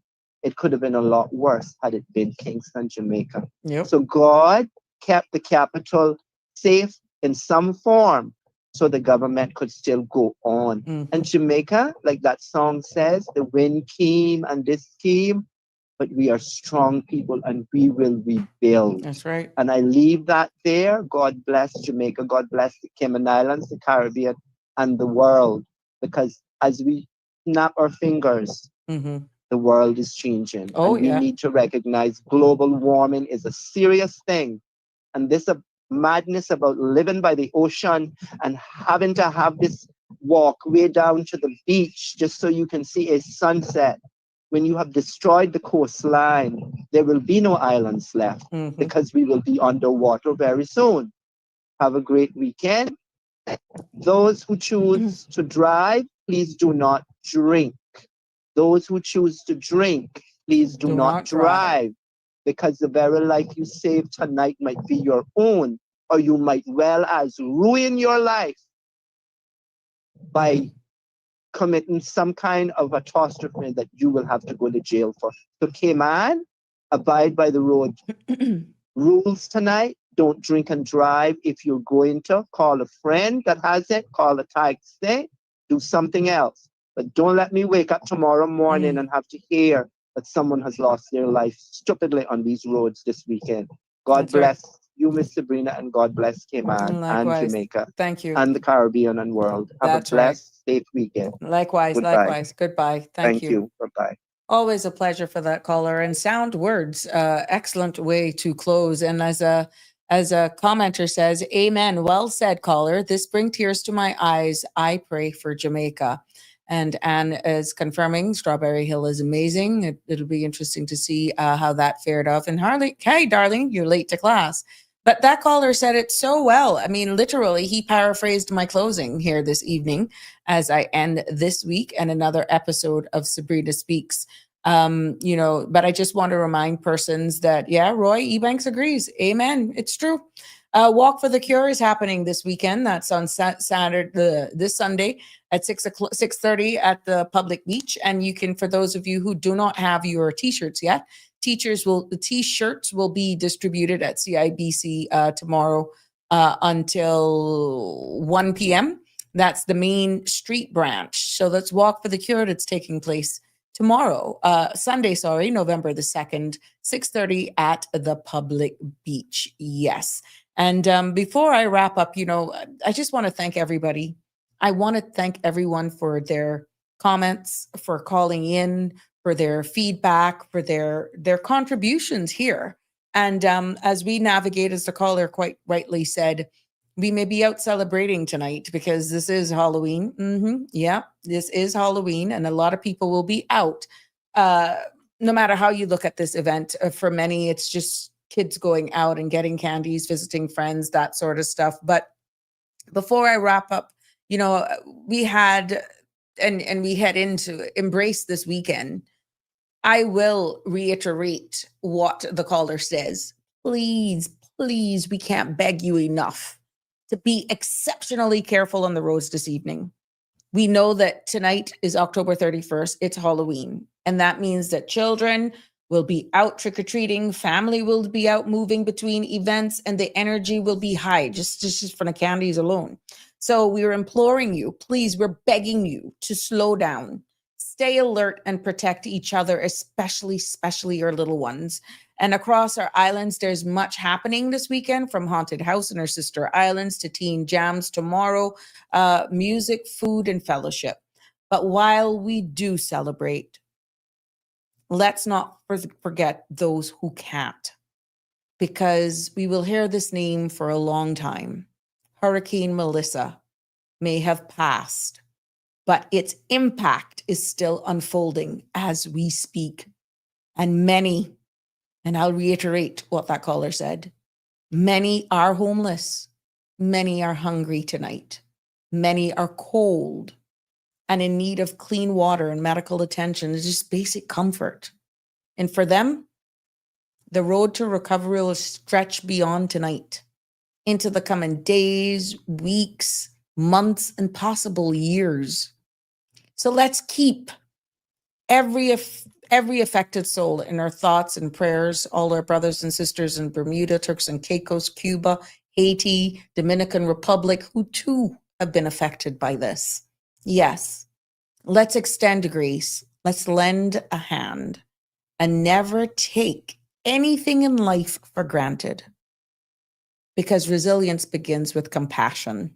S9: it could have been a lot worse had it been Kingston, Jamaica.
S2: Yep.
S9: So God kept the capital safe in some form so the government could still go on. And Jamaica, like that song says, the wind came and this came, but we are strong people and we will rebuild.
S2: That's right.
S9: And I leave that there. God bless Jamaica. God bless the Cayman Islands, the Caribbean, and the world. Because as we snap our fingers, the world is changing.
S2: Oh,
S9: and we need to recognize global warming is a serious thing. And this madness about living by the ocean and having to have this walk way down to the beach just so you can see a sunset. When you have destroyed the coastline, there will be no islands left because we will be underwater very soon. Have a great weekend. Those who choose to drive, please do not drink. Those who choose to drink, please do not drive. Because the very life you save tonight might be your own, or you might well as ruin your life by committing some kind of catastrophe that you will have to go to jail for. So Cayman, abide by the road rules tonight. Don't drink and drive. If you're going to, call a friend that has it, call a taxi, do something else. But don't let me wake up tomorrow morning and have to hear that someone has lost their life stupidly on these roads this weekend. God bless you, Miss Sabrina, and God bless Cayman and Jamaica.
S2: Thank you.
S9: And the Caribbean and world. Have a blessed, safe weekend.
S2: Likewise,
S9: Goodbye.
S2: likewise. Goodbye. Thank you.
S9: Bye-bye.
S2: Always a pleasure for that caller, and sound words. Excellent way to close. And as a commenter says, amen. Well said, caller. This brings tears to my eyes. I pray for Jamaica. And Anne is confirming Strawberry Hill is amazing. It'll be interesting to see how that fared off. And Harley, hey, darling, you're late to class. But that caller said it so well. I mean, literally, he paraphrased my closing here this evening as I end this week and another episode of Sabrina Speaks. But I just want to remind persons that, Roy Ebanks agrees. Amen. It's true. Walk for the Cure is happening this weekend. That's on Saturday, this Sunday at 6:30 at the public beach. And you can, for those of you who do not have your T-shirts yet, the T-shirts will be distributed at CIBC tomorrow until 1 p.m. That's the main street branch. So let's walk for the cure that's taking place tomorrow, Sunday, November the 2nd, 6:30 at the public beach. Yes. And before I wrap up, I just want to thank everybody. I want to thank everyone for their comments, for calling in, for their feedback, for their contributions here. And as we navigate, as the caller quite rightly said, we may be out celebrating tonight because this is Halloween. Yeah, this is Halloween, and a lot of people will be out. No matter how you look at this event, for many, it's just kids going out and getting candies, visiting friends, that sort of stuff. But before I wrap up, we had, and we head into embrace this weekend. I will reiterate what the caller says. Please, please, we can't beg you enough to be exceptionally careful on the roads this evening. We know that tonight is October 31st. It's Halloween. And that means that children will be out trick-or-treating, family will be out moving between events, and the energy will be high, just from the candies alone. So we're imploring you, please, we're begging you to slow down, stay alert, and protect each other, especially your little ones. And across our islands, there's much happening this weekend, from Haunted House and our sister islands to teen jams tomorrow, music, food, and fellowship. But while we do celebrate, let's not forget those who can't, because we will hear this name for a long time. Hurricane Melissa may have passed, but its impact is still unfolding as we speak. And many, and I'll reiterate what that caller said, many are homeless. Many are hungry tonight. Many are cold and in need of clean water and medical attention, just basic comfort. And for them, the road to recovery will stretch beyond tonight into the coming days, weeks, months, and possible years. So let's keep every affected soul in our thoughts and prayers, all our brothers and sisters in Bermuda, Turks and Caicos, Cuba, Haiti, Dominican Republic, who too have been affected by this. Yes, let's extend grace. Let's lend a hand and never take anything in life for granted, because resilience begins with compassion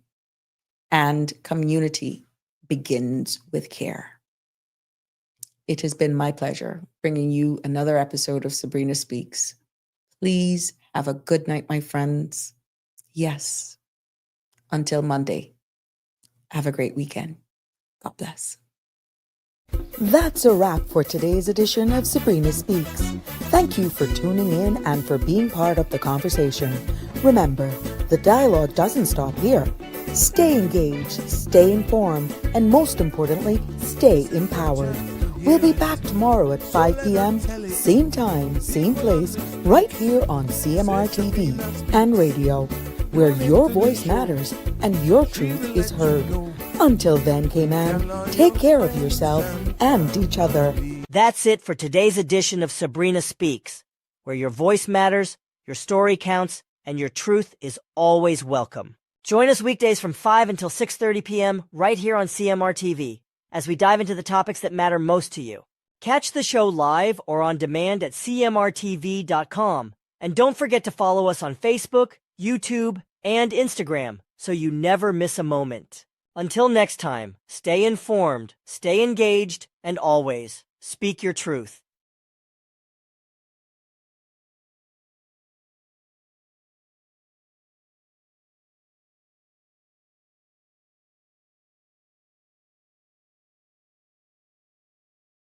S2: and community begins with care. It has been my pleasure bringing you another episode of Sabrina Speaks. Please have a good night, my friends. Yes, until Monday. Have a great weekend. God bless.
S10: That's a wrap for today's edition of Sabrina Speaks. Thank you for tuning in and for being part of the conversation. Remember, the dialogue doesn't stop here. Stay engaged, stay informed, and most importantly, stay empowered. We'll be back tomorrow at 5 p.m., same time, same place, right here on CMR TV and radio, where your voice matters and your truth is heard. Until then, K-Man, take care of yourself and each other.
S11: That's it for today's edition of Sabrina Speaks, where your voice matters, your story counts, and your truth is always welcome. Join us weekdays from 5 until 6:30 p.m. right here on CMR TV as we dive into the topics that matter most to you. Catch the show live or on demand at cmrtv.com. And don't forget to follow us on Facebook, YouTube, and Instagram so you never miss a moment. Until next time, stay informed, stay engaged, and always speak your truth.